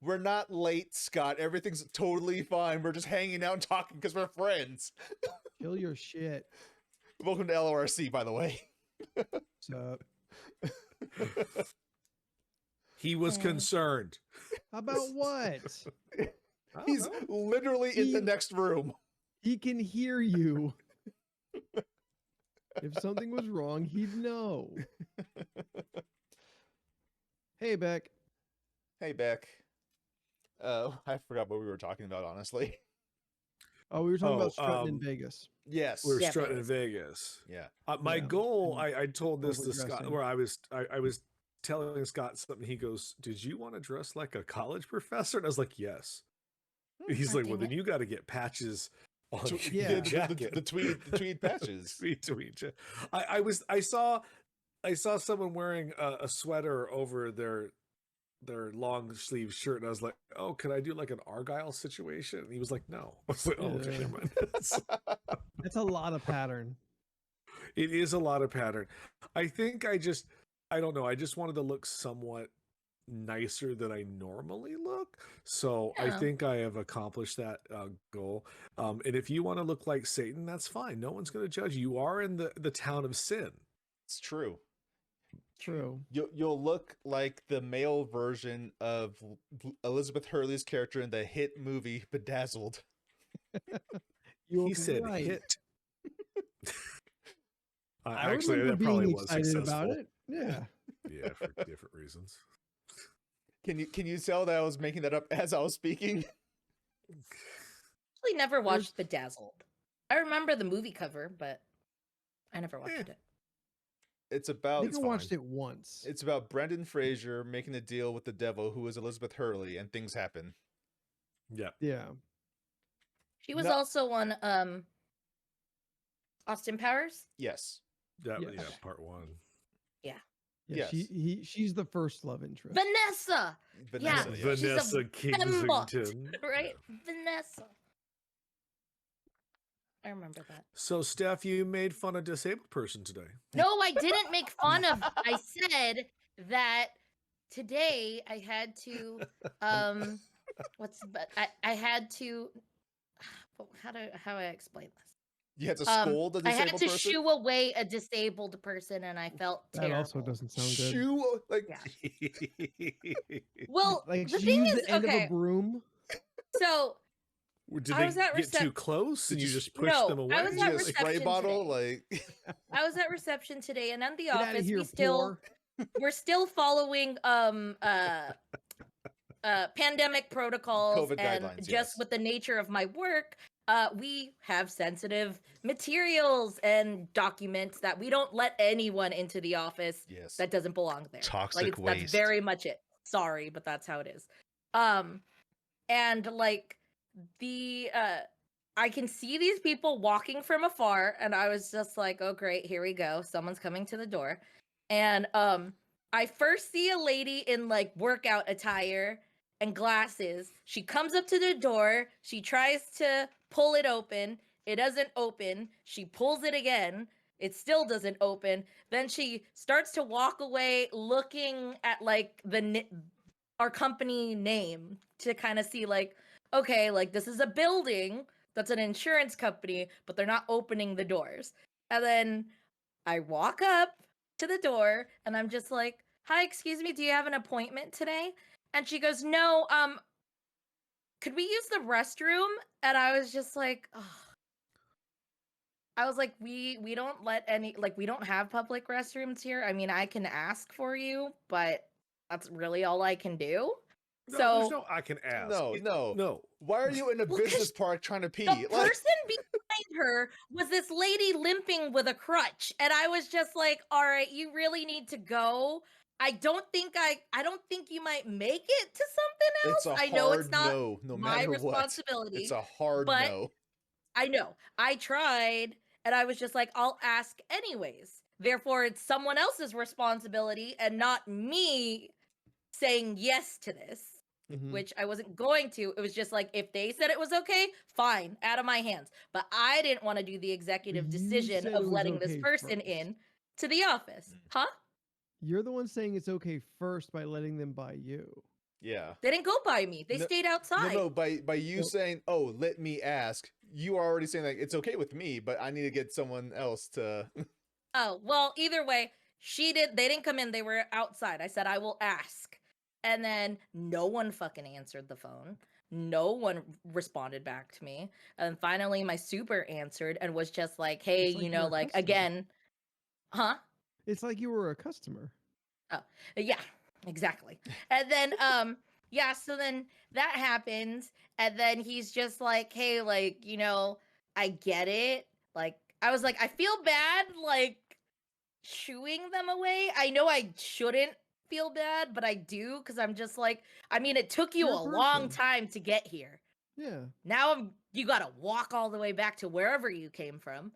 we're not late, Scott. Everything's totally fine. We're just hanging out and talking because we're friends. Kill your shit. Welcome to LoRC, by the way. What's up? He was concerned. About what? He's literally in the next room. He can hear you. If something was wrong, he'd know. Hey, Beck. Hey, Beck. I forgot what we were talking about, honestly. Oh, we were talking about strutting in Vegas. Yes. We're strutting in Vegas. Yeah. My goal, I told this to Overdressing. Scott, where I was telling Scott something. He goes, "Did you want to dress like a college professor?" And I was like, "Yes." He's like, "Well, then you got to get patches on your jacket." The tweed patches. Tweed. I saw someone wearing a sweater over their long sleeve shirt, and I was like, "Oh, could I do like an Argyle situation?" And he was like, "No." I was like, "Oh, okay, never mind." That's a lot of pattern. It is a lot of pattern. I think I don't know. I just wanted to look somewhat nicer than I normally look. So I think I have accomplished that goal. And if you want to look like Satan, that's fine. No one's going to judge you. You are in the town of sin. It's true. True. You'll look like the male version of Elizabeth Hurley's character in the hit movie Bedazzled. He said right. hit. I Actually, remember that probably being was excited successful. about it. Yeah. Yeah, for different reasons. Can you tell that I was making that up as I was speaking? Actually, never watched Bedazzled. I remember the movie cover, but I never watched it. It's about. I think I watched it once. It's about Brendan Fraser making a deal with the devil, who is Elizabeth Hurley, and things happen. Yeah. Yeah. She was also on Austin Powers. Yes. Yeah, Yes. part one. Yeah. Yeah, Yes. she's the first love interest. Vanessa. Yeah. Vanessa fembot, Kingsington. right? Vanessa. I remember that. So, Steph, you made fun of a disabled person today. No, I didn't make fun of. I said that today I had to. I had to. How do I explain this? You had to scold a disabled person? I had to shoo away a disabled person, and I felt terrible. That also doesn't sound good. Shoo, like, well, like the she thing used is, the end okay. of a broom. So did I was they at get too close and you just pushed No, them away? I was at reception spray bottle, today. like I was at reception today, and at the Get outta office, here, we're still following pandemic protocols, COVID and guidelines, just yes. with the nature of my work, we have sensitive materials and documents that we don't let anyone into the office that doesn't belong there. Toxic waste. That's very much it. Sorry, but that's how it is. And like I can see these people walking from afar, and I was just like, oh great, here we go. Someone's coming to the door. And I first see a lady in like workout attire and glasses. She comes up to the door. She tries to pull it open. It doesn't open. She pulls it again. It still doesn't open. Then she starts to walk away, looking at like our company name to kind of see like, okay, like this is a building that's an insurance company, but they're not opening the doors. And then I walk up to the door and I'm just like, hi, excuse me, do you have an appointment today? And she goes, no, could we use the restroom? And I was just like, oh. I was like, we don't let any, like, we don't have public restrooms here. I mean, I can ask for you, but that's really all I can do. No, there's no I can ask. No. Why are you in a business park trying to pee? The person behind her was this lady limping with a crutch, and I was just like, all right, you really need to go. I don't think you might make it to something else. I know it's not my responsibility. It's a hard no. I know. I tried, and I was just like, I'll ask anyways. Therefore, it's someone else's responsibility and not me saying yes to this. Which I wasn't going to. It was just like, if they said it was okay, fine, out of my hands. But I didn't want to do the executive decision of letting this person in to the office. Huh? You're the one saying it's okay first by letting them by you. Yeah. They didn't go by me. They No- stayed outside. No, by you Nope. saying, "Oh, let me ask," you are already saying like it's okay with me, but I need to get someone else to. Oh, well, either way, they didn't come in, they were outside. I said I will ask. And then no one fucking answered the phone. No one responded back to me. And finally my super answered and was just like, "Hey, It's like you you're know, a like customer. again, huh?" It's like you were a customer. Yeah, exactly. And then yeah, so then that happens and then he's just like, "Hey, like, you know, I get it." Like I was like, "I feel bad like shooing them away." I know I shouldn't feel bad, but I do cuz I'm just like, I mean, it took you You're a a long person. time to get here. Yeah. Now you got to walk all the way back to wherever you came from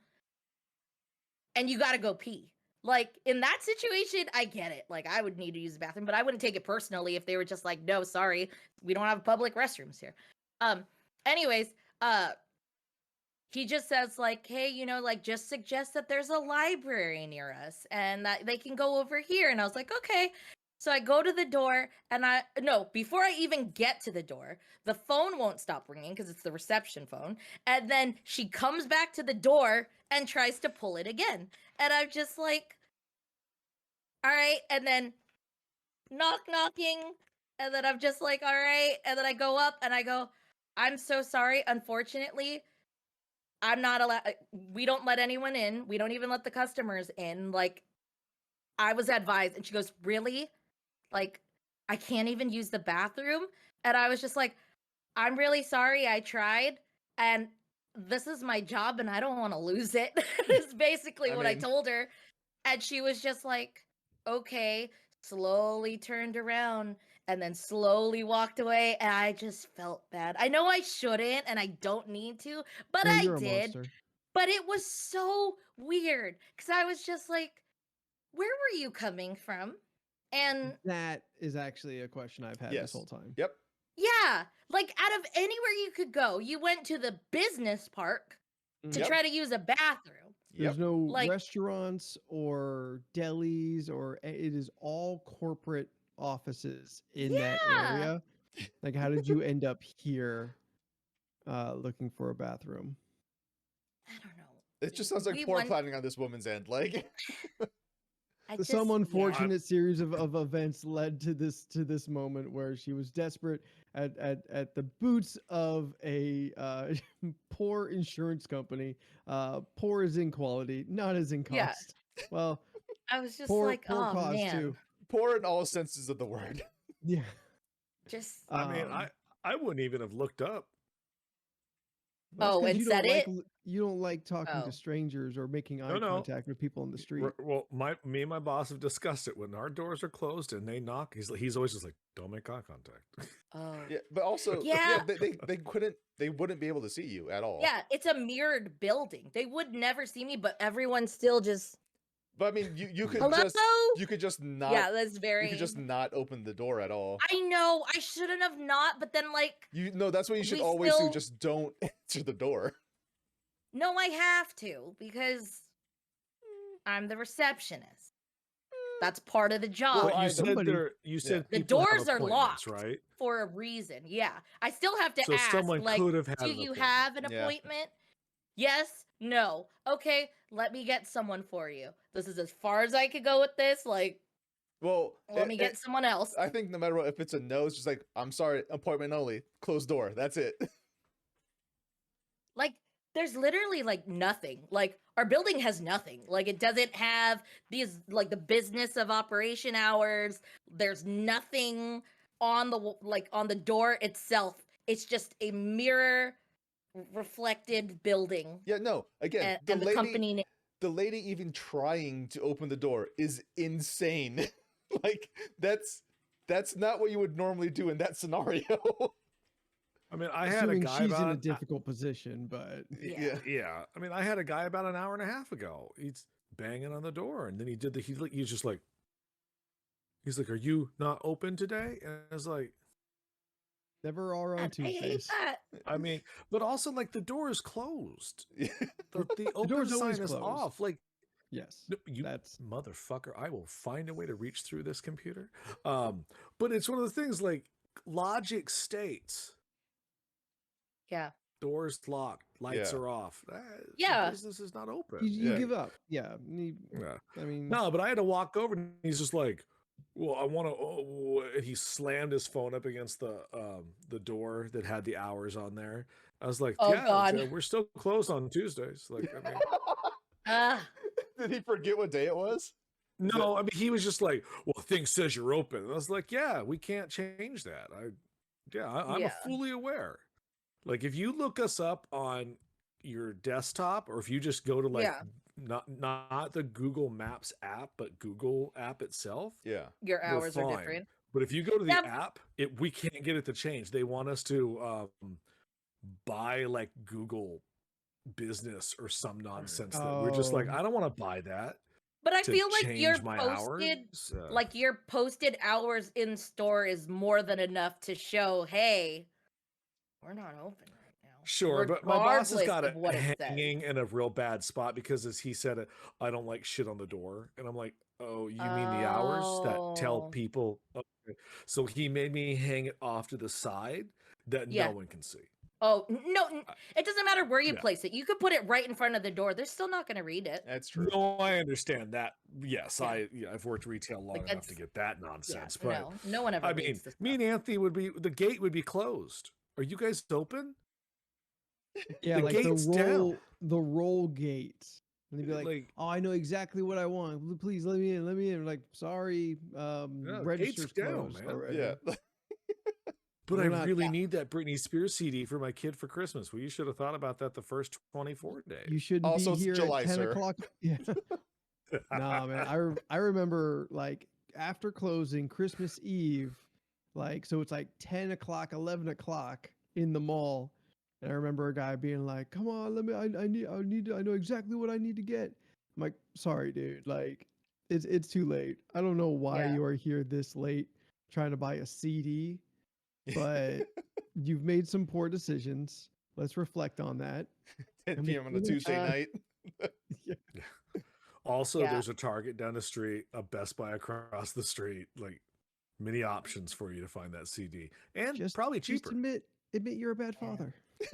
and you got to go pee. Like in that situation, I get it. Like I would need to use the bathroom, but I wouldn't take it personally if they were just like, "No, sorry, we don't have public restrooms here." Um anyways, he just says like, "Hey, you know, like just suggest that there's a library near us and that they can go over here." And I was like, "Okay." So I go to the door and before I even get to the door, the phone won't stop ringing because it's the reception phone. And then she comes back to the door and tries to pull it again. And I'm just like, "All right." And then knocking. And then I'm just like, "All right." And then I go up and I go, "I'm so sorry. Unfortunately, I'm not allowed. We don't let anyone in. We don't even let the customers in. Like, I was advised." And she goes, "Really? Like, I can't even use the bathroom?" And I was just like, "I'm really sorry. I tried. And this is my job and I don't want to lose it." Is basically I what I mean- told her. And she was just like, "Okay," slowly turned around and then slowly walked away. And I just felt bad. I know I shouldn't and I don't need to, but Oh, I you're a did. monster. But it was so weird because I was just like, "Where were you coming from?" And That is actually a question I've had this Yes. whole time. Yep. yeah, like out of anywhere you could go, you went to the business park to Yep. try to use a bathroom. There's Yep. no Like- restaurants or delis it is all corporate offices in that Yeah. area. Like, how did you end up here looking for a bathroom? I don't know. It just sounds like We poor went- planning on this woman's end. Like, Some yeah. unfortunate series of events led to this moment where she was desperate at the boots of a poor insurance company. Poor as in quality, not as in Yeah. cost. Well, I was just poor like, poor "Oh cause man, too. poor in all senses of the word. Yeah. just I mean, Um, I wouldn't even have looked up. That's Oh, 'cause and you said don't like it? you don't like talking Oh. to strangers or making eye No. contact with people on the street. Well, me and my boss have discussed it. When our doors are closed and they knock, he's always just like, "Don't make eye contact." Oh. Yeah, but also, Yeah. they wouldn't be able to see you at all. Yeah, it's a mirrored building. They would never see me, but everyone still just But I mean, you could Hello? just not Yeah, that's very you could just not open the door at all. I know, I shouldn't have not, but then like That's what you should we always still- do. Just don't answer the door. no, I have to because I'm the receptionist. That's part of the job. Well, But you I- said somebody- you said The people have doors are appointments, locked. right? For a reason. Yeah. I still have to So ask, someone like, could have had do an you appointment. have an Yeah. appointment? Yes, no. Okay, let me get someone for you. This is as far as I could go with this. Like, Well, let me get someone else. I think no matter what, if it's a no, it's just like, I'm sorry, appointment only, closed door. That's it. Like, there's literally like nothing. Like, our building has nothing. Like, it doesn't have these like the business of operation hours. There's nothing on the door itself. It's just a mirror reflected building. Yeah, no. Again, And the company name. the lady even trying to open the door is insane. Like that's not what you would normally do in that scenario. I mean, I had a Assuming guy she's in about a difficult position, but Yeah. yeah. I mean, I had a guy about an hour and a half ago. He's banging on the door, and then he did he's just like, he's like, "Are you not open today?" And I was like, never are on God, I hate Tuesdays. that. I mean, but also like the door is closed. Yeah. The open door's sign always is closed. off. Like, Yes. no, you That's motherfucker, I will find a way to reach through this computer. But it's one of the things like logic states Yeah. doors locked, lights Yeah. are off. Yeah. The business is not open. You Yeah. give up. Yeah. Yeah. I mean, No, but I had to walk over and he's just like, well, I want to. Oh, and he slammed his phone up against the door that had the hours on there. I was like, Oh, yeah, God. we're still closed on Tuesdays. Like, I mean, Ah. Did he forget what day it was? no, I mean, he was just like, well, thing says you're open. And I was like, yeah, we can't change that. I'm Yeah. fully aware. Like, if you look us up on your desktop, or if you just go to like Yeah. not the Google Maps app, but Google app itself, Yeah. Your we're hours are fine. different. But if you go to the Yeah. app, we can't get it to change. They want us to buy like Google Business or some nonsense that we're just like, Oh. I don't want to buy that But I to feel like your change my posted hours. like your posted hours in store is more than enough to show, hey, we're not open right now. Sure, but my boss has regardless got of what it it says. hanging in a real bad spot because, as he said, I don't like shit on the door, and I'm like, oh, you mean the hours that tell Oh. people? Okay. So he made me hang it off to the side that Yeah. no one can see. Oh, no, it doesn't matter where you Yeah. place it. You could put it right in front of the door. They're still not going to read it. That's true. No, I understand that. Yes, Yeah. I've worked retail long Like, enough to that's- get that Yeah, nonsense. But no one ever I mean, reads this me stuff. and Anthony the gate would be closed. Are you guys open? yeah, the like the gate's down. roll gate. And they'd be like, oh, I know exactly what I want. Please let me in. Let me in. Like, sorry, Yeah, the register's gate's down, closed man. already. Yeah. But We're I not- really need that Britney Spears CD for my kid for Christmas. Well, you should have thought about that the first 24 days. You shouldn't Also, be it's here July, at 10 sir. o'clock. Yeah. Nah, man. I remember like after closing Christmas Eve, like so it's like 10 o'clock, 11 o'clock in the mall. And I remember a guy being like, "Come on, let me. I know exactly what I need to get." I'm like, "Sorry, dude. Like, it's too late. I don't know why Yeah. you are here this late trying to buy a CD, but you've made some poor decisions. Let's reflect on that." 10 And p.m. on a we- Tuesday night. Also, Yeah. there's a Target down the street, a Best Buy across the street, like many options for you to find that CD, and probably cheaper. Just admit you're a bad Yeah. father. Yeah,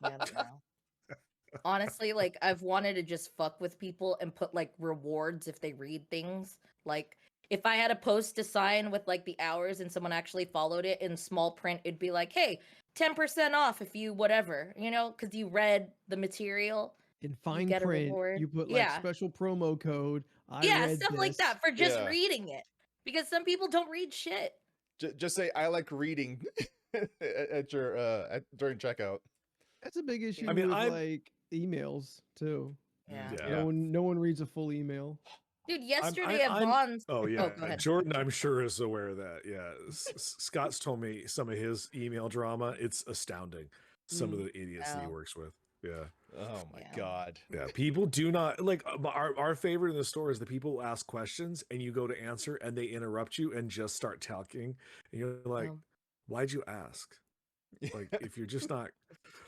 I don't know. Honestly, like I've wanted to just fuck with people and put like rewards if they read things. Like if I had a post to sign with like the hours and someone actually followed it in small print, it'd be like, hey, 10% off if you whatever, because you read the material. In fine get a print, reward. you put like Yeah. special promo code. I Yeah, read stuff like this. that for just Yeah. reading it. Because some people don't read shit. Just say I like reading at your during checkout. That's a big issue mean, with I'm- like emails too. Yeah. Yeah. No one reads a full email. Dude, yesterday at I'm- Vaughn's. Oh yeah, go ahead. Jordan, I'm sure is aware of that. Yeah, Scott's told me some of his email drama. It's astounding. Some of the idiots that he Yeah. works with. Yeah, Oh my Yeah. god. yeah. People do not like our favorite in the store is the people who ask questions and you go to answer and they interrupt you and just start talking and you're like, Oh. why'd you ask? Like if you're just not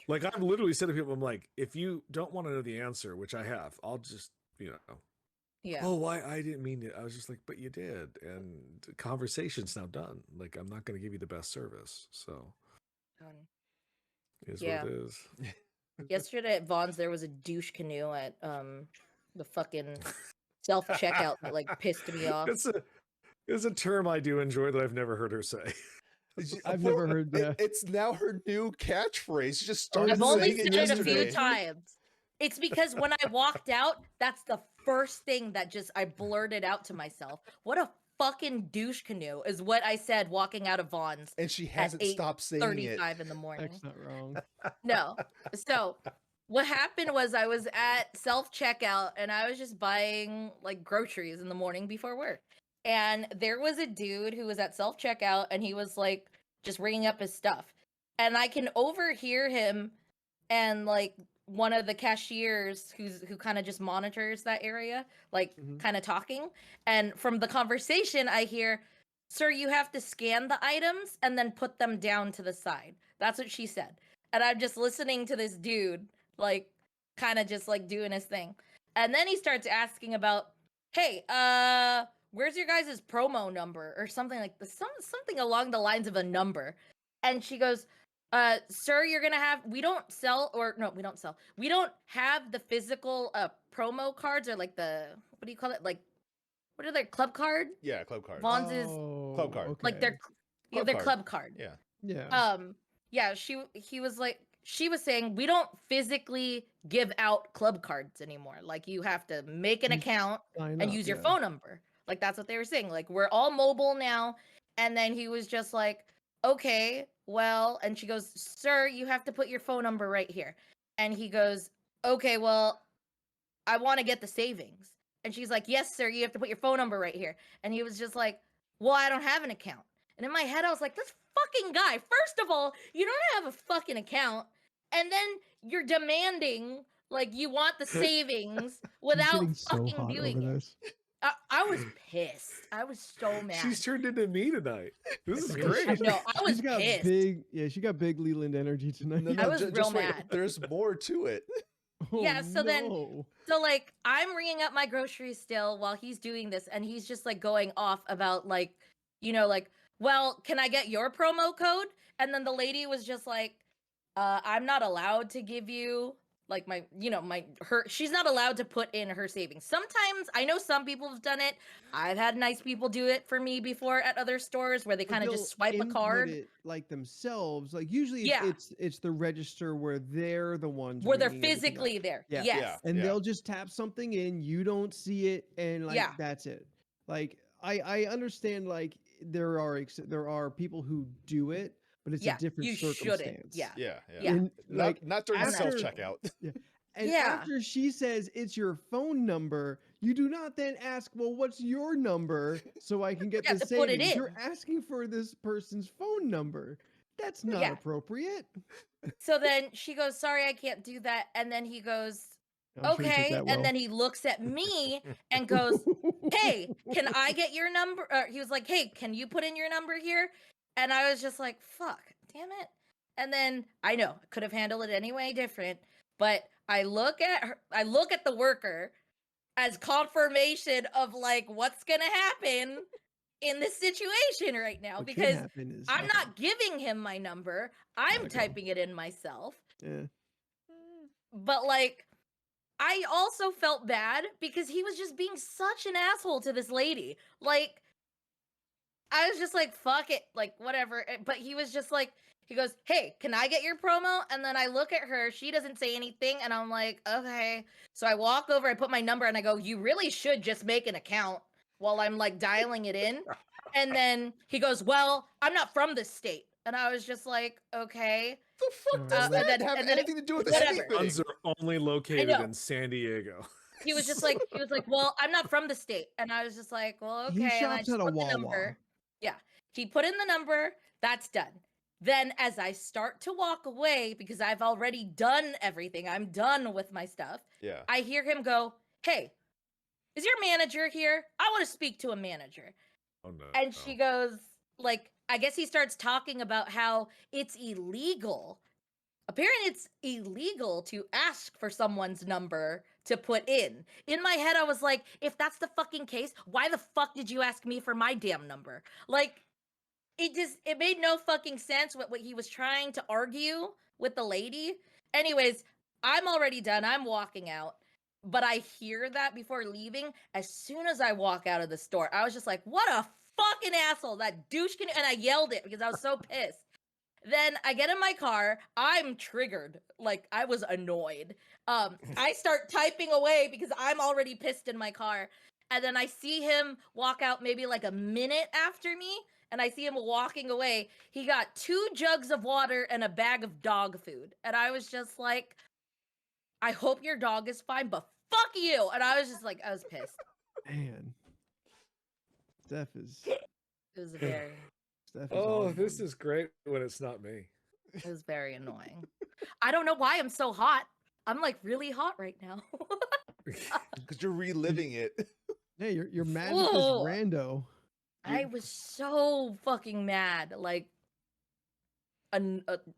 like I've literally said to people, I'm like, if you don't want to know the answer, which I have, I'll just Yeah. oh, I didn't mean it. I was just like, but you did, and the conversation's now done. Like, I'm not going to give you the best service, so it is Yeah. what it is. Yesterday at Vaughn's, there was a douche canoe at the fucking self checkout that like pissed me off. It's a term I do enjoy that I've never heard her say. I've never heard that. It's now her new catchphrase. She just started I've only saying said it it a few yesterday. times. It's because when I walked out, that's the first thing that just I blurted out to myself. What a fucking douche canoe is what I said walking out of Vaughn's And she hasn't stopped saying it. 35 in the morning. That's not wrong. No. So what happened was I was at self checkout and I was just buying like groceries in the morning before work. And there was a dude who was at self checkout and he was like just ringing up his stuff. And I can overhear him and like one of the cashiers who kind of just monitors that area, like Mhm. kind of talking. And from the conversation I hear, "Sir, you have to scan the items and then put them down to the side." That's what she said. And I'm just listening to this dude, like, kind of just like doing his thing. And then he starts asking about, "Hey, where's your guys' promo number or something like this, something along the lines of a number. And she goes, sir, you're gonna have, we don't sell, or no, we don't sell, we don't have the physical promo cards, or like the, what do you call it, like, what are their club card? Yeah, club cards. Vaughn's is Club card. like their Club their card. club card. Yeah. Yeah. Yeah, he was like, she was saying we don't physically give out club cards anymore. Like you have to make an You account Sign and up, use your yeah. phone number. Like that's what they were saying. Like we're all mobile now. And then he was just like, okay, well, and she goes, sir, you have to put your phone number right here. And he goes, okay, well, I want to get the savings. And she's like, yes, sir, you have to put your phone number right here. And he was just like, well, I don't have an account. And in my head, I was like, this fucking guy, first of all, you don't have a fucking account. And then you're demanding, like, you want the savings without getting so fucking hot doing over it. this. I was pissed. I was so mad. She's turned into me tonight. This is Yeah, great. No, I was She's got pissed. big, yeah, she got big Leland energy tonight. No, I was real just wait. mad. There's more to it. Oh, Yeah, so then- no. So like I'm ringing up my groceries still while he's doing this, and he's just like going off about like, you know, like, well, can I get your promo code? And then the lady was just like, I'm not allowed to give you like my, you know, she's not allowed to put in her savings. Sometimes I know some people have done it. I've had nice people do it for me before at other stores where they But kind of they'll just swipe a input card it, like themselves. Like usually Yeah. it's the register where they're the ones where they're ringing everything up. physically there. Yeah. Yes. Yeah. And they'll just tap something in, you don't see it, and like Yeah. that's it. Like I understand like there are people who do it, but it's Yeah, a different you circumstance. shouldn't. Yeah. Yeah. Yeah. And, like Not during after- self checkout. and Yeah. after she says it's your phone number, you do not then ask, well, what's your number so I can get You the have to put it savings? in. You're asking for this person's phone number. That's not Yeah. appropriate. So then she goes, sorry, I can't do that. And then he goes, I'm sure he took okay. that well. And then he looks at me and goes, hey, can I get your number? He was like, hey, can you put in your number here? And I was just like, fuck, damn it. And then I know I could have handled it anyway different, but I look at the worker as confirmation of like what's gonna happen in this situation right now, What could because happen is I'm nothing. not giving him my number. I'm Gotta go. typing it in myself. Yeah. But like I also felt bad because he was just being such an asshole to this lady. Like I was just like, fuck it, like whatever. But he was just like, he goes, hey, can I get your promo? And then I look at her, she doesn't say anything, and I'm like, okay. So I walk over, I put my number, and I go, you really should just make an account while I'm like dialing it in. And then he goes, well, I'm not from this state. And I was just like, okay. The fuck does and that then- have and then anything to do with whatever. anything? Guns are only located know. in San Diego. He was like, well, I'm not from the state. And I was just like, well, He okay. And I shops just at a put the Wawa. number. Yeah. He put in the number. That's done. Then as I start to walk away, because I've already done everything, I'm done with my stuff. Yeah. I hear him go, hey, is your manager here? I want to speak to a manager. Oh no. And she goes, like, I guess he starts talking about how it's illegal. Apparently, it's illegal to ask for someone's number to put in. In my head, I was like, if that's the fucking case, why the fuck did you ask me for my damn number? Like, it made no fucking sense what he was trying to argue with the lady. Anyways, I'm already done. I'm walking out. But I hear that before leaving. As soon as I walk out of the store, I was just like, what a fucking asshole, that douche can, and I yelled it because I was so pissed. Then I get in my car, I'm triggered, like I was annoyed. I start typing away because I'm already pissed in my car. And then I see him walk out maybe like a minute after me, and I see him walking away. He got 2 jugs of water and a bag of dog food. And I was just like, I hope your dog is fine, but fuck you. And I was just like, I was pissed. Man. Steph is It was very, Steph is Oh, on this one. is great when it's not me. it was very annoying. I don't know why I'm so hot. I'm like really hot right now. Because you're reliving it. Yeah, you're mad at this Whoa. rando. I was so fucking mad, like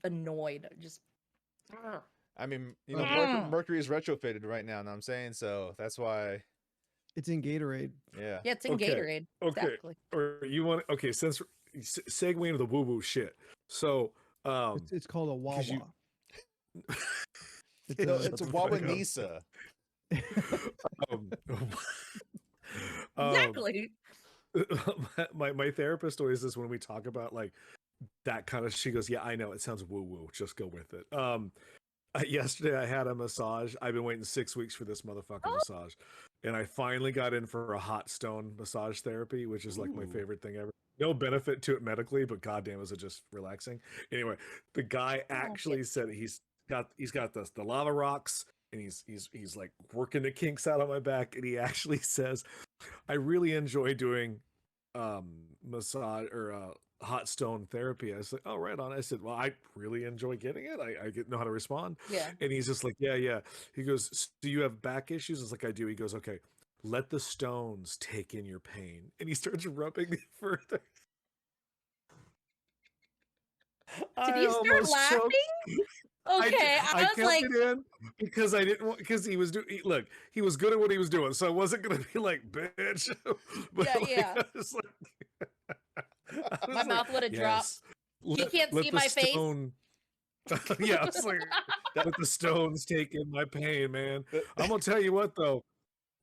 annoyed. Just I mean, you know, Mm. Mercury is retrofitted right now, know what I'm saying? So that's why It's in Gatorade. Yeah. Yeah, it's in Okay, Gatorade. okay. Exactly. Or you want since segue into the woo woo shit. So It's called a 'cause you- Wawa. It's No, a- it's a Shut the fuck up. Wawanisa. um, Exactly. my therapist always says when we talk about like that kind of, she goes, yeah, I know it sounds woo woo, just go with it. Yesterday I had a massage. I've been waiting 6 weeks for this motherfucking Oh. massage, and I finally got in for a hot stone massage therapy, which is like my Ooh. favorite thing ever. No benefit to it medically, but goddamn, is it just relaxing? Anyway, the guy actually said he's got the lava rocks, and he's like working the kinks out on my back, and he actually says, I really enjoy doing massage or hot stone therapy. I was like, oh, right on. I said, well, I really enjoy getting it. I know how to respond. Yeah. And he's just like, yeah. He goes, do you have back issues? It's like, I do. He goes, okay, let the stones take in your pain. And he starts rubbing me further. Did you start laughing? Okay, I was kept like, it in because I didn't want, because he was look, he was good at what he was doing, so I wasn't gonna be like, bitch. But Yeah, yeah. I was like, I was my mouth would have dropped. "Yes, He can't let see the my face." stone-" Yeah, I was like, let the stones take in my pain, man. I'm gonna tell you what though,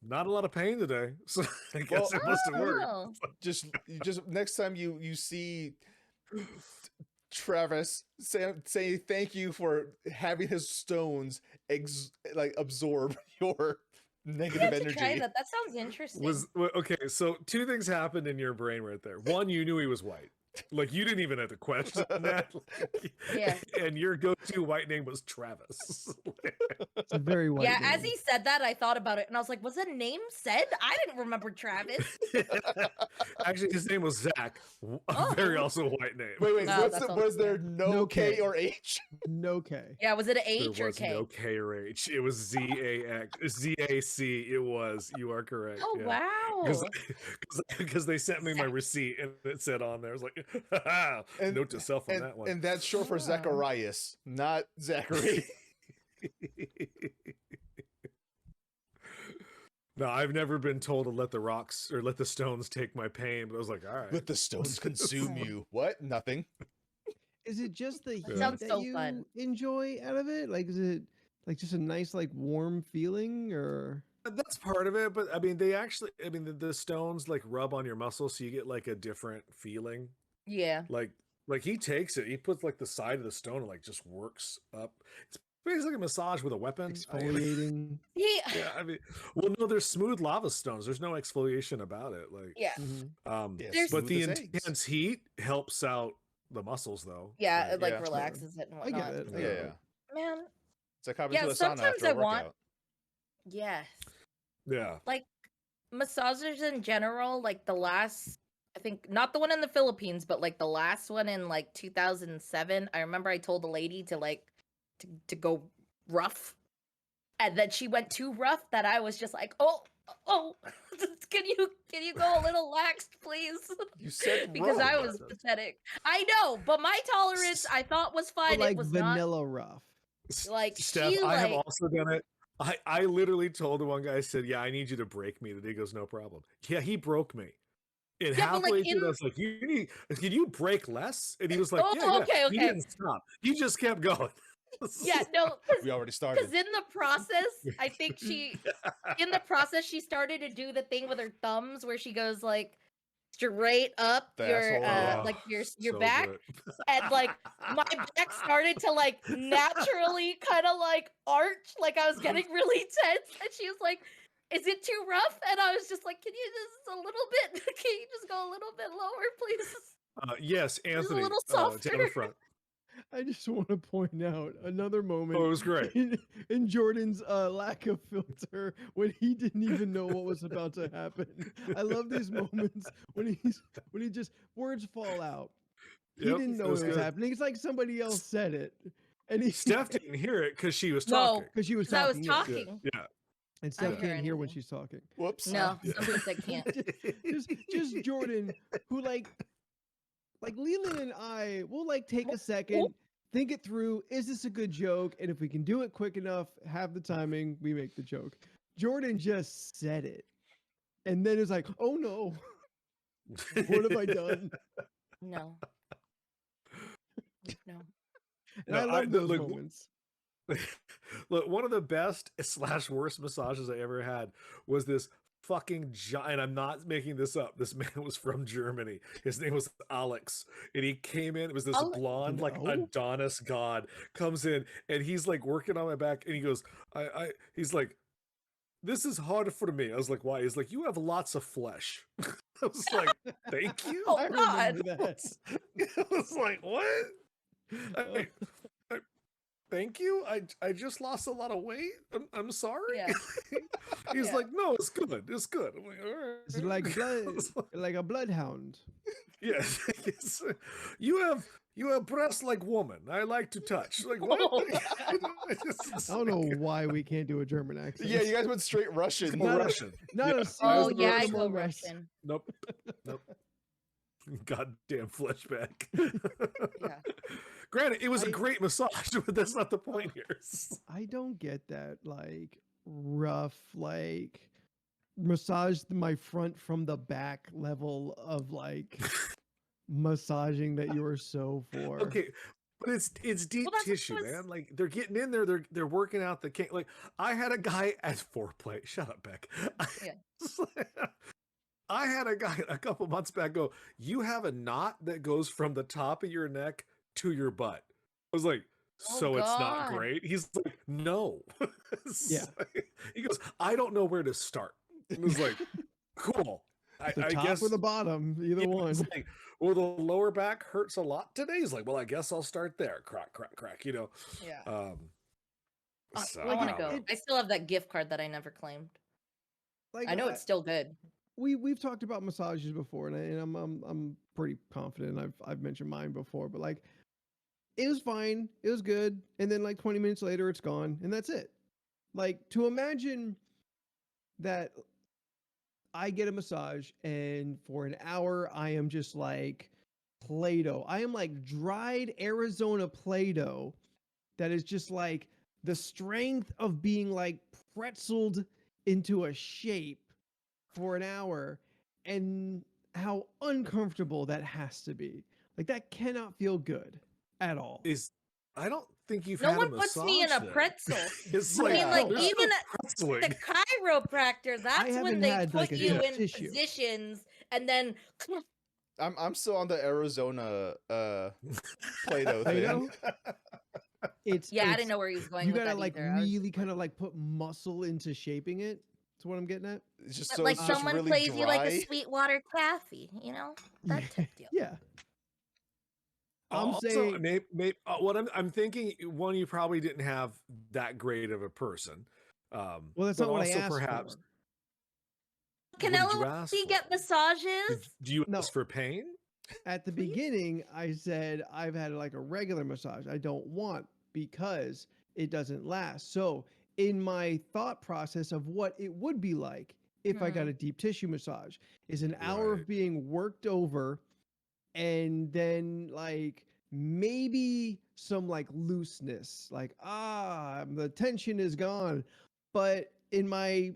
not a lot of pain today, so I guess Well, it must have worked. Oh. Just next time you see Travis say thank you for having his stones absorb your I negative have to energy. try that. That sounds interesting. Okay, so two things happened in your brain right there. One, you knew he was white. Like you didn't even have to question that. Like, Yeah. And your go-to white name was Travis. It's a very white Yeah, name. as he said that, I thought about it and I was like, was a name said? I didn't remember Travis. Actually, his name was Zach. Oh. Very also white name. Wait, No, what's that's was there also- no No K K. or H? No K. Yeah, was it an There H or was K? no K or H. It was Z-A-C. It was. You are correct. Oh, yeah. wow. Because they sent me my receipt and it said on there, I was like, note to self on that one. And that's short for Oh. Zacharias, not Zachary. No, I've never been told to let the rocks or let the stones take my pain, but I was like, all right. Let the stones consume you. What? Nothing. Is it just the heat sounds that so you fun. enjoy out of it? Like, is it like just a nice, like warm feeling, or? That's part of it, but I mean, the stones like rub on your muscles, so you get like a different feeling. Yeah. Like he takes it, he puts like the side of the stone and like just works up. It's basically like a massage with a weapon. Exfoliating. Yeah, I mean, well, no, there's smooth lava stones. There's no exfoliation about it. Like, Yeah. Mhm. Yeah, There's- but the smooth as eggs. intense heat helps out the muscles, though. Yeah, it like Yeah. relaxes it and I get whatnot. it. Yeah, yeah. Man, It's like hopping Yeah, to a sauna sometimes after a I want- workout. yes. Yeah. Massagers in general, like the last, I think not the one in the Philippines, but like the last one in like 2007. I remember I told the lady to go rough, and then she went too rough that I was just like, oh, can you go a little laxed, please? You said Because rough. I was pathetic. I know, but my tolerance I thought was But fine. like It was not vanilla rough. like Steph, she I have like also done it. I literally told the one guy, I said, yeah, I need you to break me today. He goes, no problem. Yeah, he broke me. And Yeah, but, like, halfway through, in- I was like, can you break less? And he was like, Oh, yeah. okay, He okay. didn't stop. He just kept going. yeah, no, We already because started. in the process, I think she started to do the thing with her thumbs where she goes like straight up The your asshole, like your So back, good. and like my back started to like naturally kind of like arch, like I was getting really tense, and she was like, is it too rough? And I was just like, can you just a little bit, can you just go a little bit lower, please? Yes, a Anthony, little down the softer. front. I just want to point out another moment. Oh, it was great. In Jordan's lack of filter when he didn't even know what was about to happen. I love these moments when he just words fall out. He Yep, didn't it know was what was good. happening. It's like somebody else said it, and he Steph didn't hear it because she was No. talking. because she was Because I was talking. yeah. talking. Yeah. And I Steph didn't hear can't hear when anything. she's talking. Whoops. No, Yeah. some things I can't. just Jordan, who like Leland and I will like take a second, think it through. Is this a good joke? And if we can do it quick enough, have the timing, we make the joke. Jordan just said it. And then it's like, oh no, what have I done? No. No. And I love those moments. Look, one of the best / worst massages I ever had was this fucking giant. And I'm not making this up. This man was from Germany. His name was Alex, and he came in. It was this blonde, like Adonis god, comes in, and he's like working on my back, and he goes, he's like, "This is hard for me." I was like, "Why?" He's like, "You have lots of flesh." I was like, "Thank you." Oh, I God. remember that. I was like, "What?" I- Thank you. I just lost a lot of weight. I'm sorry. Yeah. He's Yeah. like, no, it's good. It's good. I'm like, all right. It's like blood, like a bloodhound. Yes. You have breasts like woman. I like to touch. Like what? Oh, I don't know why we can't do a German accent. Yeah, you guys went straight Russian. Not a- Russian. Not Yeah. a single Oh yeah, I word go among us. Russian. Nope. Goddamn flashback. Yeah. Granted, it was a I- great massage, but that's not the point here. I don't get that like rough, like massage my front from the back level of like massaging that you are so for. Okay, but it's deep Well, that's what tissue, was- man. Like they're getting in there, they're working out the kink. Like I had a guy at foreplay. Shut up, Beck. Yeah. I had a guy a couple months back go, "You have a knot that goes from the top of your neck to your butt." I was like, Oh, "So it's not God. great?" He's like, "No." Yeah. He goes, "I don't know where to start." I was like, "Cool." The I top guess or the bottom, either yeah, one. it's like, well, the lower back hurts a lot today. He's like, well, I guess I'll start there. Crack, crack, crack. You know. Yeah. So, I want to it- go. I still have that gift card that I never claimed. Like I know it's still good. we've talked about massages before, and I'm pretty confident. I've mentioned mine before, but like it was fine, it was good, and then like 20 minutes later, it's gone, and that's it. Like to imagine that I get a massage, and for an hour, I am just like Play-Doh. I am like dried Arizona Play-Doh that is just like the strength of being like pretzeled into a shape for an hour, and how uncomfortable that has to be. Like that cannot feel good at all. I don't think you've No had one a puts me in massage a then. pretzel. It's I like, mean, like there's no even pretzeling. the chiropractor, that's haven't when they had, put like, a you deep in tissue. positions and then I'm still on the Arizona Play-Doh thing. Play-Doh? It's yeah, I it's- didn't know where he was going You with gotta that like either. I was really just kind of like put muscle into shaping it. That's what I'm getting at. It's just but so like it's just someone really plays dry. you like a Sweetwater taffy, you know, that type deal. Yeah. I'm Also, saying maybe what I'm thinking, one, you probably didn't have that great of a person. well, that's but not what I also asked perhaps, for. Can what did you ask LLC get for? massages? Do you No. ask for pain? At the Please? beginning, I said I've had like a regular massage. I don't want because it doesn't last. So, in my thought process of what it would be like if I got a deep tissue massage, is an hour Right. of being worked over, and then like maybe some like looseness, like the tension is gone. But in my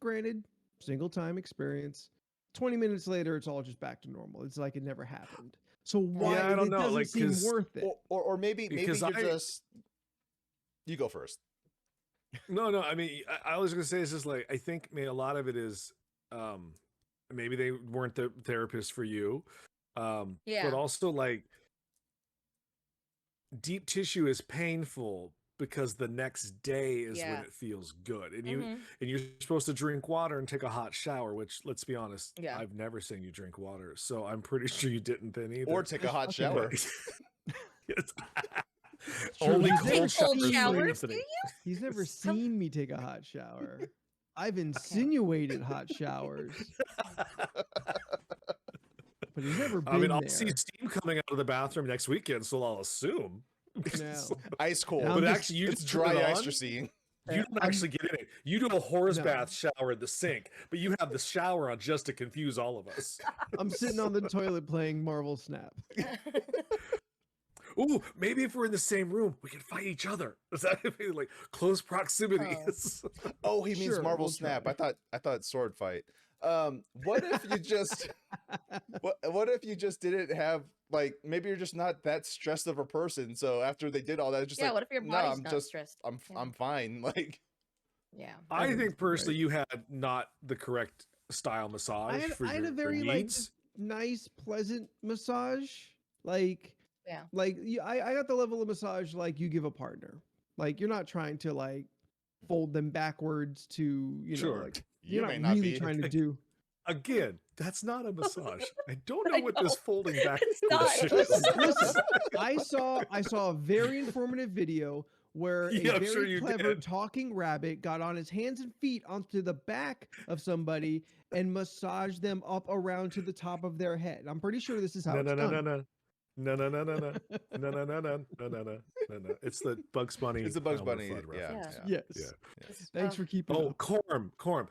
granted single time experience, 20 minutes later, it's all just back to normal. It's like it never happened. So why I don't it know, doesn't like, seem 'cause- worth it? Or maybe Because you're I- just you go first. No. I mean, I was gonna say it's just like I think a lot of it is maybe they weren't the therapist for you. Yeah. But also like deep tissue is painful because the next day is when Yeah. it feels good. And Mhm. you're supposed to drink water and take a hot shower, which let's be honest, Yeah. I've never seen you drink water. So I'm pretty sure you didn't then either. Or take a hot Okay. shower. It's- True, Only he's cold never Take cold seen me- showers, do Anthony. you? He's never Some- seen me take a hot shower. I've insinuated hot showers, but he's never been I mean, I'll there. see steam coming out of the bathroom next weekend, so I'll assume. No. Ice cold. I'm But just- actually, you it's just turn dry it ice on. you're seeing. You don't I'm- actually get in it. You do a horse No. bath shower at the sink, but you have the shower on just to confuse all of us. I'm sitting on the toilet playing Marvel Snap. Ooh, maybe if we're in the same room, we can fight each other. Is that like close proximity? Oh. Oh, he means Sure, Marvel we'll try. Snap. I thought sword fight. What if you just what if you just didn't have like maybe you're just not that stressed of a person, so after they did all that, it's just Yeah, like what if your nah, body's I'm not just stressed? I'm Yeah. I'm fine. Like Yeah. I think think that's personally right. you had not the correct style massage for I had a your very like needs. nice, pleasant massage. Like, Yeah. I got the level of massage like you give a partner. Like you're not trying to like fold them backwards to Sure. like you you're may not not really be. trying to Ag- do. Again, that's not a massage. I don't know I what this know. folding back It's not. shit Listen, is. listen. I saw a very informative video where Yeah, a I'm sure very you clever did. talking rabbit got on his hands and feet onto the back of somebody and massaged them up around to the top of their head. I'm pretty sure this is how No, it's no, no, done. no, no, no, no, no, no, no, no, no, no, no, no, no, no, no, no. It's the Bugs Bunny. It's a Bugs Elmer Bunny. Fudd Yeah, reference. yeah. Yes. Yeah. Thanks for keeping Oh, up. Corm.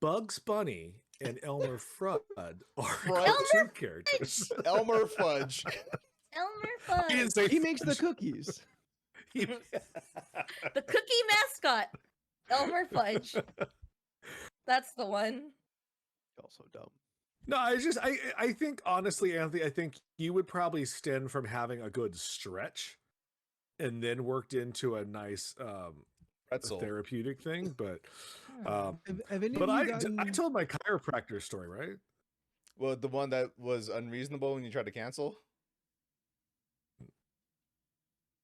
Bugs Bunny and Elmer Fudd are Fudd? two characters. Elmer Fudge. Elmer He didn't Fudd, say He makes the Fudge. cookies. He- the cookie mascot. Elmer Fudge. That's the one. Also dumb. No, I think honestly, Anthony, I think you would probably stem from having a good stretch and then worked into a nice Pretzel. therapeutic thing. But Hmm. Have any but of you I gotten... told my chiropractor story, right? Well, the one that was unreasonable when you tried to cancel.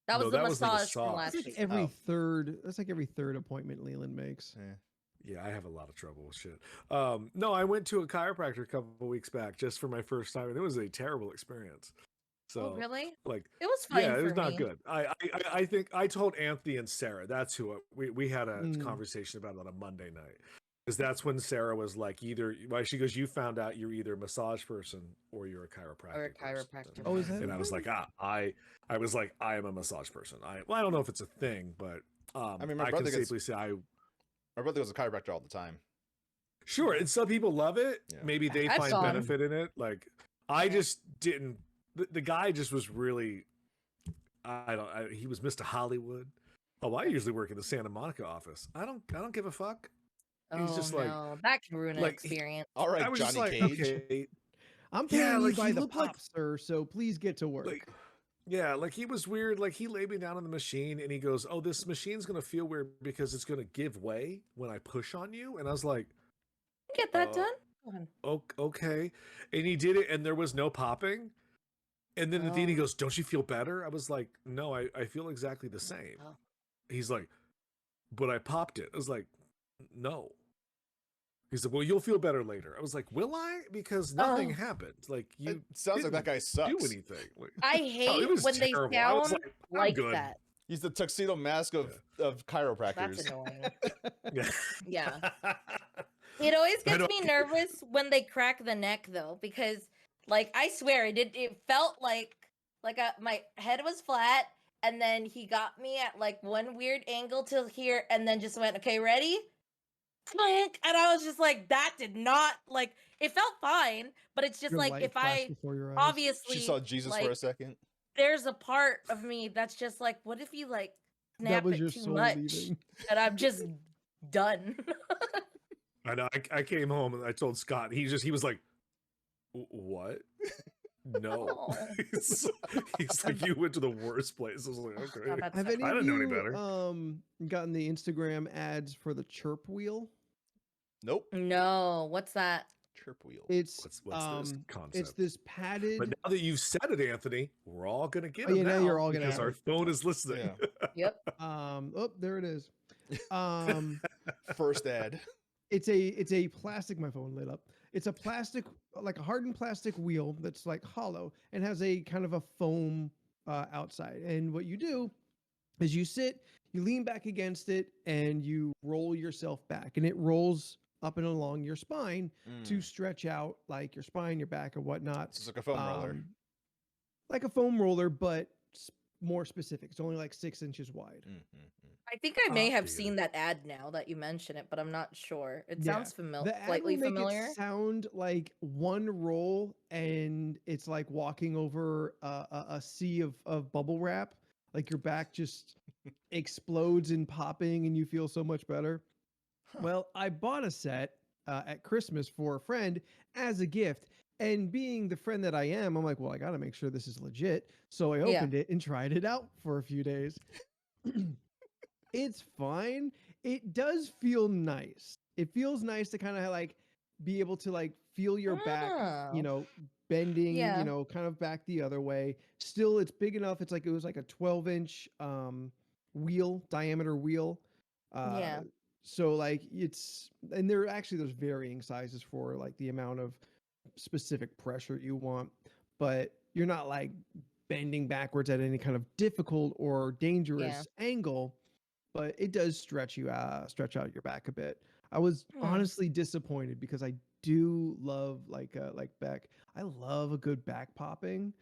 That was No, the that was the massage from massage. last That's week. like every Oh. third. That's like every third appointment Leland makes. Yeah. Yeah, I have a lot of trouble with shit. No, I went to a chiropractor a couple of weeks back just for my first time, and it was a terrible experience. So Oh, really? like It was fine yeah, for it was not me. good. I think I told Anthony and Sarah. That's who we had a Mm. conversation about it on a Monday night, because that's when Sarah was like, either well, she goes, you found out you're either a massage person or you're a chiropractor. Or a person." chiropractor. Oh, is that And I was like, I was like, I am a massage person. I don't know if it's a thing, but I mean, my I brother can gets- safely say My brother goes to chiropractor all the time. sure. And some people love it. Yeah. Maybe they I've find gone. benefit in it. Like I Yeah. just didn't. The guy just was really. He was Mr. Hollywood. Oh, I usually work in the Santa Monica office. I don't give a fuck. He's Oh, just like- no. That can ruin an like, he- experience. All right, I was Johnny just like, Cage. okay, I'm Yeah, paying you like, by he the looked like- pop, sir. So please get to work. like, yeah, like he was weird. Like he laid me down on the machine and he goes, "Oh, this machine's gonna feel weird because it's gonna give way when I push on you." And I was like, Get that uh, done? Go on. okay. And he did it and there was no popping. And then at the end he Oh. goes, "Don't you feel better?" I was like, "No, I feel exactly the same." Oh. He's like, "But I popped it." I was like, "No." He said, "Well, you'll feel better later." I was like, "Will I?" Because nothing Oh. happened. Like It you sounds like that guy do sucks. anything. Like, I oh, hate it was when they terrible. I was sound I'm like good. that. He's the tuxedo mask of chiropractors. That's annoying. Yeah. Yeah. It always I gets don't- me nervous when they crack the neck though, because like I swear it felt like my head was flat and then he got me at like one weird angle to here and then just went, "Okay, ready?" Clink, and I was just like, that did not like it felt fine, but it's just Your like light if flashed I before your eyes. obviously She saw Jesus for like, a second. there's a part of me that's just like, what if you like That snap was it your too soul much leaving. and I'm just done. I know. I came home and I told Scott. He was like, "What? No." Oh. he's like, "You went to the worst place." I was like, God, "Okay." that's Have not any I of didn't know any you better. gotten the Instagram ads for the chirp wheel? Nope. No, what's that? Chirp wheel. It's What's this concept? it's this padded. But now that you've said it, Anthony, we're all gonna get Oh, it yeah, now now you're all gonna because have our it. phone is listening. Yep. Oh, there it is. First ad. It's a plastic. My phone lit up. It's a plastic, like a hardened plastic wheel that's like hollow and has a kind of a foam outside. And what you do is you sit, you lean back against it, and you roll yourself back, and it rolls up and along your spine to Mm. stretch out like your spine, your back, and whatnot. It's like a foam roller. Like a foam roller, but more specific. It's only like 6 inches wide. I think I may have yeah. seen that ad now that you mention it, but I'm not sure. It Yeah. sounds The familiar, ad slightly will make familiar. it sound like one roll, and it's like walking over a sea of bubble wrap. Like your back just explodes in popping, and you feel so much better. Huh. Well, I bought a set at Christmas for a friend as a gift. And being the friend that I am, I'm like, well, I got to make sure this is legit. So I opened it and tried it out for a few days. It's fine. It does feel nice. It feels nice to kind of like be able to like feel your back, you Oh. know, bending, you Yeah. know, kind of back the other way. Still, it's big enough. It's like it was like a 12-inch wheel, diameter wheel. Yeah. So like it's and there's varying sizes for like the amount of specific pressure you want, but you're not like bending backwards at any kind of difficult or dangerous angle, but it does stretch out your back a bit. I was honestly disappointed because I do love like back. I love a good back popping.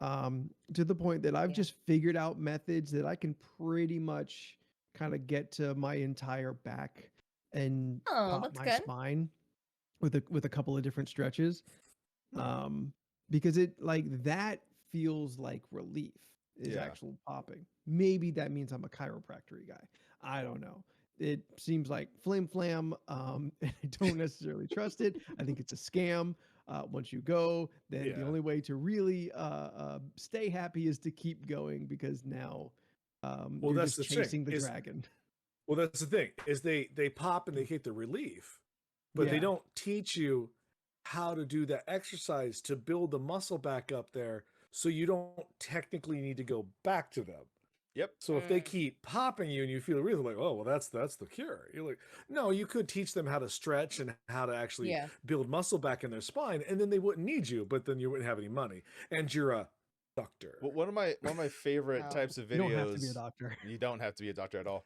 To the point that I've just figured out methods that I can pretty much kind of get to my entire back and Oh, pop that's my good. spine with a couple of different stretches. Because it like that feels like relief is Yeah. actual popping. Maybe that means I'm a chiropractor guy. I don't know. It seems like flim flam. And I don't necessarily trust it. I think it's a scam. Once you go, then the only way to really stay happy is to keep going because now Well, you're that's just the thing, chasing the is- dragon. Well, that's the thing is they pop and they get the relief, but they Yeah. don't teach you how to do that exercise to build the muscle back up there, so you don't technically need to go back to them. Yep. So if they keep popping you and you feel really like, oh well, that's the cure. You're like, no, you could teach them how to stretch and how to actually build muscle back in their spine, and then they wouldn't need you, but then you wouldn't have any money, and you're a doctor. Well, one of my favorite No. types of videos. You don't have to be a doctor. You don't have to be a doctor at all.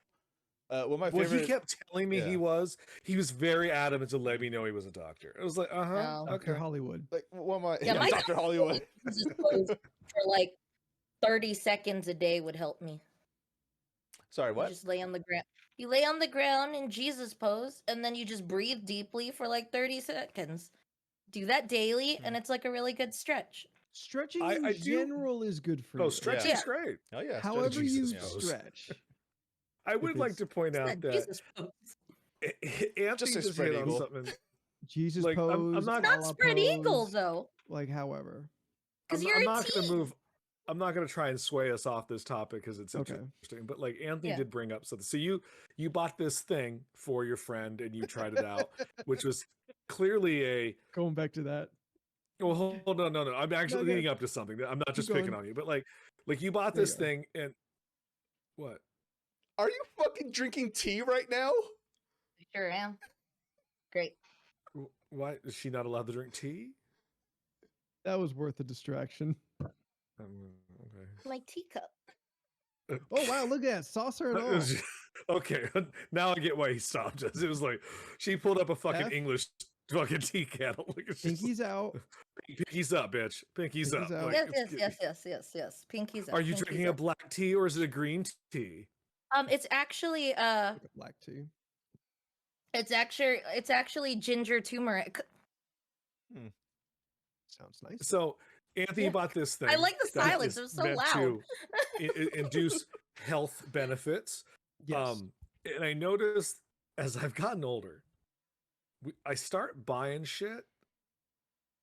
One of my Well, favorite. he kept telling me he was very adamant to let me know he was a doctor. I was like, No. Dr. okay. Hollywood. Like one of my Yeah, my Dr. Hollywood. Jesus pose for like 30 seconds a day would help me. Sorry, You what? just lay on the ground. You lay on the ground in Jesus pose, and then you just breathe deeply for like 30 seconds. Do that daily, and it's like a really good stretch. Stretching I in do- general is good for you. Oh, stretching's Yeah. great. Oh yeah. However Jesus you pose. stretch. I would like it's- to point It's out not that Jesus pose. Anthony Just a just spread hit on eagle. something. Jesus Like, I'm pose. not- Not Allah spread eagle pose, though, Like, however. because I'm, you're I'm a not going to teen. move. I'm not going to try and sway us off this topic because it's Okay. interesting. But like Anthony Yeah. did bring up something. So you bought this thing for your friend and you tried it out, which was clearly a. Going back to that. Well, hold on, no. I'm actually Okay. leading up to something. I'm not just Keep picking going. on you, but like you bought There you this go. thing and what? Are you fucking drinking tea right now? I sure am. Great. Why is she not allowed to drink tea? That was worth a distraction. Okay. My teacup. Oh wow, look at that. Saucer and all. Okay, now I get why he stopped us. It was like she pulled up a fucking F? English fucking tea kettle. Like, it's just Pinky's out. pinky's up, bitch. Pinky's up. Pinky's out. Like, Yes, it's- yes. Pinkies up. Are you pinkies drinking a up. black tea or is it a green tea? It's actually Like a black tea. it's actually ginger turmeric. Sounds nice. So Anthony Yeah. bought this thing. I like the that silence. is It was so meant loud. to induce health benefits. Yes. And I noticed as I've gotten older, I start buying shit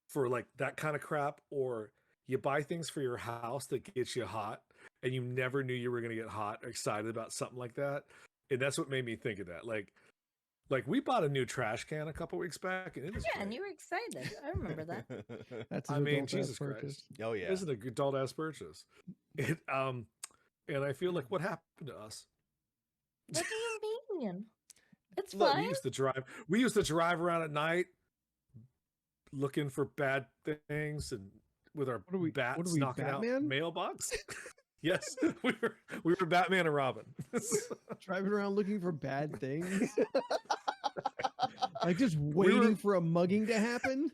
for like that kind of crap, or you buy things for your house that gets you hot and you never knew you were going to get hot or excited about something like that. And that's what made me think of that. Like we bought a new trash can a couple weeks back and it was Yeah, and great. you were excited. I remember that. That's I an mean, adult-ass Jesus purchase. Christ. Oh yeah. Isn't a good adult ass purchase. It and I feel like what happened to us? What do you mean? It's Look, fine. We used to drive around at night looking for bad things and with our What are we- bats what are we, knocking out Batman? mailbox. Yes, we were Batman and Robin. Driving around looking for bad things. Like just were- waiting for a mugging to happen.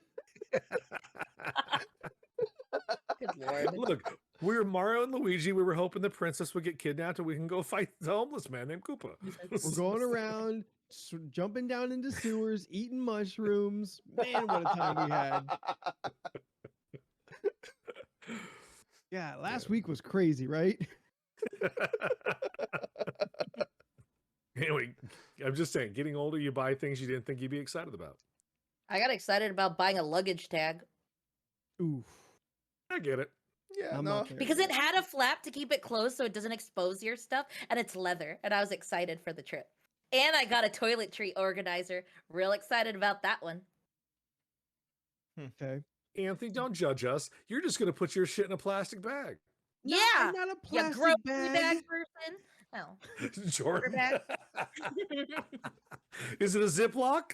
Good lord. Look, we were Mario and Luigi. We were hoping the princess would get kidnapped and we can go fight the homeless man named Koopa. We're going around, jumping down into sewers, eating mushrooms. Man, what a time we had. Yeah, last week was crazy, right? Anyway, I'm just saying, getting older, you buy things you didn't think you'd be excited about. I got excited about buying a luggage tag Oof. I get it. Yeah, I'm no. not there because yet. it had a flap to keep it closed so it doesn't expose your stuff, and it's leather, and I was excited for the trip. And I got a toiletry organizer. Real excited about that one. Okay. Anthony, don't judge us. You're just gonna put your shit in a plastic bag. No, Yeah, I'm not a you plastic grocery bag. bag person. Oh, Jordan. bag. Is it a Ziploc?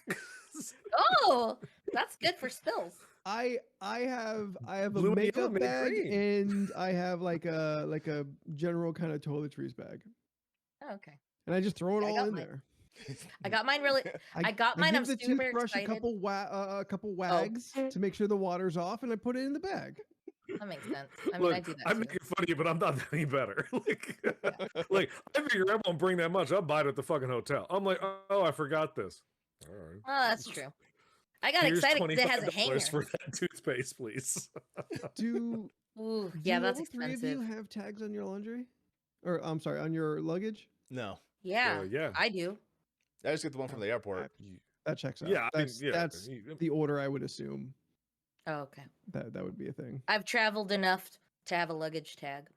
Oh, that's good for spills. I have a Blue and yellow makeup made bag green. and I have like a general kind of toiletries bag, Oh, okay, and I just throw it I all got in mine. there. I got mine really. I got mine. give I'm the super toothbrush excited. a couple wags to make sure the water's off, and I put it in the bag. That makes sense. I mean, Look, I do that I'm too. making fun of you, but I'm not any better. like, I figure I won't bring that much. I'll buy it at the fucking hotel. I'm like, oh, I forgot this. All right. Oh, that's true. I got Here's excited because it has a $25 hanger. for that toothpaste, please. Do Ooh, do yeah, that's all three of you expensive. have tags on your laundry, or I'm sorry, on your luggage? No. Yeah, Yeah. I do. I just get the one from the airport. That checks out. Yeah, I mean, that's yeah. that's the order I would assume Oh, okay. that would be a thing. I've traveled enough to have a luggage tag.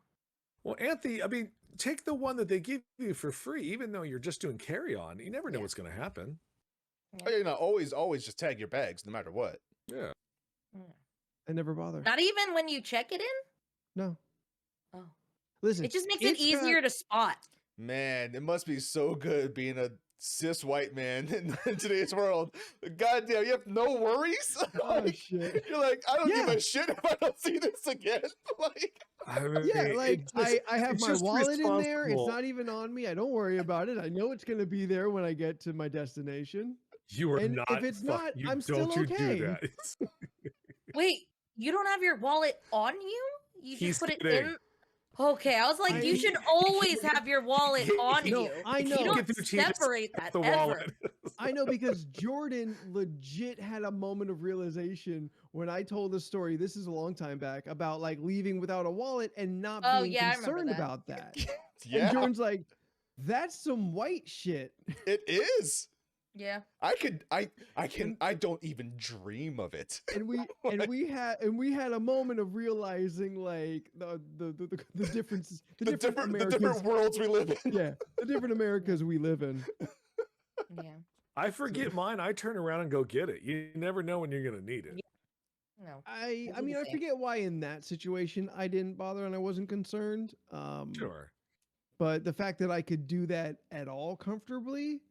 Well, Anthony, I mean, take the one that they give you for free, even though you're just doing carry-on. You never know Yeah. what's going to happen. Oh, you know, always just tag your bags, no matter what. Yeah. I never bother. Not even when you check it in. No. Oh, Listen, it just makes it it's got- easier to spot. Man, it must be so good being a cis white man in today's world. Goddamn, you have no worries. Oh Like, shit. you're like, I don't give Yeah. a shit if I don't see this again. Like, I mean, Yeah, like it's just- I have it's my just wallet in there. It's responsible. not even on me. I don't worry about it. I know it's gonna be there when I get to my destination. You are and not. if it's not, you, I'm still don't you okay. do that. Wait, you don't have your wallet on you? You He's just put it kidding. in. Okay, I was like, you should always have your wallet on No, you. I He know. You can't don't get through Jesus separate without that the ever. wallet. I know because Jordan legit had a moment of realization when I told the story. This is a long time back about like leaving without a wallet and not Oh, being yeah, I remember concerned that. about that. yeah, And Jordan's like, "That's some white shit." it is. Yeah. I don't even dream of it. And we had a moment of realizing like the differences, the different the Americas. different worlds we live in. Yeah, the different Americas we live in. Yeah. I forget mine. I turn around and go get it. You never know when you're going to need it. No. I do mean the I same. forget why in that situation I didn't bother and I wasn't concerned. Sure. But the fact that I could do that at all comfortably,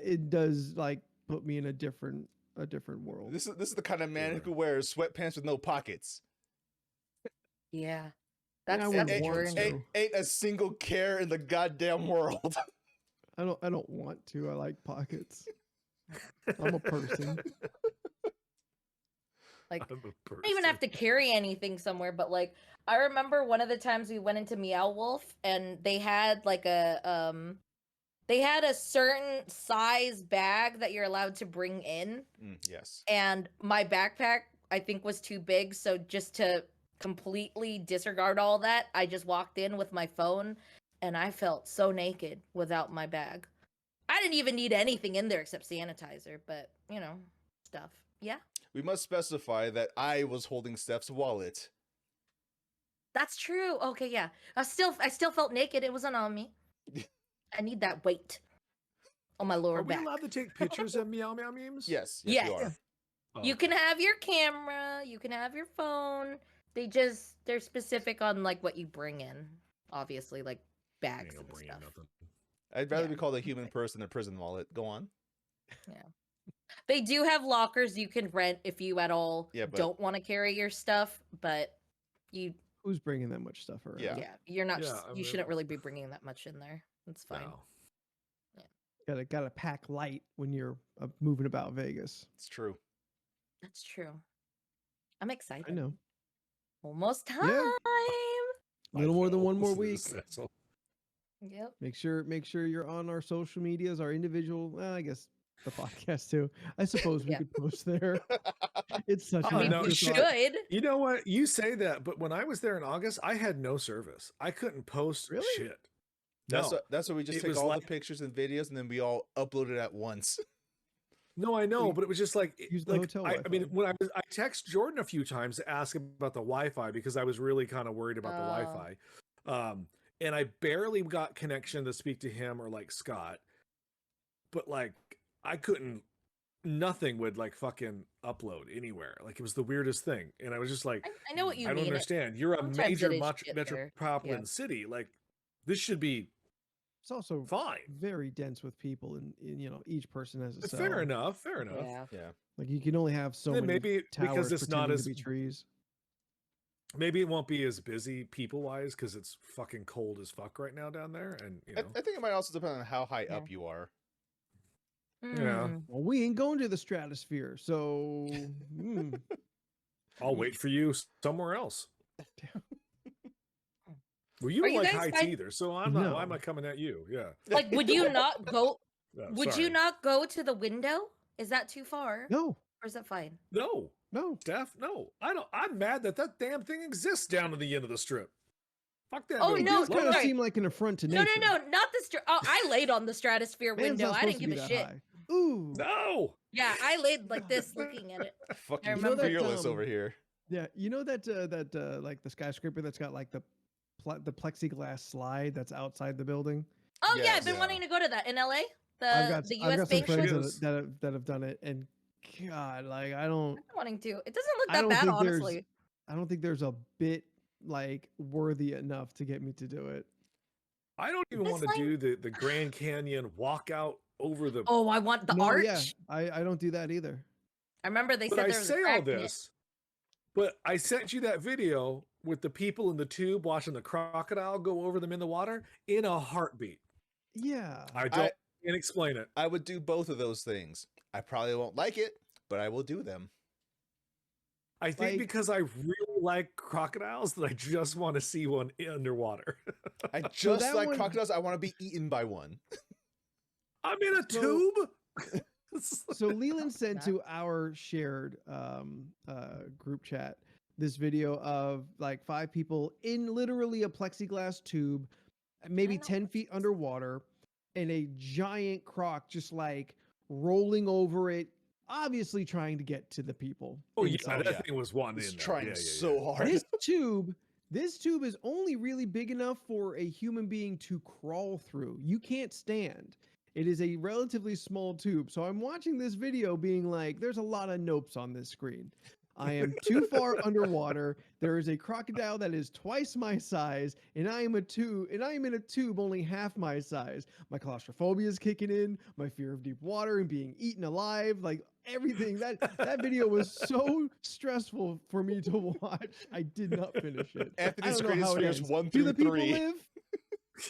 it does like put me in a different world. This is the kind of man Sure. who wears sweatpants with no pockets. Yeah. And I That's wouldn't that's want Jordan. to. Ain't a single care in the goddamn world. I don't want to. I like pockets. I'm a person. Like, I'm a I don't even have to carry anything somewhere, but like I remember one of the times we went into Meow Wolf and they had like they had a certain size bag that you're allowed to bring in, Yes. and my backpack I think was too big, so just to completely disregard all that, I just walked in with my phone and I felt so naked without my bag. I didn't even need anything in there except sanitizer, but you know, stuff. Yeah. We must specify that I was holding Steph's wallet. That's true. Okay, yeah. I still felt naked. It wasn't on me. I need that weight on my lower Are we back. allowed to take pictures of meow meow memes? Yes, Yes. you are. Oh, You can have your camera, you can have your phone. They're specific on like what you bring in. Obviously, like I bags ain't gonna and bring in stuff. nothing. I'd rather Yeah. be called a human person than a prison wallet. Go on. They do have lockers you can rent if you at all Yeah, but- don't want to carry your stuff, but you Who's bringing that much stuff around? Yeah. you're not Yeah, I you mean- shouldn't really be bringing that much in there. That's fine. No. Gotta pack light when you're moving about Vegas. It's true. That's true. I'm excited. I know. Almost time. A little more than one more week. So, Yep. Make sure you're on our social medias, our individual. Well, I guess the podcast too. I suppose we Yeah. could post there. It's such Oh, an no, We shit. afterthought. should. you know what? You say that, but when I was there in August, I had no service. I couldn't post Really? shit. That's No. what, that's what we just It take was all like- the pictures and videos and then we all upload it at once. No, I know, Wait, but it was just like, use the like hotel I mean, Wi-Fi. I text Jordan a few times to ask about the Wi-Fi because I was really kind of worried about the Wi-Fi, and I barely got connection to speak to him or like Scott, but like I couldn't, nothing would like fucking upload anywhere. Like it was the weirdest thing, and I was just like, I know what you I don't mean. understand. You're a Sometimes major it is shit there. metropolitan city. Like this should be It's also fine. very dense with people, and each person has a cell. Fair enough. Fair enough. Yeah. Yeah. Like you can only have so Then many maybe towers because it's not pretending as to be trees. maybe it won't be as busy people wise because it's fucking cold as fuck right now down there, and you know. I think it might also depend on how high up you are. Yeah. Mm. Well, we ain't going to the stratosphere, so I'll wait for you somewhere else. Well, you Are don't you like guys heights find- either, so I'm not. Why am No. I coming at you? Yeah. Like, would you not go? Yeah, Would sorry. you not go to the window? Is that too far? no, Or is that fine? No, no. Steph. No, I don't. I'm mad that damn thing exists down to the end of the strip. Fuck that. Oh, movie. It no, does kind of sorry. seem like an affront to No, nature. no, not the. Oh, I laid on the stratosphere Man's window. not I supposed didn't to give be a that shit. high. Ooh. No. Yeah, I laid like this, looking at it. Fucking remember that, fearless over here. Yeah, you know that like the skyscraper that's got like the plexiglass slide that's outside the building. Oh yeah, I've Yes. been wanting to go to that in LA. I've The got the I've US got some Bank friends show. Yes. that have done it, and God, like I don't I'm wanting to. It doesn't look I that don't bad, think there's- honestly. I don't think there's a bit like worthy enough to get me to do it. I don't even This want to line- do the Grand Canyon walk out over the. Oh, I want the No, arch. yeah, I don't do that either. I remember they But said I there was a say all crack in it. this, but I sent you that video with the people in the tube watching the crocodile go over them in the water in a heartbeat. Yeah. I don't can't explain it. I would do both of those things. I probably won't like it, but I will do them. I think Like- because I really like crocodiles that I just want to see one underwater. I just that like one- crocodiles. I want to be eaten by one. I'm in a So- tube. So Leland sent That- to our shared group chat this video of like 5 people in literally a plexiglass tube, maybe know 10 what feet this is. underwater, and a giant croc just like rolling over it, obviously trying to get to the people. Oh yeah, inside. that thing was wanting It's in there. trying Yeah, so hard. This tube is only really big enough for a human being to crawl through. You can't stand. It is a relatively small tube. So I'm watching this video being like, there's a lot of nopes on this screen. I am too far underwater. There is a crocodile that is twice my size, and I am in a tube only half my size. My claustrophobia is kicking in, my fear of deep water and being eaten alive, like everything. That video was so stressful for me to watch. I did not finish it. Anthony's I don't know greatest how it fears ends. 1 Do through the people 3. live?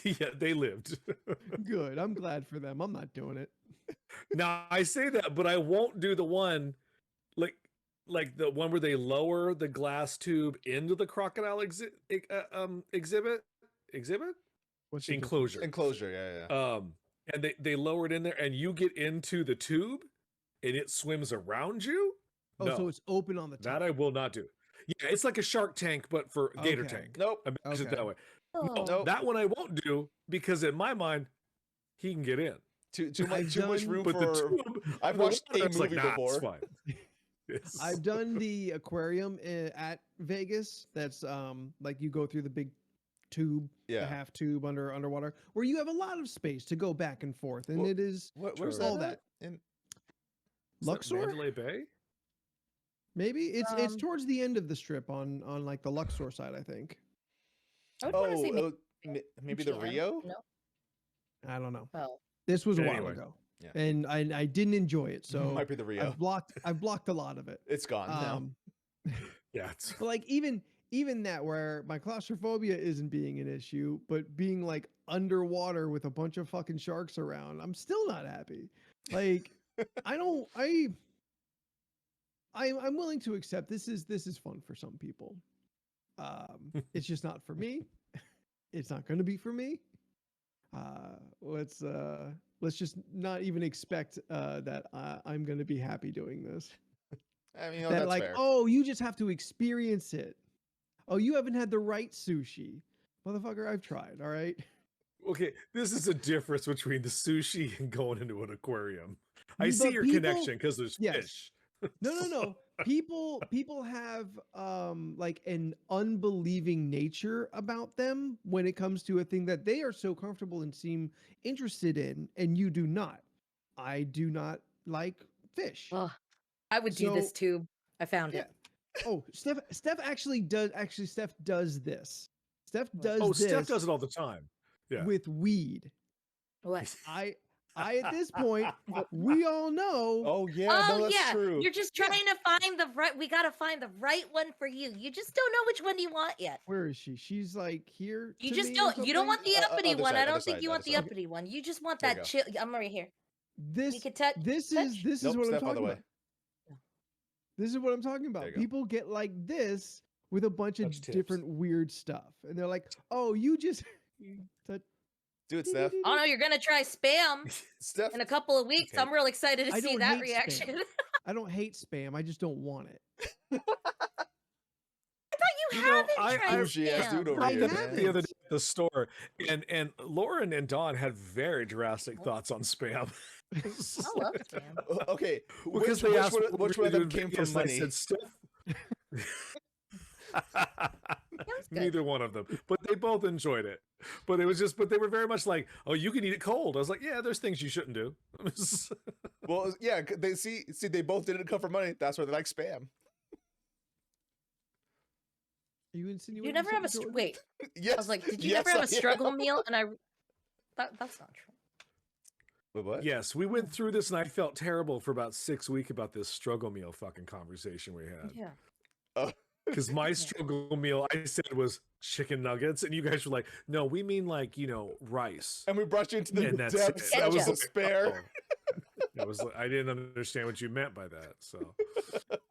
yeah, they lived. Good. I'm glad for them. I'm not doing it. Now I say that, but I won't do the one like the one where they lower the glass tube into the crocodile exhibit What's the enclosure. Enclosure, yeah. And they lower it in there, and you get into the tube, and it swims around you. Oh, No, so it's open on the top. that I will not do. Yeah, it's like a Shark Tank, but for Gator Okay. Tank. Nope. Imagine it Okay. that way. Oh. Nope. That one I won't do because in my mind, he can get in. Too I've much done- room But the for. tube, I've for watched water, a it's like, movie nah, before. It's fine. It's- I've done the aquarium at Vegas. That's like you go through the big tube, the Yeah. half tube underwater, where you have a lot of space to go back and forth, and Well, it is Where's Sure. that? all at? that. In, is that Luxor. Mandalay Bay? Maybe it's Um, towards the end of the strip on like the Luxor side, I think. I would want to say oh, maybe the Japan. Rio? No. I don't know. Oh. This was a while Anyway. ago, Yeah. and I didn't enjoy it, so Might be the Rio. I've blocked a lot of it. It's gone now. Um, Yeah, it's But like even that where my claustrophobia isn't being an issue, but being like underwater with a bunch of fucking sharks around, I'm still not happy. Like I'm willing to accept this is fun for some people. It's just not for me. It's not going to be for me. Let's just not even expect that I'm going to be happy doing this. I mean, That that's like, fair. oh, you just have to experience it. Oh, you haven't had the right sushi. Motherfucker, I've tried, all right? okay. This is a difference between the sushi and going into an aquarium. I see But your people- connection because there's yes. fish. No. People have like an unbelieving nature about them when it comes to a thing that they are so comfortable and seem interested in, and you do not. I do not like fish. Oh, I would do this So- too. I found Yeah. it. Oh, Steph actually does. Actually, Steph does this. Steph does Oh, this Steph does it all the time. Yeah. with weed. What? I at this point, we all know. Oh yeah, no, that's yeah. true. You're just trying to find the right. We gotta find the right one for you. You just don't know which one you want yet. Where is she? She's like here. You to just me or don't. You don't want something? the uppity other one. side, I other don't think side, you other want the side. uppity one. You just want There you that go. chill. I'm right here. This We could touch. this touch. is Nope, what I'm Steph, talking other way. about. This is what I'm talking There about. you go. People get like this with a bunch of Touch tips. different weird stuff, and they're like, "Oh, you just touch." Do it, Steph. Oh no, you're gonna try spam Steph. in a couple of weeks. Okay. I'm real excited to I see don't that hate reaction. spam. I don't hate spam. I just don't want it. I thought you, You know, haven't I- tried Bougie ass spam. dude over I here, haven't. man. The other day at the store, and Lauren and Dawn had very drastic thoughts on spam. I love spam. Okay, Because which they asked one, what which we one of were them doing came in from Vegas, and I money? said, Steph. Sounds good. Neither one of them, but they both enjoyed it. But it was just, but they were very much like, "Oh, you can eat it cold." I was like, "Yeah, there's things you shouldn't do." Well, yeah, they see they both didn't come from money. That's why they like spam. Are you insinuating? You never have a something, Jordan? wait. Yes. I was like, did you yes, never have I a struggle am. meal? And that's not true. Wait, what? Yes, we went through this, and I felt terrible for about 6 weeks about this struggle meal fucking conversation we had. Yeah. Because my struggle meal, I said, was chicken nuggets, and you guys were like, "No, we mean like rice." And we brought you into the And that's depths. it. That was a Ketchup. spare. I was like, I didn't understand what you meant by that. So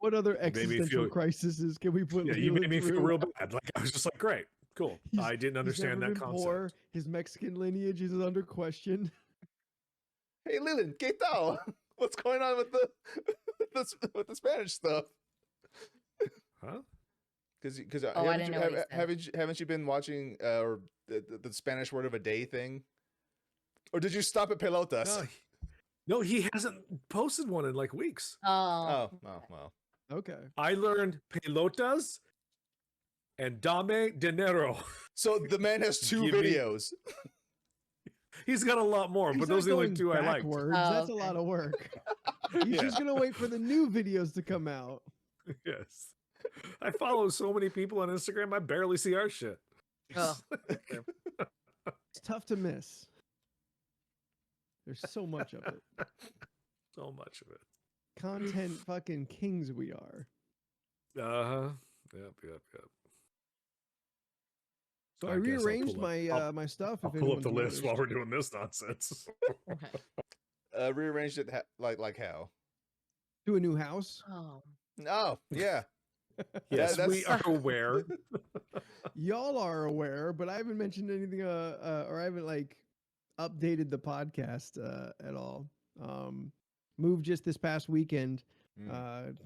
What other made me existential feel- crises can we put? yeah, you made Leland me feel through? real bad. Like I was just like, great, cool. He's- I didn't He's understand never that been concept. poor. His Mexican lineage is under question. Hey, Leland, ¿qué tal? What's going on with with the Spanish stuff? Huh? Because Oh, I didn't know what he said. haven't you been watching or the Spanish word of a day thing? Or did you stop at pelotas? No, he hasn't posted one in like weeks. Oh. Well. Okay. I learned pelotas and dame dinero. So the man has two Give me- videos. He's got a lot more, He's but not those are the only going two I liked. backwards. Oh, That's a okay. lot of work. He's Yeah. just gonna wait for the new videos to come out. Yes. I follow so many people on Instagram, I barely see our shit. Oh. It's tough to miss. There's so much of it. So much of it. Content fucking kings we are. Uh-huh. Yep. So I I guess I'll rearranged pull up- my I'll- my stuff. I'll if pull up the anyone's list while noticed. we're doing this nonsense. Okay. Rearranged it like how? To a new house. Oh. Oh, yeah. Yes, we that's- are aware. Y'all are aware, but I haven't mentioned anything. Or I haven't like updated the podcast at all. Moved just this past weekend.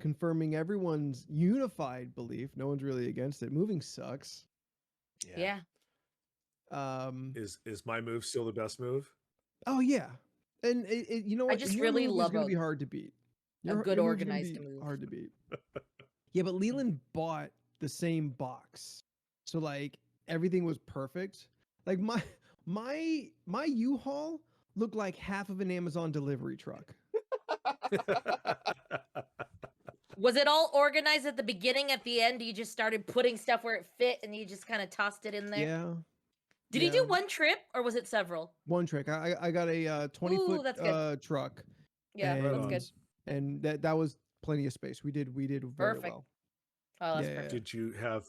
Confirming everyone's unified belief. No one's really against it. Moving sucks. Yeah. Is my move still the best move? Oh yeah, and you know what? just Your really move is love gonna a- be hard to beat. a good your move's gonna organized be move. Hard to beat. Yeah, but Leland bought the same box, so like everything was perfect. Like my U-Haul looked like half of an Amazon delivery truck. Was it all organized at the beginning? At the end, you just started putting stuff where it fit, and you just kind of tossed it in there. Yeah. Did he yeah. do one trip, or was it several? One trick. I got a 20 Ooh, foot that's good. truck. Yeah, and, Right that's good. And that was plenty of space. We did very Perfect. well. Oh, that's Yeah, perfect. Did you have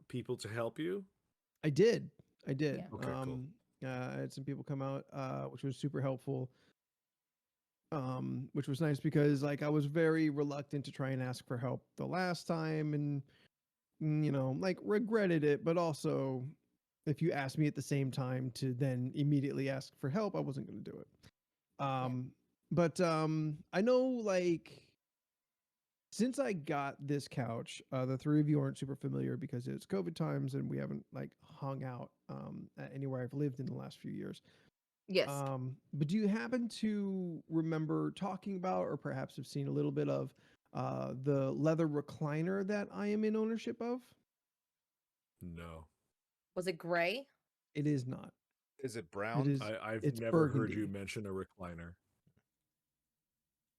people to help you? I did. Yeah. Okay, cool. I had some people come out, which was super helpful. Which was nice because like I was very reluctant to try and ask for help the last time, and like regretted it. But also, if you asked me at the same time to then immediately ask for help, I wasn't going to do it. But I know like since I got this couch, the three of you aren't super familiar because it's COVID times and we haven't like hung out anywhere I've lived in the last few years. Yes. But do you happen to remember talking about, or perhaps have seen a little bit of, the leather recliner that I am in ownership of? No, Was it gray? It is not. Is it It brown? is. I've It's never heard burgundy. you mention a recliner.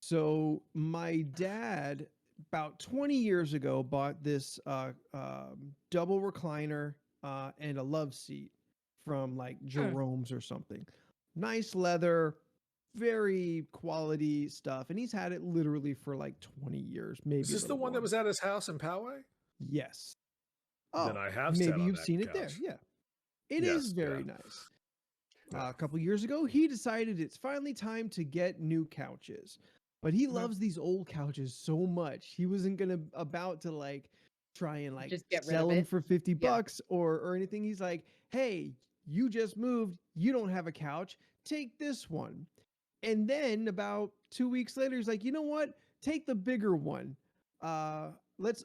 So my dad, about 20 years ago, bought this double recliner and a love seat from like Jerome's or something. Nice leather, very quality stuff, and he's had it literally for like 20 years, maybe. Is a this the little one that more. was at his house in Poway? Yes. Then Oh, I have sat maybe on you've that seen it there. couch. Yeah, it is Yes, very yeah. nice. A couple years ago, he decided it's finally time to get new couches. But he loves these old couches so much. He wasn't about to like try and like Just get rid sell of them it? for 50 Yeah. bucks or anything. He's like, "Hey, you just moved. You don't have a couch. Take this one." And then about 2 weeks later, he's like, "You know what? Take the bigger one." Let's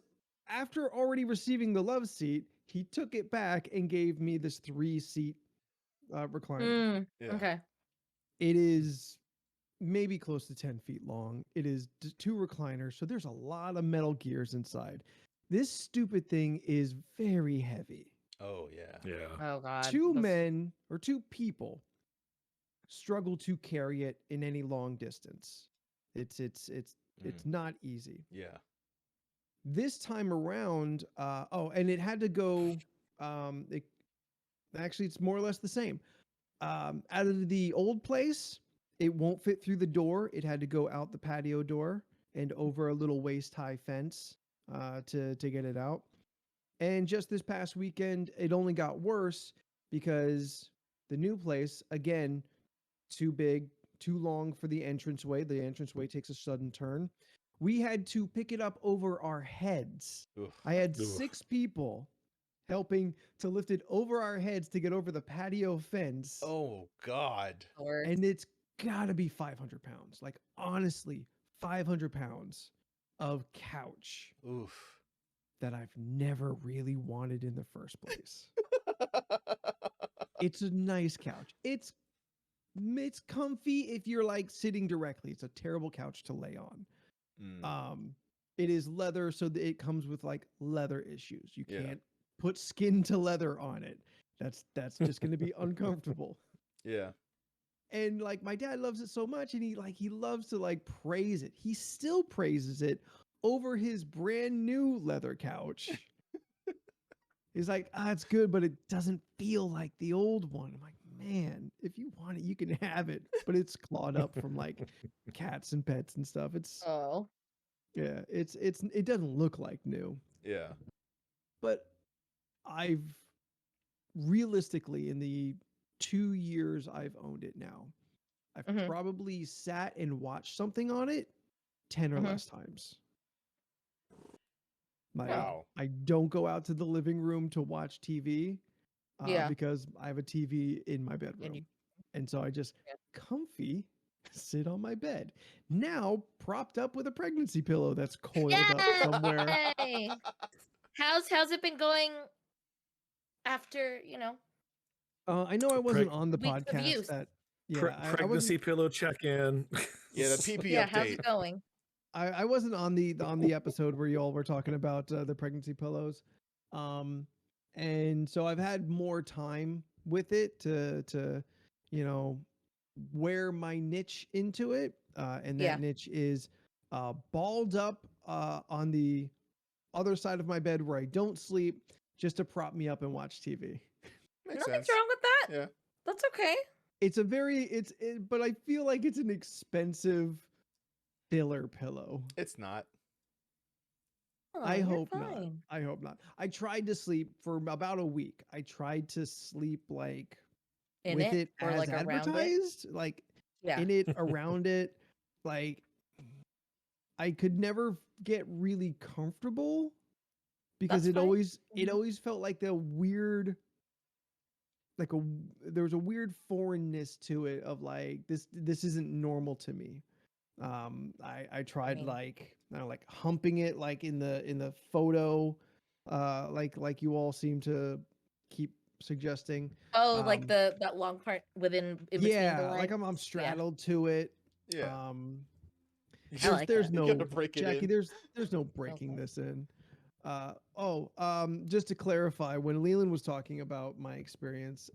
After already receiving the love seat, he took it back and gave me this 3-seat recliner. Yeah. Okay. It is maybe close to 10 feet long. It is 2 recliners, so there's a lot of metal gears inside. This stupid thing is very heavy. Oh yeah. Yeah. Oh God. 2 men or 2 people struggle to carry it in any long distance. It's not easy. Yeah. This time around, and it had to go. Actually, it's more or less the same. Out of the old place, it won't fit through the door. It had to go out the patio door and over a little waist high fence to get it out. And just this past weekend, it only got worse because the new place, again, too big, too long for the entranceway. The entranceway takes a sudden turn. We had to pick it up over our heads. Oof. I had Oof. 6 people helping to lift it over our heads to get over the patio fence. Oh God. And it's gotta be 500 pounds. Like, honestly, 500 pounds of couch Oof. that I've never really wanted in the first place. It's a nice couch. It's comfy if you're like sitting directly. It's a terrible couch to lay on. It is leather, so that it comes with like leather issues. You Yeah. can't put skin to leather on it. That's just going to be uncomfortable. Yeah. And like my dad loves it so much, and he loves to like praise it. He still praises it over his brand new leather couch. He's like, it's good, but it doesn't feel like the old one. I'm like, man, if you want it, you can have it. But it's clawed up from like cats and pets and stuff. It's yeah, it doesn't look like new. Yeah. But I've realistically, in the 2 years I've owned it now, I've probably sat and watched something on it 10 or less times. Wow. I don't go out to the living room to watch TV because I have a TV in my bedroom. And so I just comfy sit on my bed. Now propped up with a pregnancy pillow that's coiled up somewhere. Yay! How's it been going after, I know I wasn't on the weeks of podcast use? that Pregnancy pillow check-in. Yeah, the PP Yeah, update. how's it going? I wasn't on the episode where you all were talking about the pregnancy pillows. And so I've had more time with it to wear my niche into it. And that niche is balled up on the other side of my bed where I don't sleep, just to prop me up and watch TV. Makes Nothing's sense. wrong with that. Yeah. That's okay. It's but I feel like it's an expensive filler pillow. It's not. Oh, I you're hope not. fine. I hope not. I tried to sleep for about a week. I tried to sleep like In with it, it or as like around it? advertised, like Yeah. in it, around it. Like I could never get really comfortable because That's fine. it always felt like there was a weird foreignness to it of like this isn't normal to me. I tried mean- like humping it like in the photo, like you all seem to keep suggesting. Oh, like Um, that long part in between the Yeah, legs. like I'm Yeah, straddled to it. Yeah. I like There's that. You no gotta break it Jackie. in. There's no breaking this in. Just to clarify, when Leland was talking about my experience,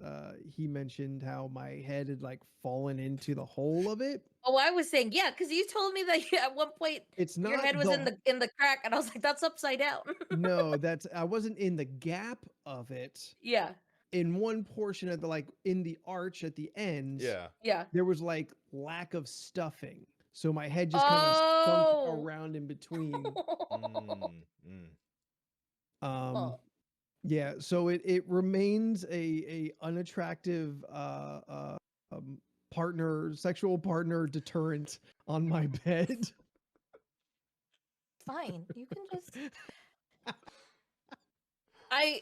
he mentioned how my head had like fallen into the hole of it. Oh, I was saying, yeah, because you told me that at one point It's your not head was the in the crack, and I was like, that's upside down. no, that's I wasn't in the gap of it. Yeah, In one portion of the like in the arch at the end, Yeah. yeah. there was like lack of stuffing. So my head just kind of sunk Oh. around in between. Mm, mm. Um Oh. yeah, so it remains a unattractive sexual partner deterrent on my bed. Fine, you can just. I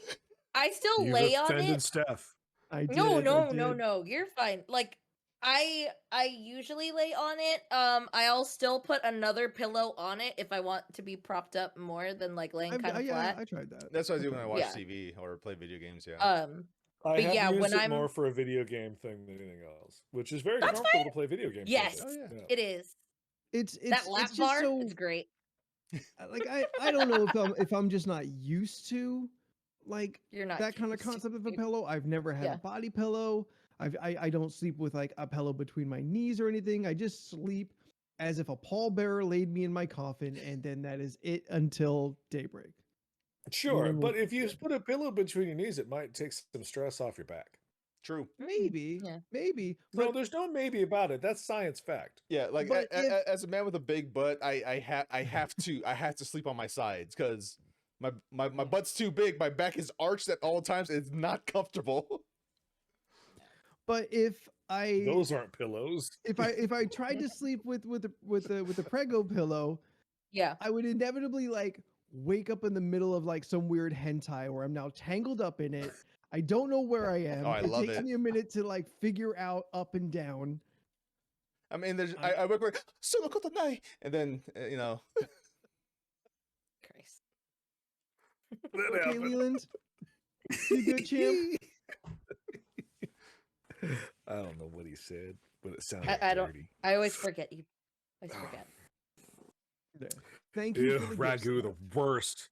I still You've lay on offended it. Steph. I No, did. I no, no, did. no. You're fine. Like I usually lay on it. I'll still put another pillow on it if I want to be propped up more than like laying kind of Yeah, flat. I tried that. That's what I do when I tried watch Yeah. TV or play video games. Yeah. I But have yeah, used when it I'm more for a video game thing than anything else, which is very That's comfortable fine. to play video games. Yes, with Oh, yeah. it is. That lap It's just bar, so it's great. like I don't know if I'm just not used to like You're not that kind of used to concept of a it. pillow. I've never had Yeah. a body pillow. I don't sleep with like a pillow between my knees or anything. I just sleep as if a pallbearer laid me in my coffin, and then that is it until daybreak. Sure, Leland will- but if you put a pillow between your knees, it might take some stress off your back. True. maybe, Yeah. maybe, No, but there's no maybe about it. That's science fact. Yeah, like But if- as a man with a big butt, I have to sleep on my sides because my butt's too big. My back is arched at all times. It's not comfortable. but if Those aren't pillows. if I tried to sleep with the prego pillow, Yeah. I would inevitably like wake up in the middle of like some weird hentai where I'm now tangled up in it. I don't know where I am. Oh, I it love takes it. me a minute to like figure out up and down. I mean, I work like solo kotanai, and then you know. Christ. That Okay, happened. Leland, you good, champ? I don't know what he said, but it sounded I don't- dirty. I always forget you. I always forget. There. Thank you Ew, for the gift, ragu, Steph. the worst.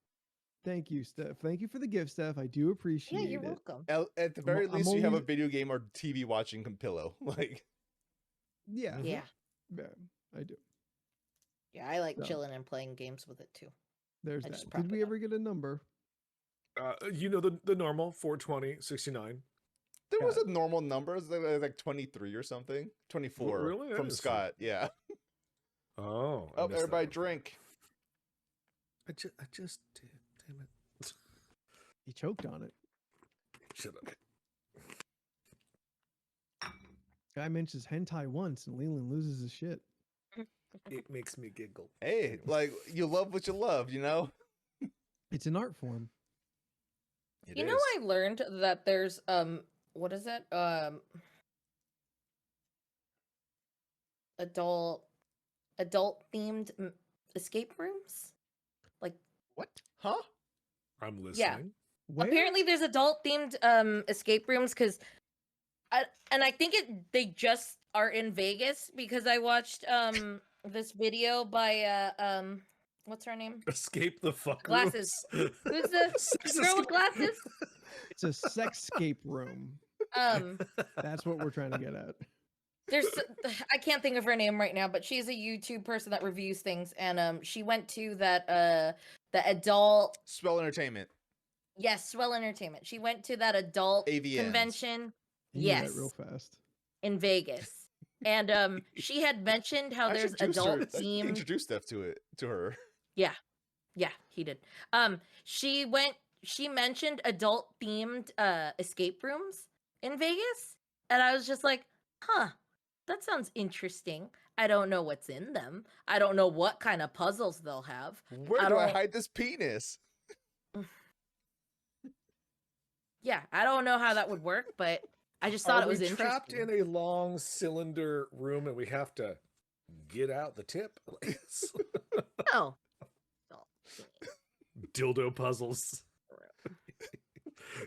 Thank you, Steph. Thank you for the gift, Steph. I do Yeah, appreciate you're it. welcome. At the very I'm least, you have a only- video game or TV watching pillow. Like, Yeah, Yeah. yeah, I do. Yeah, I like So. chilling and playing games with it too. There's I just that. prop Did it we up. ever get a number? You know the normal 420, 69. there was Yeah. a normal number, it was like 23 or something, 24 really? I from didn't see Scott. Yeah. Oh, Oh, everybody drink. I just did. Damn it. He choked on it. Shut up. Guy mentions hentai once and Leland loses his shit. It makes me giggle. Hey, like you love what you love, you know. It's an art form. It You know, is. I learned that there's what is it? Adult themed escape rooms? Like What? Huh? I'm listening. Yeah. Where? apparently there's adult themed escape rooms cuz I think they just are in Vegas because I watched this video by what's her name? Escape the fuck Glasses. rooms. Who's the Sex girl with escape- glasses? It's a sexscape room. That's what we're trying to get at. There's I can't think of her name right now, but she's a YouTube person that reviews things, and she went to that the adult Swell Entertainment. Swell Entertainment. She went to that adult AVNs. convention, You knew that yes, real fast. in Vegas, and she had mentioned how I there's introduced her- adult I themed. introduced Steph to her. Yeah, he did. She mentioned adult themed escape rooms in Vegas, and I was just like, huh, that sounds interesting. I don't know what's in them. I don't know what kind of puzzles they'll have. Where I do I don't- hide this penis? Yeah, I don't know how that would work, but I just Are thought it was we interesting. trapped in a long cylinder room and we have to get out the tip? No. Dildo puzzles.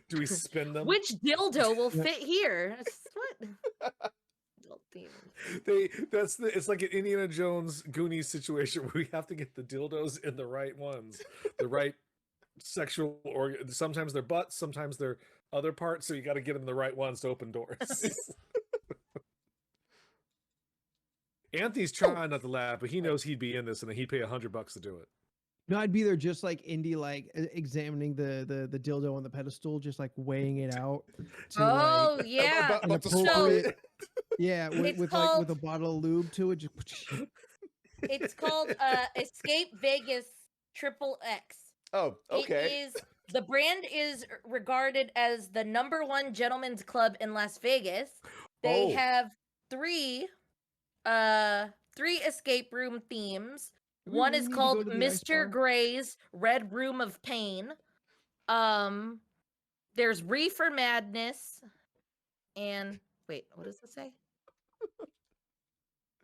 Do we spin them? Which dildo will fit here? What? Adult themed. It's like an Indiana Jones Goonies situation where we have to get the dildos in the right ones, the right sexual organ. Sometimes they're butts, sometimes they're other parts, so you got to get them the right ones to open doors. Anthony's trying not to laugh, but he knows he'd be in this and he'd pay $100 to do it. No, I'd be there just like Indy, like examining the dildo on the pedestal, just like weighing it out. To, Oh like, yeah. an about to appropriate, yeah, It's with called- a bottle of lube to it. Just It's called Escape Vegas Triple X. Oh, okay. It is the brand is regarded as the #1 gentleman's club in Las Vegas. They Oh. have three escape room themes. Do we One really is need to called go to the ice Mr. bar? Gray's Red Room of Pain. There's Reefer Madness, and wait, what does it say?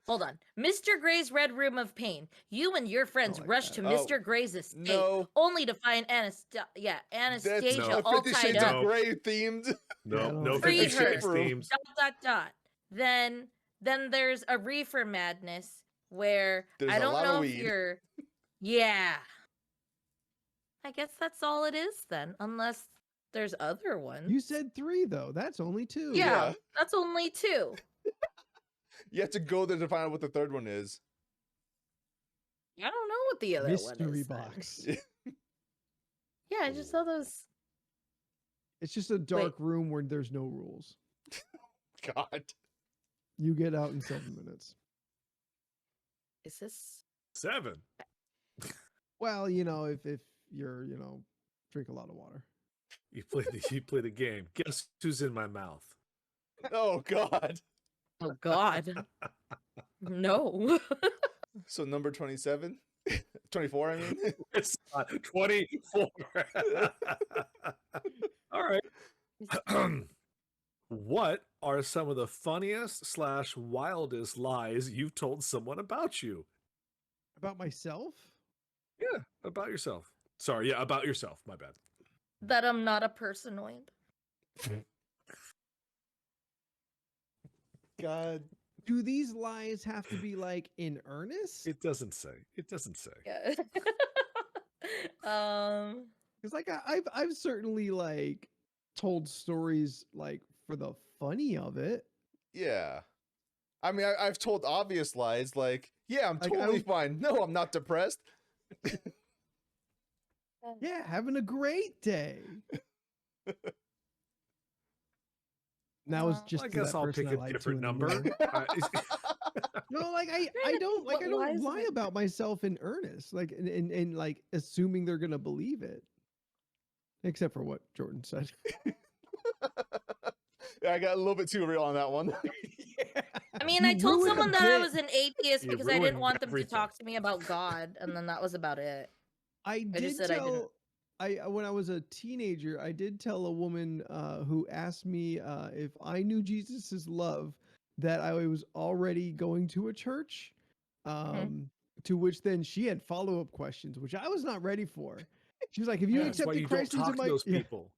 Hold on. Mr. Gray's Red Room of Pain. You and your friends like rush that. to Oh, Mr. Gray's estate, no. only to find Anastasia That's No. all 50 tied Shades up. of Grey themed. No, I don't no think 50 Free her. Shades themes. Dot. Then there's a Reefer Madness where There's I a don't lot of know if weed. you're. Yeah. I guess that's all it is then, unless there's other ones. You said 3 though. That's only 2. yeah, Yeah. that's only 2. You have to go there to find out what the third one is. I don't know what the other one Mystery is. then. box. Yeah, I just saw those. It's just a dark room where there's no rules. God. You get out in 7 minutes. Is this? 7. Well, you know, if you're, you know, drink a lot of water. You play the game. Guess who's in my mouth? Oh God. Oh God. No. So number 27? 24, I mean. It's 24. All right. What are some of the funniest / wildest lies you've told someone about you? About myself? Yeah, about yourself. Sorry, yeah, about yourself. My bad. That I'm not a personoid. God. Do these lies have to be like in earnest? It doesn't say. It doesn't say. Yeah. Because like I've certainly like told stories like for the funny of it. Yeah. I mean, I've told obvious lies like, yeah, I'm Like, I totally don't- fine. No, I'm not depressed. Yeah, having a great day. Now it's Well, just I to guess that I'll person pick I a lied to different in the number. morning. No, like I don't like What I lies don't is lie it? about myself in earnest, like and like assuming they're gonna believe it. Except for what Jordan said. Yeah, I got a little bit too real on that one. I mean, You I told ruined the someone that I bit. was an atheist You because I didn't ruined want them everything. to talk to me about God, and then that was about it. I did just said I didn't. tell I when I was a teenager, I did tell a woman who asked me if I knew Jesus's love that I was already going to a church. To which then she had follow-up questions, which I was not ready for. She was like, "Have you Yeah, that's why accepted you don't Christ into talk to my those yeah. people.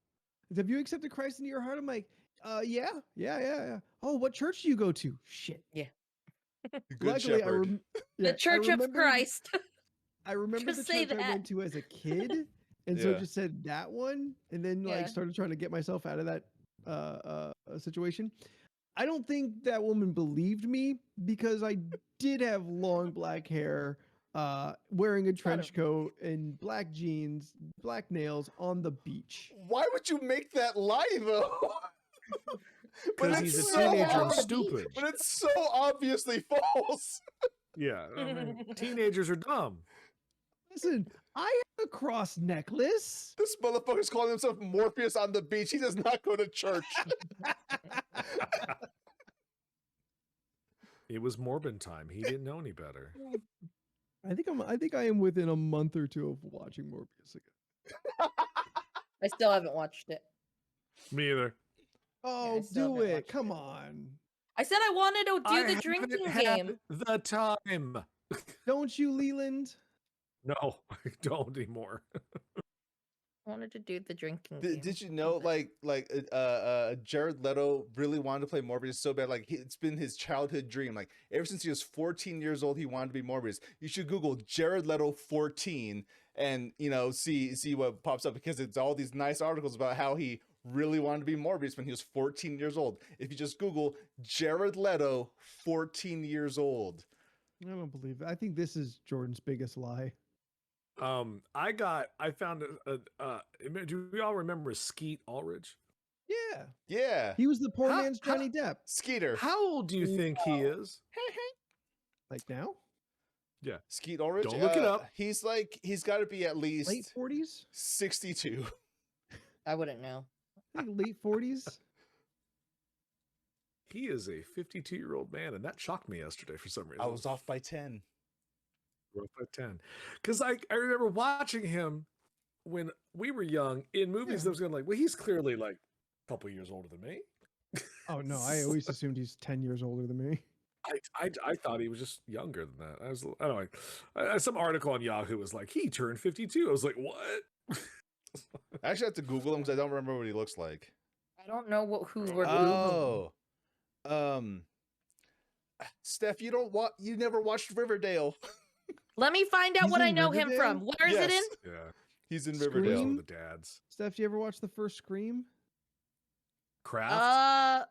Have you accepted Christ into your heart?" I'm like, yeah. Oh, what church do you go to? Shit. Good Luckily, shepherd. The Church of remembered- Christ. I remember the Just say church I that. went to as a kid, and so Yeah. just said that one, and then like Yeah. started trying to get myself out of that situation. I don't think that woman believed me because I did have long black hair, wearing a trench coat and black jeans, black nails on the beach. Why would you make that lie though? Because it's he's a so teenager and obvious- stupid. But it's so obviously false. Yeah, I mean, teenagers are dumb. Listen, I have a cross necklace. This motherfucker's calling himself Morpheus on the beach. He does not go to church. It was Morbin time. He didn't know any better. I think I am within a month or two of watching Morbius again. I still haven't watched it. Me either. Oh, still do haven't it. watched Come it. on. I said I wanted to do I the haven't drinking had game. the time. Don't you, Leland? No, I don't anymore. wanted to do the drinking game. Did you know, Jared Leto really wanted to play Morbius so bad? Like, it's been his childhood dream. Like, ever since he was 14 years old, he wanted to be Morbius. You should Google Jared Leto 14 and, see what pops up, because it's all these nice articles about how he really wanted to be Morbius when he was 14 years old. If you just Google Jared Leto 14 years old. I don't believe it. I think this is Jordan's biggest lie. I found do we all remember Skeet Ulrich? Yeah. Yeah. He was the poor man's Johnny Depp. Skeeter. How old do you think he is? Like now? Yeah. Skeet Ulrich. Don't look it up. He's got to be at least Late 40s? 62. I wouldn't know. I think late 40s. He is a 52-year-old man, and that shocked me yesterday for some reason. I was off by 10. Off by 10. Because I remember watching him when we were young in movies that was going like, well, he's clearly like a couple years older than me. Oh, no. I always assumed he's 10 years older than me. I thought he was just younger than that. I don't know. Some article on Yahoo was like, he turned 52. I was like, what? I actually have to Google him because I don't remember what he looks like. I don't know who we're Googling. Steph, you never watched Riverdale. Let me find out He's what I in know him Riverdale? from. Where is it in? Yeah. He's in Scream? Riverdale. Some of the dads. Steph, do you ever watch the first Scream? Craft?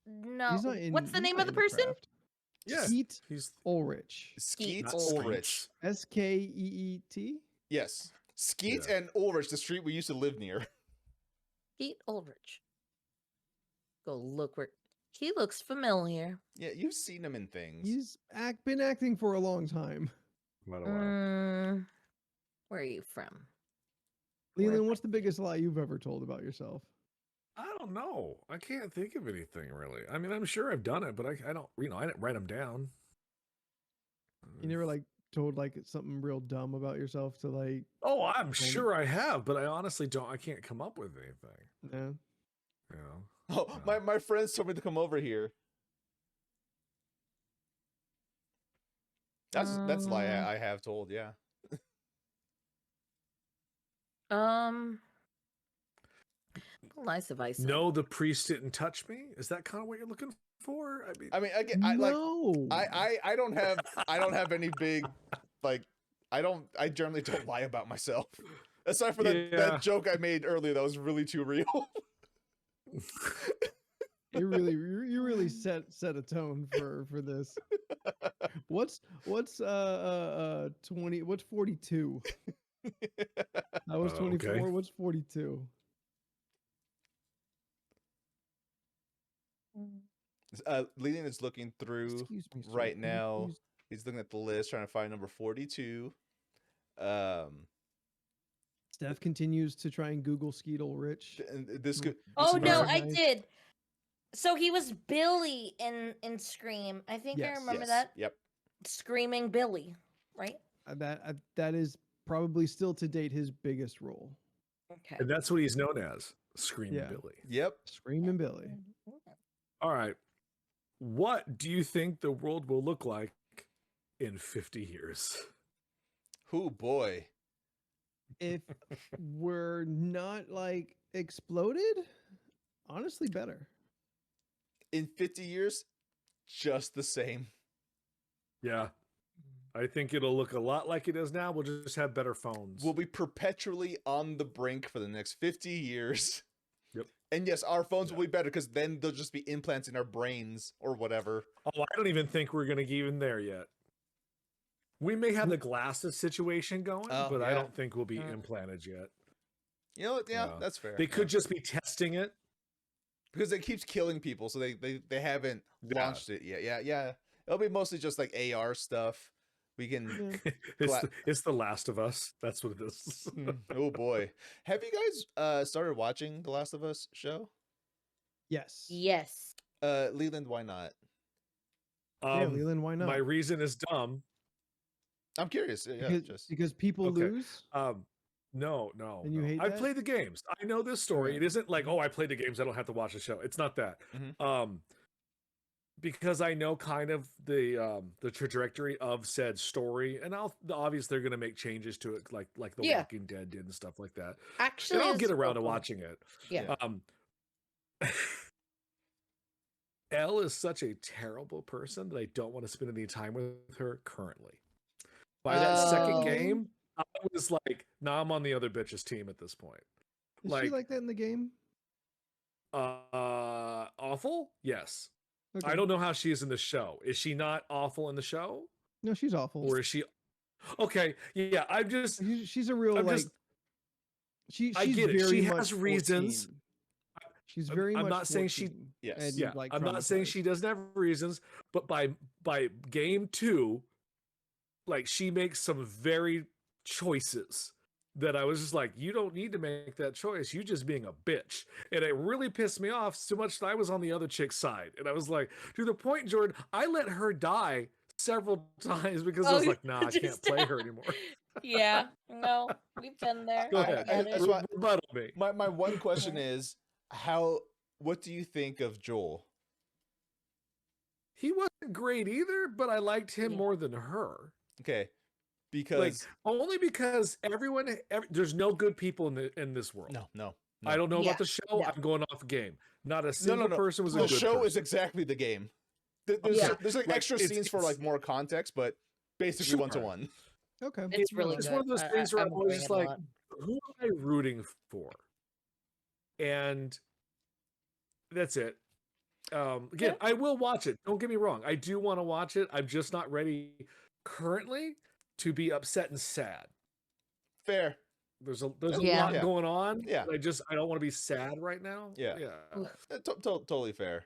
No. He's not in- What's the he's name not of the in person? Craft. Yeah. Skeet He's Ulrich. Skeet not Ulrich. Skeet. Yes. Skeet Yeah. and Ulrich, the street we used to live near. Pete Ulrich. Go look where he looks familiar. Yeah, you've seen him in things. He's been acting for a long time. Quite a while. Where are you from? Leland, what's the biggest lie you've ever told about yourself? I don't know. I can't think of anything really. I mean, I'm sure I've done it, but I don't. I didn't write them down. You never told something real dumb about yourself to like. Oh, I'm sure I have, but I honestly don't. I can't come up with anything. No. You know. Oh, my friends told me to come over here. That's a lie I have told, yeah. Lies have I said? No, the priest didn't touch me. Is that kind of what you're looking for? I mean, No. I don't have any big I generally don't lie about myself. Aside from that joke I made earlier that was really too real. You really set a tone for this. What's 20? What's 42? I was 24. Okay. What's 42? Leland is looking through Excuse me, sir. right Can you now. please- He's looking at the list, trying to find number 42. Steph continues to try and Google Skeet Ulrich. This could. Oh this no, could- I did. So he was Billy in Scream. I think I Yes. remember Yes, that. Yep. Screaming Billy, right? That is probably still to date his biggest role. Okay. And that's what he's known as, Screaming Yeah. Billy. Yep. Screaming Billy. All right. What do you think the world will look like in 50 years? Oh boy. If we're not exploded, honestly better. In 50 years, just the same. Yeah. I think it'll look a lot like it is now. We'll just have better phones. We'll be perpetually on the brink for the next 50 years. Yep. And yes, our phones will be better because then they'll just be implants in our brains or whatever. Oh, I don't even think we're going to get even there yet. We may have the glasses situation going, Oh, but I yeah. don't think we'll be Mm. implanted yet. You know what? Yeah, No. that's fair. They could just be testing it. Because it keeps killing people, so they haven't Yeah. launched it yet. Yeah. It'll be mostly just like AR stuff. We can. It's the Last of Us. That's what it is. Oh boy, have you guys started watching the Last of Us show? Yes. Yes. Leland, why not? Yeah, Leland, why not? My reason is dumb. I'm curious. Yeah, because, just because people Okay. lose. No. And you hate I that? played the games. I know this story. Right. It isn't like, oh, I played the games, I don't have to watch the show. It's not that. Mhm. because I know kind of the trajectory of said story, and obviously they're gonna make changes to it, like The Yeah. Walking Dead did and stuff like that. Actually, And I'll it's get around real to cool. watching it. Yeah. Elle is such a terrible person that I don't want to spend any time with her currently. By that second Oh. game, I was like, nah, I'm on the other bitch's team at this point. Is she like that in the game? Awful? Yes. Okay. I don't know how she is in the show. Is she not awful in the show? No, she's awful. Or is she? Okay, yeah. She's a real she's I get it. very She much has reasons. 14. She's very much. I'm not saying she. 14 Yes. and, Yeah, like, I'm not saying traumatized. she doesn't have reasons, but by game 2, like she makes some very choices that I was just like, you don't need to make that choice. You just being a bitch. And it really pissed me off so much that I was on the other chick's side. And I was like, to the point, Jordan, I let her die several times because I was like, nah, I can't play her anymore. Yeah. No, we've been there. Go ahead. I get That's it. why- Rebuttal me. My one question is what do you think of Joel? He wasn't great either, but I liked him Yeah. more than her. Okay. Because Like only because there's no good people in this world. no. I don't know Yeah, about the show. no. I'm going off game. Not a single person was a The good show person. is exactly the game. There's, Yeah. there's like Like, extra it's- scenes for it's- like more context, but basically Sure. 1-to-1. Okay. It's really It's good. one of those things where I'm I'm always enjoying just it a like, lot. who am I rooting for? And that's it. Again, Yeah. I will watch it. Don't get me wrong. I do want to watch it. I'm just not ready currently to be upset and sad. Fair. There's a Yeah. lot going on. Yeah. I don't want to be sad right now. Yeah. Yeah. Totally fair.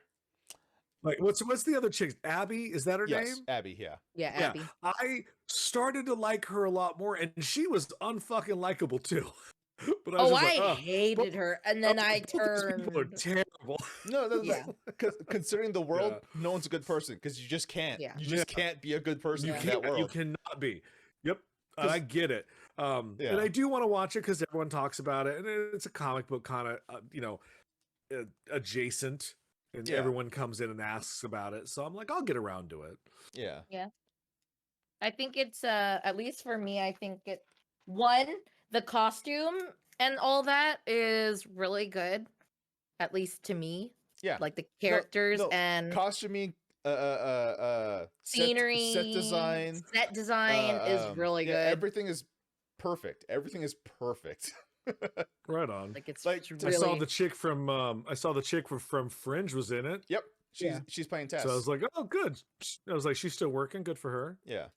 Like what's the other chick? Abby? Is that her Yes, name? Abby, yeah. Yeah, Yeah. Abby. I started to like her a lot more, and she was unfucking likable too. But I Oh, was just like, I "Ugh, hated her, and then I both these people are turned. terrible. No, that's Yeah. considering the world, Yeah. no one's a good person because you just can't. Yeah. You just can't be a good person You in can't. that world. You cannot be. Yep. And 'Cause- I get it. And Yeah. I do want to watch it because everyone talks about it, and it's a comic book kind of, adjacent, and Yeah. everyone comes in and asks about it. So I'm like, I'll get around to it. Yeah. I think it's at least for me, I think the costume and all that is really good, at least to me. Yeah. Like the characters no, and Costuming, scenery, set design set design is really yeah, good. Everything is perfect. Everything is perfect. Right on. Like it's like, really. I saw the chick from Fringe was in it. Yep. Yeah. She's playing Tess. So I was like, oh, good. I was like, she's still working. Good for her. yeah.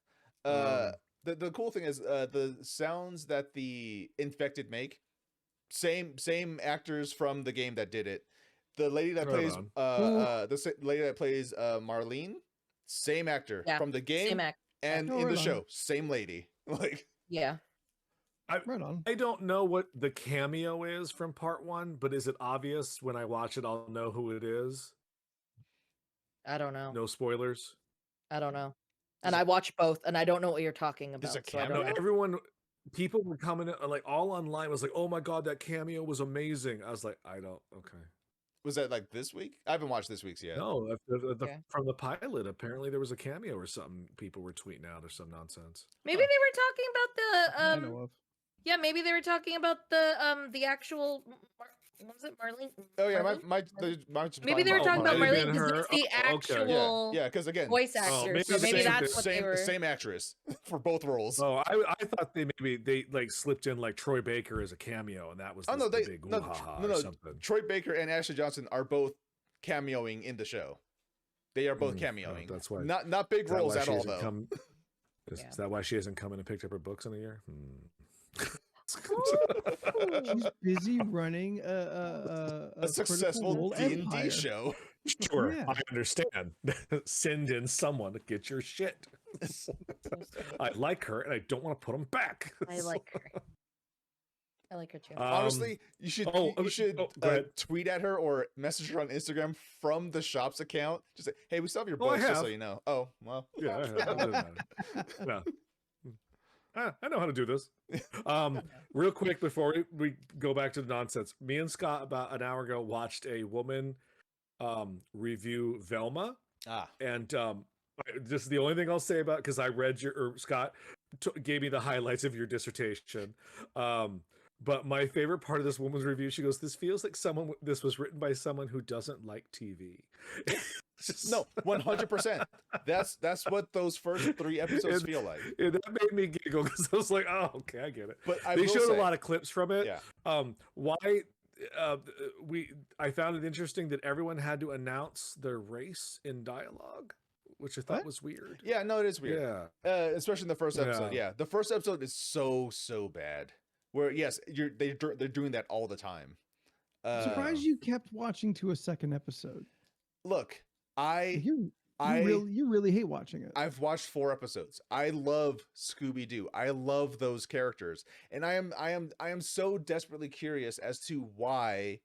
Um, The cool thing is the sounds that the infected make, same actors from the game that did it. The lady that Right plays on. lady that plays Marlene, same actor Yeah, from the game same act. and Oh, in right the on. show, same lady. Like Yeah. Right on. I don't know what the cameo is from part 1, but is it obvious when I watch it? I'll know who it is. I don't know. No spoilers. I don't know. And I watch both, and I don't know what you're talking There's about. a So I cameo? don't know. People were coming in, like all online was like, oh my god, that cameo was amazing. I was like, okay. was that like this week? I haven't watched this week's yet. No, Okay. from the pilot, apparently there was a cameo or something. People were tweeting out or some nonsense. Maybe they were talking about I the know of. Yeah, maybe they were talking about the actual what was it, Marlene? Oh yeah, Marlene? Maybe they were talking about Maybe Marlene been because her. it's the Oh, okay. actual Yeah, because again, voice Oh, actor. maybe so maybe same- that's what they were. same actress for both roles. Oh, I thought they like slipped in like Troy Baker as a cameo, and that was Oh, no, the they- big no, ooh-ha-ha no, or no. something. Troy Baker and Ashley Johnson are both cameoing in the show. They are both Mm, cameoing. that's why- Not big Is that roles why at she all hasn't though. come- Is, Yeah. is that why she hasn't come in and picked up her books in a year? She's busy running A critical successful role D&D empire. show. Sure, Yeah. I understand. Send in someone to get your shit. I like her, and I don't want to put them back. I like her. I like her too. Honestly, you should oh, you should go ahead. tweet at her or message her on Instagram from the shop's account. Just say, "Hey, we still have your Oh, I books, just so have. you know." Oh, well. Yeah, it doesn't matter. No. I know how to do this. Real quick before we go back to the nonsense, me and Scott about an hour ago watched a woman review Velma, And this is the only thing I'll say about, because I read Scott gave me the highlights of your dissertation. But my favorite part of this woman's review, she goes, "This feels like this was written by someone who doesn't like TV." No, 100%. That's what those first 3 episodes feel like. And that made me giggle because I was like, "Oh, okay, I get it." But they showed a lot of clips from it. Yeah. Why? I found it interesting that everyone had to announce their race in dialogue, which I thought was weird. Yeah, no, it is weird. Yeah, especially in the first episode. Yeah, the first episode is so bad. Where yes, they're doing that all the time. I'm surprised you kept watching to a second episode. Look, you really hate watching it. I've watched 4 episodes. I love Scooby-Doo. I love those characters, and I am so desperately curious as to why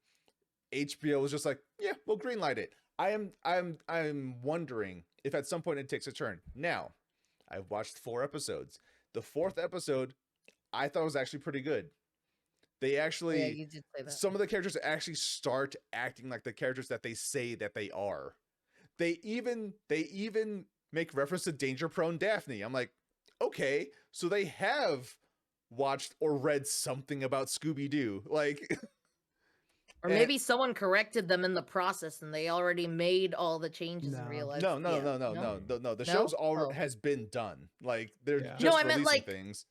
HBO was just like, yeah, we'll greenlight it. I'm wondering if at some point it takes a turn. Now, I've watched 4 episodes. The 4th episode, I thought was actually pretty good. They actually, yeah, you did say that. Some of the characters actually start acting like the characters that they say that they are. They even make reference to Danger Prone Daphne. I'm like, okay, so they have watched or read something about Scooby-Doo, like. Or maybe someone corrected them in the process, and they already made all the changes and realized. No. The show's already has been done. Like they're just I releasing meant like things.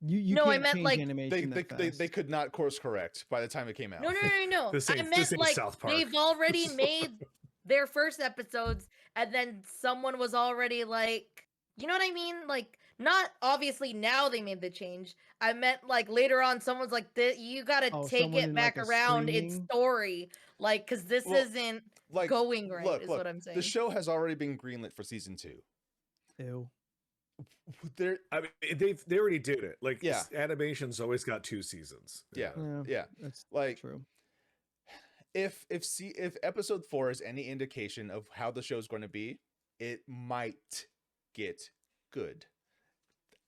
You no, can't I meant change like animation they could not course correct by the time it came out. No. I meant like South Park. they've already made their first episodes, and then someone was already like, you know what I mean? Like, not obviously now they made the change. I meant like later on, someone's like, you got to take it back around its story, like, because this isn't like, going right. Is what I'm saying. The show has already been greenlit for season 2. Ew. I mean, they already did it. Like, yeah, animation's always got 2 seasons. Yeah. That's like true. If episode 4 is any indication of how the show's going to be, it might get good.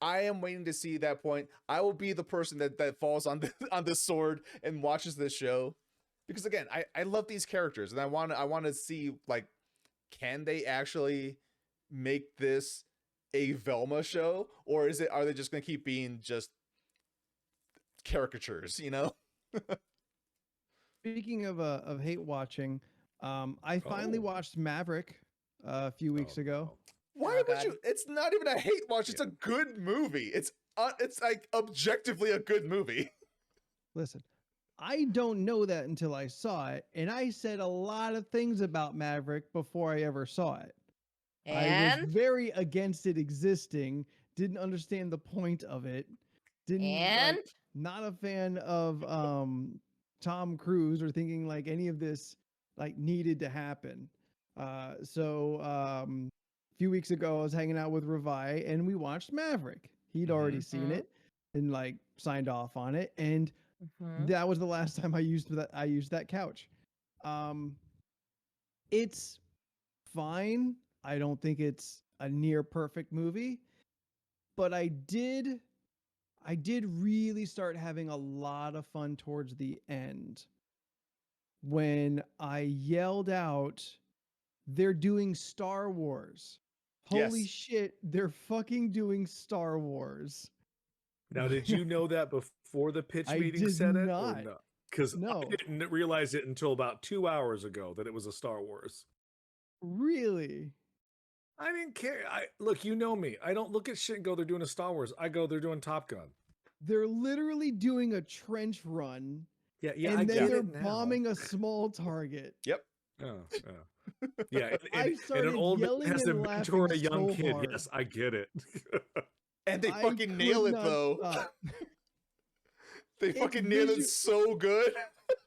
I am waiting to see that point. I will be the person that falls on the sword and watches this show, because again, I love these characters, and I want to see, like, can they actually make this a Velma show, or are they just going to keep being just caricatures, you know? Speaking of hate watching, I finally watched Maverick a few weeks ago. Why would you? It's not even a hate watch. It's a good movie. It's like objectively a good movie. Listen, I don't know that until I saw it, and I said a lot of things about Maverick before I ever saw it. I was very against it existing, didn't understand the point of it, not a fan of Tom Cruise, or thinking like any of this like needed to happen. So a few weeks ago I was hanging out with Revi and we watched Maverick. He'd already seen it and like signed off on it, and that was the last time I used that couch. It's fine. I don't think it's a near perfect movie, but I did really start having a lot of fun towards the end when I yelled out, "They're doing Star Wars." Holy shit, they're fucking doing Star Wars. Now, did you know that before the pitch meeting said it? Not. Or no? Because No. I didn't realize it until about 2 hours ago that it was a Star Wars. Really? I didn't care. Look, you know me. I don't look at shit and go, they're doing a Star Wars. I go, they're doing Top Gun. They're literally doing a trench run. Yeah, and then they're bombing a small target. Yep. Oh, yeah. I started an old yelling has a and mentor, a laughing young so kid. hard. Yes, I get it. And they I fucking nail could it not though. stop. They fucking nail it so good.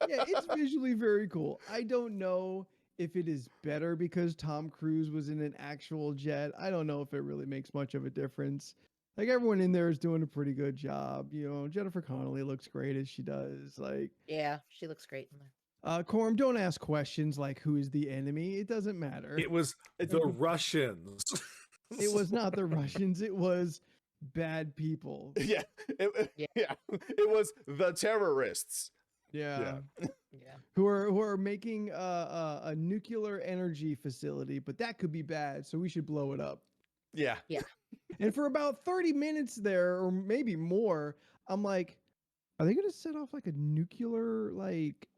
Yeah, it's visually very cool. I don't know if it is better because Tom Cruise was in an actual jet. I don't know if it really makes much of a difference. Like, everyone in there is doing a pretty good job. You know, Jennifer Connelly looks great as she does. Like, yeah, she looks great in there. Corm, don't ask questions like who is the enemy. It doesn't matter. It was the Russians. It was not the Russians. It was bad people. Yeah. It was the terrorists. Yeah. Yeah. who are making a nuclear energy facility, but that could be bad, so we should blow it up. Yeah. And for about 30 minutes there, or maybe more, I'm like, are they gonna set off like a nuclear like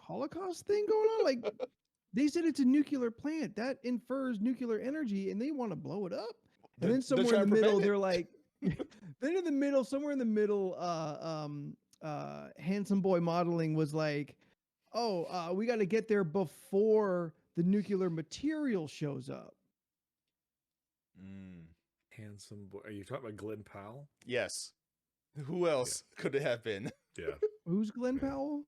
Holocaust thing going on? Like they said it's a nuclear plant that infers nuclear energy, and they want to blow it up. And then somewhere in the middle, they're like, then in the middle, somewhere in the middle, Handsome Boy Modeling was like, oh, we got to get there before the nuclear material shows up. Handsome boy. Are you talking about Glenn Powell? Yes. Who else could it have been? Yeah. Who's Glenn Powell?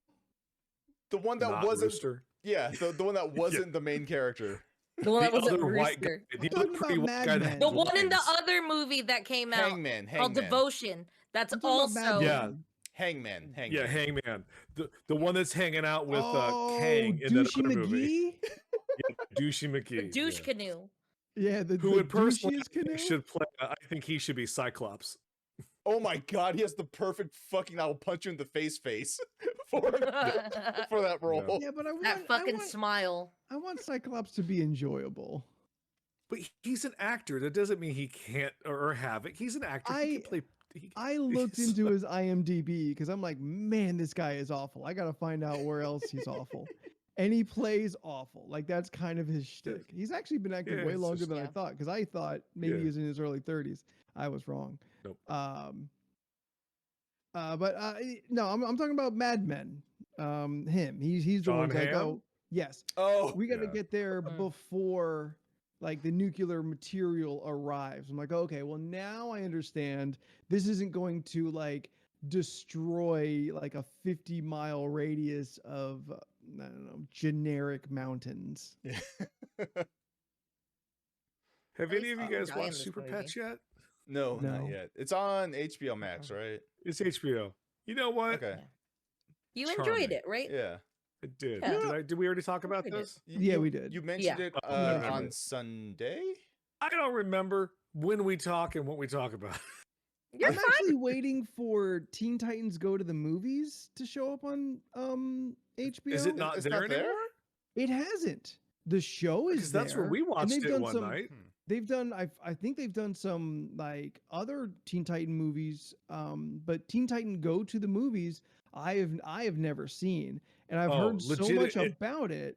The one that Not wasn't. Rooster. Yeah, the one that wasn't the main character. The one that The was a other white guy. rooster. The I'm other talking pretty about white Mad guy that Men. had The one in the lines. other movie that came out Hangman. called Devotion. That's I'm talking about Mad also Men. Yeah. Hangman. Yeah, Hangman. The one that's hanging out with Oh, Kang in that Douchey other movie. McGee? Douchey McGee. douche yeah. canoe. Yeah, Who would personally douchiest canoe? should play. I think he should be Cyclops. Oh my god, he has the perfect fucking I'll punch you in the face for that role. Yeah, but That fucking smile. I want Cyclops to be enjoyable. But he's an actor. That doesn't mean he can't or have it. He's an actor. He can play. I looked into his IMDb because I'm like, man, this guy is awful. I gotta find out where else he's awful. And he plays awful. Like that's kind of his shtick. He's actually been acting way it's longer just- than I thought, because I thought maybe Yeah. he was in his early 30s. I was wrong. Nope. No, I'm talking about Mad Men. Him. He's the John one like, Hamm? oh, yes. Oh, We got to Yeah. get there Mm. before like the nuclear material arrives. I'm like, okay, well now I understand. This isn't going to like destroy like a 50-mile radius of I don't know, generic mountains. Have At any least of you I'll guys die in watched this Super movie. Pets yet? no, No. not yet. It's on HBO Max, right? It's HBO. You know what? Okay. You Charming. enjoyed it, right? Yeah. It did. Yeah. Did we already talk about We did. this? Yeah, we did. You mentioned Yeah. it Yeah. on Sunday. I don't remember when we talk and what we talk about. You're I'm fine. actually waiting for Teen Titans Go to the Movies to show up on HBO. Is it not It's there not there? anymore? It hasn't. The show is Because that's where there, we and watched they've it done one some- night. They've done. I think they've done some like other Teen Titan movies. But Teen Titan Go to the Movies, I have never seen, and I've Oh, heard so legit, much it- about it.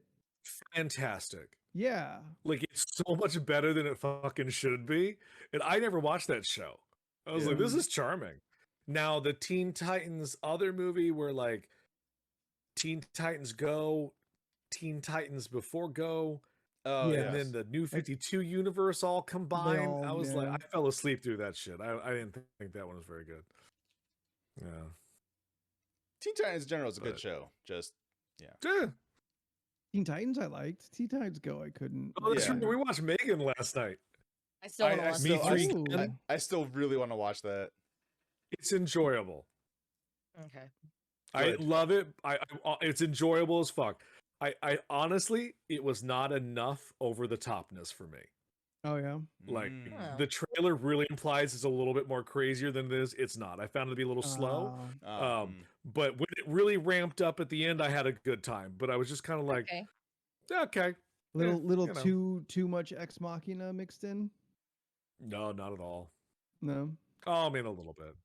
Fantastic. Yeah. Like it's so much better than it fucking should be. And I never watched that show. I was like, Yeah. this is charming. Now the Teen Titans other movie where like Teen Titans Go, Teen Titans Before Go, Oh, Yeah. and then the New 52 universe all combined. all- I was yeah. like, I fell asleep through that shit. I didn't think that one was very good. Yeah. Teen Titans in general is a good But- show. Just Yeah. Teen Titans I liked. Teen Titans Go I couldn't. Oh, that's Yeah. right. We watched Megan last night. I still want to I watch Me it. three. Ooh. I still really want to watch that. It's enjoyable. Okay. I Good. love it. It's enjoyable as fuck. I honestly, it was not enough over the topness for me. Oh yeah. Like Mm. Oh. the trailer really implies it's a little bit more crazier than it is. It's not. I found it to be a little slow. But when it really ramped up at the end, I had a good time. But I was just kind of like, Okay. okay. Little you know. too much Ex Machina mixed in. No, not at all. No. Oh, I mean, a little bit.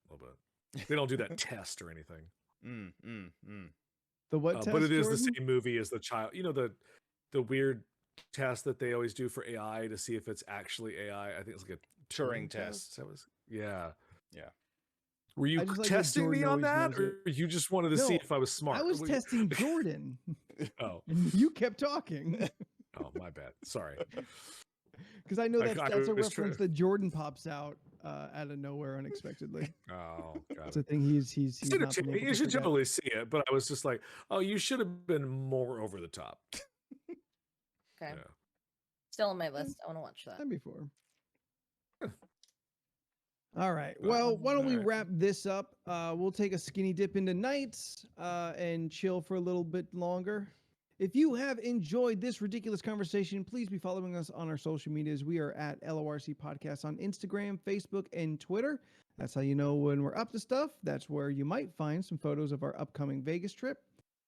They don't do that test or anything. The what test? But it is Jordan? the same movie as the child. You know, the weird test that they always do for AI to see if it's actually AI. I think it's like a Turing test. That was yeah. Yeah. Were you I just like that testing me Jordan on that, always knows or you just wanted to see No, if I was smart? I was Were you- testing Jordan. Oh, And you kept talking. oh, my bad. Sorry. Because I know I- that's I that's a was reference trying- that Jordan pops out out of nowhere unexpectedly. Oh, got It's it. a thing he's It's not been entertaining. able You to should forget. totally see it, but I was just like, oh, you should have been more over the top. Okay. Yeah. Still on my list. I want to watch that. Time before. All right. Uh, Well, why don't we alright. wrap this up? We'll take a skinny dip into nights and chill for a little bit longer. If you have enjoyed this ridiculous conversation, please be following us on our social medias. We are at LORC Podcast on Instagram, Facebook, and Twitter. That's how you know when we're up to stuff. That's where you might find some photos of our upcoming Vegas trip.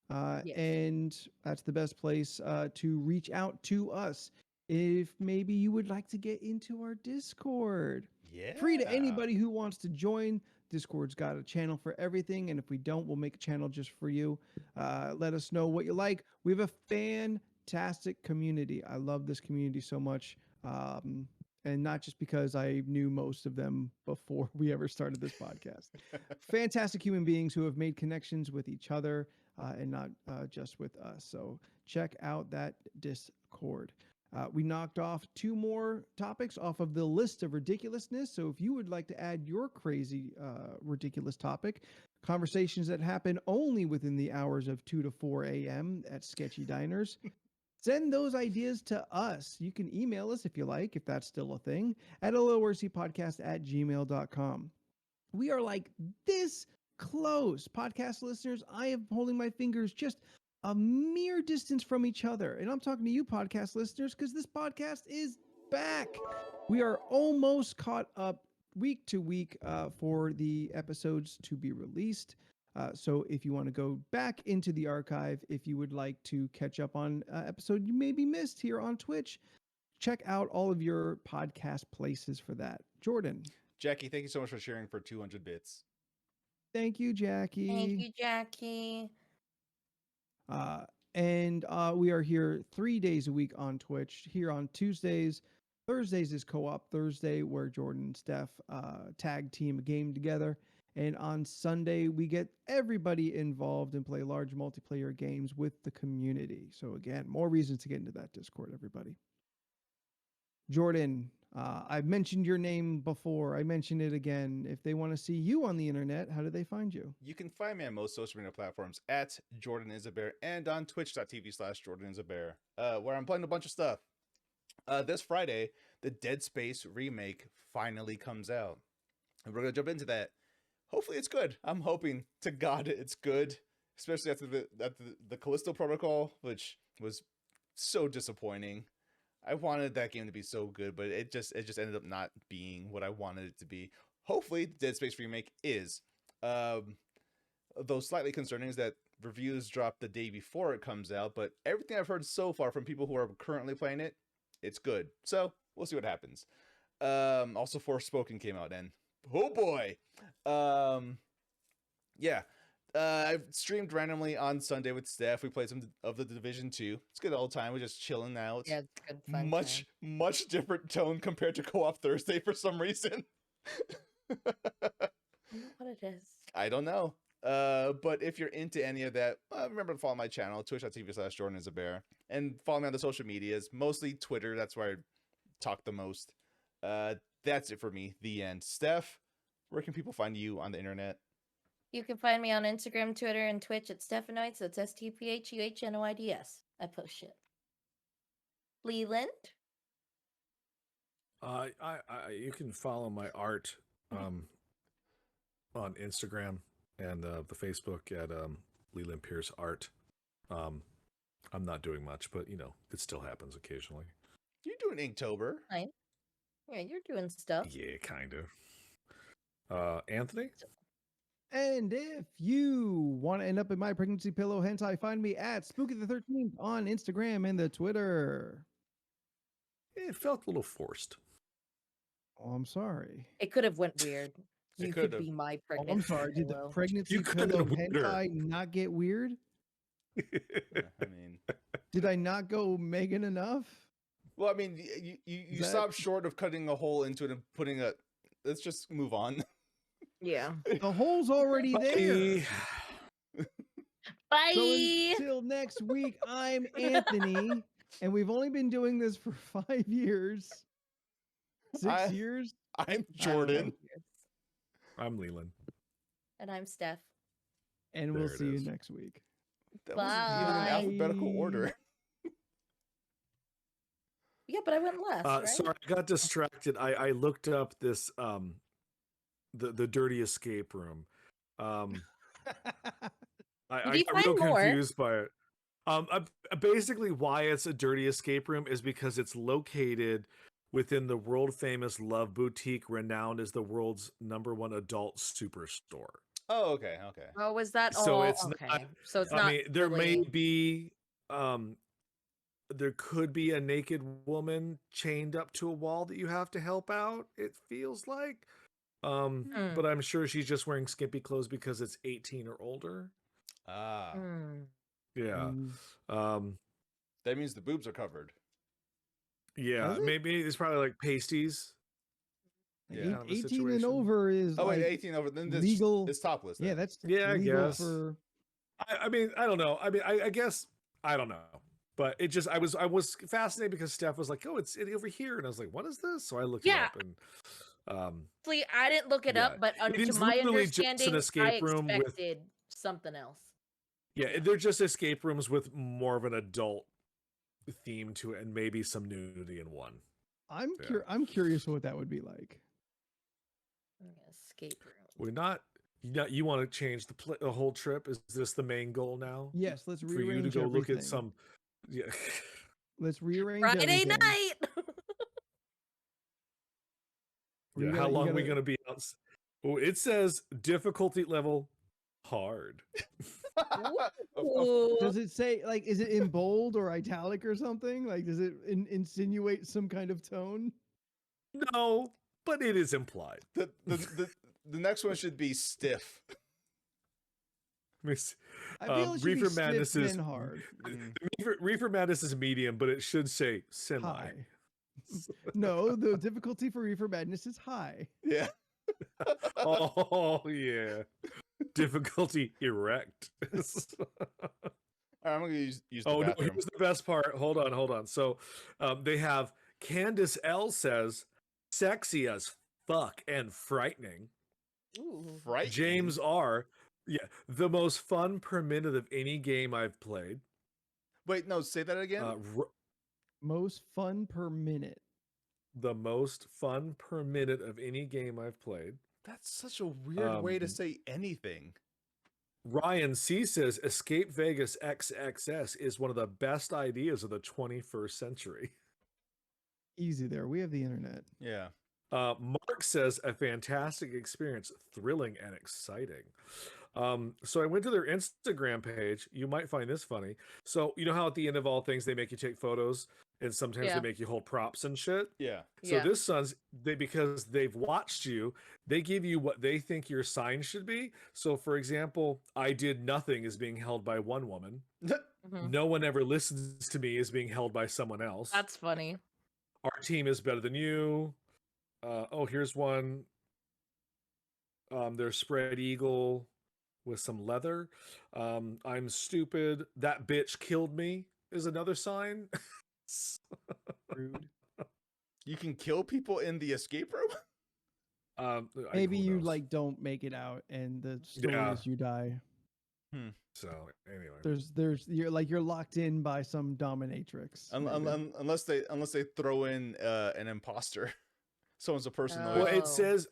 Yes. And that's the best place to reach out to us. If maybe you would like to get into our Discord, Yeah. free to anybody who wants to join. Discord's got a channel for everything, and if we don't, we'll make a channel just for you. Let us know what you like. We have a fantastic community. I love this community so much, and not just because I knew most of them before we ever started this podcast. Fantastic human beings who have made connections with each other and not just with us. So check out that Discord. We knocked off 2 more topics off of the list of ridiculousness. So if you would like to add your crazy, ridiculous topic, conversations that happen only within the hours of 2 to 4 a.m. at sketchy diners, send those ideas to us. You can email us if you like, if that's still a thing, at lorcpodcast@gmail.com. We are like this close. Podcast listeners, I am holding my fingers just a mere distance from each other. And I'm talking to you, podcast listeners, because this podcast is back. We are almost caught up week to week for the episodes to be released. So if you want to go back into the archive, if you would like to catch up on episode you maybe missed here on Twitch, check out all of your podcast places for that. Jordan. Jackie, thank you so much for sharing for 200 bits. Thank you, Jackie. Thank you, Jackie. And we are here 3 days a week on Twitch. Here on Tuesdays, Thursdays is Co-op Thursday, where Jordan and Steph tag team a game together. And on Sunday, we get everybody involved and play large multiplayer games with the community. So again, more reasons to get into that Discord, everybody. Jordan, I've mentioned your name before. I mentioned it again. If they want to see you on the internet, how do they find you? You can find me on most social media platforms at Jordan is a Bear and on twitch.tv/Jordan is a Bear, where I'm playing a bunch of stuff. This Friday, the Dead Space remake finally comes out. And we're going to jump into that. Hopefully it's good. I'm hoping to God it's good, especially after the Callisto Protocol, which was so disappointing. I wanted that game to be so good, but it just ended up not being what I wanted it to be. Hopefully, the Dead Space remake is. Though slightly concerning is that reviews drop the day before it comes out, but everything I've heard so far from people who are currently playing it, it's good. So we'll see what happens. Also, Forspoken came out, and oh boy, yeah. I've streamed randomly on Sunday with Steph. We played some of the Division 2. It's a good old time. We're just chilling out. Yeah, it's good fun. Much different tone compared to Co-op Thursday for some reason. I don't know what it is. I don't know. But if you're into any of that, remember to follow my channel, twitch.tv/Jordan is a Bear. And follow me on the social medias, mostly Twitter. That's where I talk the most. That's it for me. The end. Steph, where can people find you on the internet? You can find me on Instagram, Twitter, and Twitch at Stephanoids. That's STPHUHNOIDS. I post shit. Leland? You can follow my art on Instagram and the Facebook at Leland Pierce Art. I'm not doing much, but it still happens occasionally. You're doing Inktober. Fine. Yeah, you're doing stuff. Yeah, kind of. Anthony? And if you want to end up in my pregnancy pillow hentai, find me at Spooky the 13th on Instagram and the Twitter. It felt a little forced. Oh, I'm sorry. It could have went weird. It You could could have. be my Oh, pregnant. I'm sorry. Did the pillow. pregnancy You could've pillow wooed her. hentai not get weird? I mean, Did I not go Megan enough? well, I mean, you That- stop short of cutting a hole into it and putting a. Let's just move on. Yeah. The hole's already there. Bye. So until next week, I'm Anthony, and we've only been doing this for 5 years. 6 years? I'm I don't know. Jordan. I'm Leland. And I'm Steph. And we'll There it see you is. next week. That wasn't even in alphabetical Bye. order. Yeah, but I went last, right? Sorry, I got distracted. I looked up this the dirty escape room. I Did you got real find more? confused by it. Basically, why it's a dirty escape room is because it's located within the world famous Love Boutique, renowned as the world's #1 adult superstore. Oh, okay, okay. Oh, was that So all? it's Okay. not. So it's I not mean, there may really. be. There could be a naked woman chained up to a wall that you have to help out. It feels like. Mm, But I'm sure she's just wearing skimpy clothes because it's 18 or older. Ah, mm. Yeah. Mm. Um. that means the boobs are covered. Yeah. Does it? Maybe it's probably like pasties. Like, Yeah. Kind of a 18 and situation. over is Oh wait, like 18 over. Then legal. it's topless. Then. Yeah, that's Yeah, I legal guess. for. I mean, I don't know. I mean, I guess I don't know. But it just I was fascinated because Steph was like, "Oh, it's over here," and I was like, "What is this?" So I looked it Yeah. up, and Actually, I didn't look it yeah, up, but it to is my literally just an understanding, I escape room with expected something else. yeah, they're just escape rooms with more of an adult theme to it, and maybe some nudity in one. Yeah. I'm curious what that would be like. Escape room. We're not. You want to change the whole trip? Is this the main goal now? Yes, let's For you to rearrange go everything. look at some. Yeah. Let's rearrange Friday everything. night. Yeah. How long are we gonna be out? Oh, it says difficulty level hard. Ooh. Does it say like is it in bold or italic or something? Like does it insinuate some kind of tone? No, but it is implied. The next one should be stiff. I feel it should Reefer be Madness stiff is then hard. Reefer Madness is medium, but it should say semi. High. No, the difficulty for Reefer Madness is high. Yeah. Oh yeah, difficulty erect. All right, I'm gonna use the Oh no, bathroom. here's the best part. Hold on. So, they have Candace L says sexy as fuck and frightening. Ooh. Right. James R. Yeah, the most fun per minute of any game I've played. Wait, no, say that again. Most fun per minute. The most fun per minute of any game I've played. That's such a weird way to say anything. Ryan C says Escape Vegas XXS is one of the best ideas of the 21st century. Easy there. We have the internet. Yeah. Mark says a fantastic experience, thrilling and exciting. So I went to their Instagram page. You might find this funny. So you know how at the end of all things they make you take photos, and sometimes they make you hold props and shit. Yeah. So this son's because they've watched you, they give you what they think your sign should be. So for example, I did nothing is being held by one woman. Mhm. No one ever listens to me is being held by someone else. That's funny. Our team is better than you. Here's one. There's spread eagle with some leather. I'm stupid. That bitch killed me is another sign. Rude. You can kill people in the escape room? Maybe who you knows? like don't make it out and the story Yeah. is you die. So anyway. You're locked in by some dominatrix. maybe. Unless they throw in an imposter. Someone's a person. Oh. Well, Like, it says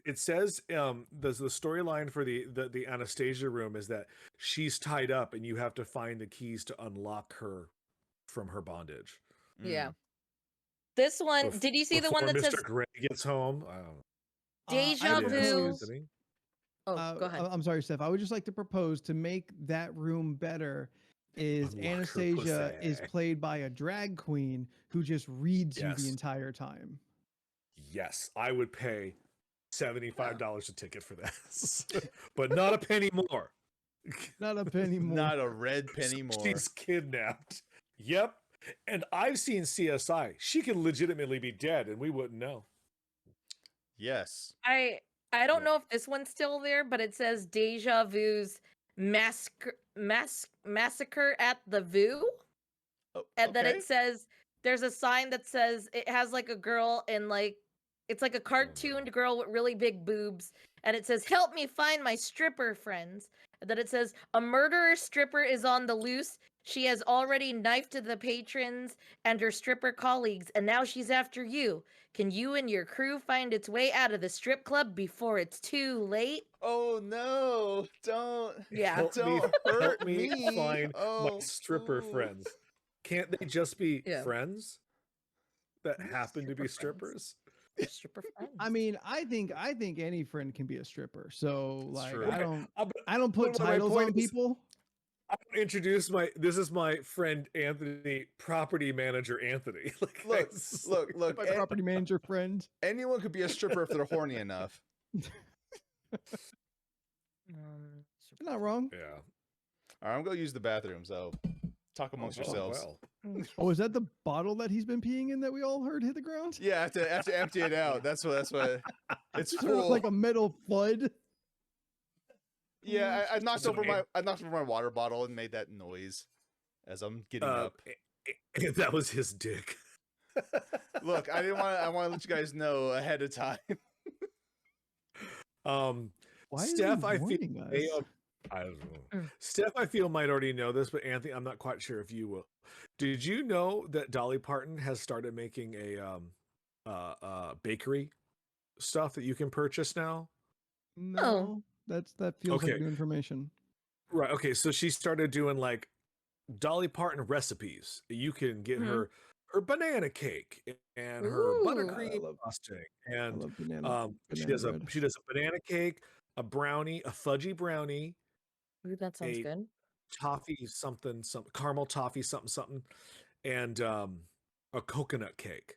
it says the storyline for the Anastasia room is that she's tied up and you have to find the keys to unlock her from her bondage. Yeah. This one, did you see the one that Mr. says Gray gets home? I don't know. Deja I Vu? propose- Did he? Oh, go ahead. I'm sorry, Steph. I would just like to propose to make that room better is Unlock her Anastasia is pussy. played by a drag queen who just reads you Yes. the entire time. Yes, I would pay $75 a ticket for this, but not a penny more. Not a penny more. Not a red penny more. She's kidnapped. Yep. And I've seen CSI. She could legitimately be dead and we wouldn't know. Yes. I don't know if this one's still there, but it says Deja Vu's massacre at the Vu. Oh, And then okay. it says there's a sign that says it has like a girl in like it's like a cartooned girl with really big boobs, and it says help me find my stripper friends. And then it says a murderer stripper is on the loose. She has already knifed the patrons and her stripper colleagues, and now she's after you. Can you and your crew find its way out of the strip club before it's too late? Oh no! Don't. Yeah. Don't hurt help me me. find my Oh, stripper ooh. friends. Can't they just be Yeah. friends that Who's happen to be stripper friends? strippers? Stripper friends. I mean, I think any friend can be a stripper. So It's like, true. I don't put But my titles point on is- people. This is my friend Anthony, property manager Anthony. Like, Look, it's look, like- look. My an- property manager friend. anyone could be a stripper if they're horny enough. You're not wrong. Yeah. All right, I'm gonna use the bathroom. So talk amongst yourselves. Well. Oh, is that the bottle that he's been peeing in that we all heard hit the ground? Yeah, I have to empty it out. That's what. It's Sort of full. like a metal flood. Yeah, I knocked So over my water bottle and made that noise as I'm getting up. And that was his dick. Look, I want to let you guys know ahead of time. Why is Steph, he I feel warning us? I don't know. Steph, I feel might already know this, but Anthony, I'm not quite sure if you will. Did you know that Dolly Parton has started making a bakery stuff that you can purchase now? No, that feels like Okay. new information. Right. Okay. So she started doing like Dolly Parton recipes. You can get Mhm. her banana cake and her Ooh. buttercream I love- frosting, I and love banana. she banana does bread. she does a banana cake, a brownie, a fudgy brownie, Ooh, that sounds a good. toffee something caramel toffee something, and a coconut cake.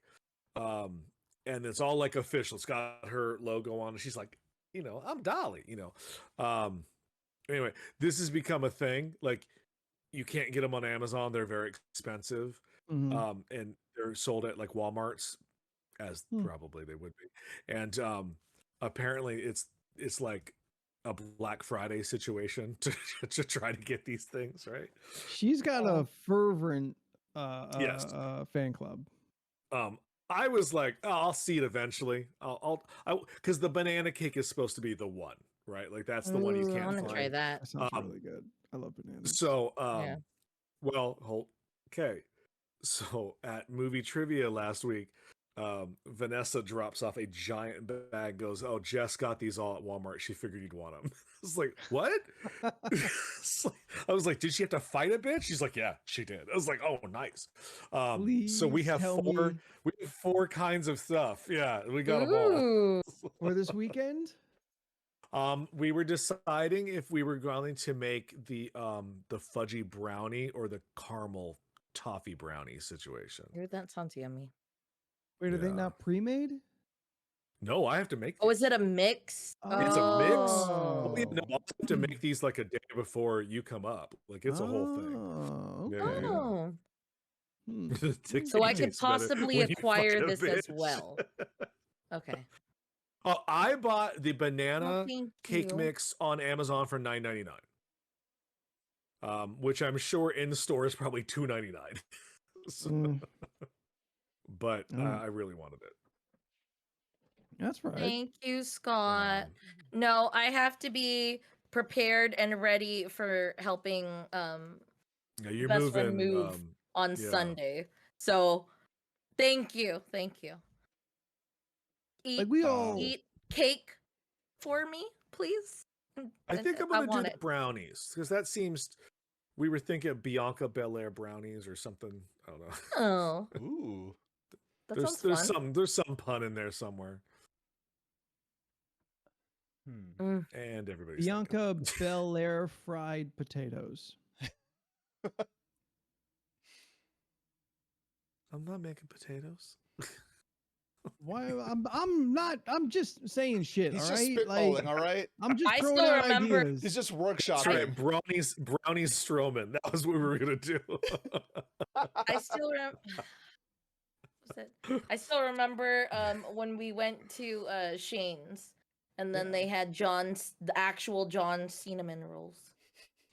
And it's all like official. It's got her logo on it. She's like, I'm Dolly, Anyway, this has become a thing. Like, you can't get them on Amazon. They're very expensive. Mhm. And they're sold at like Walmart's, as Hmm. probably they would be. And apparently it's like a Black Friday situation to try to get these things, right? She's got a fervent Yes. fan club. I was like, oh, I'll see it eventually. Because the banana cake is supposed to be the one, right? Like that's the one you Ooh, I can't want to find. try that. That sounds Um, really good. I love bananas. So, Yeah. well, okay. So at movie trivia last week, Vanessa drops off a giant bag, goes, "Oh, Jess got these all at Walmart. She figured you'd want them." I was like, "What?" I was like, "Did she have to fight a bitch?" She's like, "Yeah, she did." I was like, "Oh, nice." So we Please have tell four. me We have four kinds of stuff. Yeah, we got them all. Ooh. for this weekend. We were deciding if we were going to make the fudgy brownie or the caramel toffee brownie situation. Ooh, that sounds yummy. Wait, are they Yeah. not pre-made? No, I have to make. Oh, is these. it a mix? It's a mix. Oh. Oh, yeah, no, I'll have to make these like a day before you come up. Like it's a whole thing. Oh, Yeah, okay. yeah. Oh, Hmm. so I could Tastes better possibly when you acquire fuck a this as bitch. well. Okay. Oh, I bought the Well, banana thank cake you. mix on Amazon for $9.99. Which I'm sure in the store is probably $2.99. Mm, But Oh. I really wanted it. that's right. Thank you, Scott. Um, No, I have to be prepared and ready for helping yeah, you're best friend moving. move on yeah. Sunday. So thank you. Like we all. Eat cake for me, please. I think I'm gonna do want the it. brownies because that seems. We were thinking of Bianca Belair brownies or something. I don't know. Oh, Ooh. that there's sounds fun. there's some pun in there somewhere, Hmm. and everybody's thinking. Bianca Belair fried potatoes. I'm not making potatoes. Why? I'm not. I'm just saying shit. He's all just right. spitballing, Like all right? I'm just I throwing still out remember- ideas. He's just That's workshopping. right, brownies Strowman. That was what we were gonna do. I still I still remember when we went to Shane's and then they had the actual John cinnamon rolls.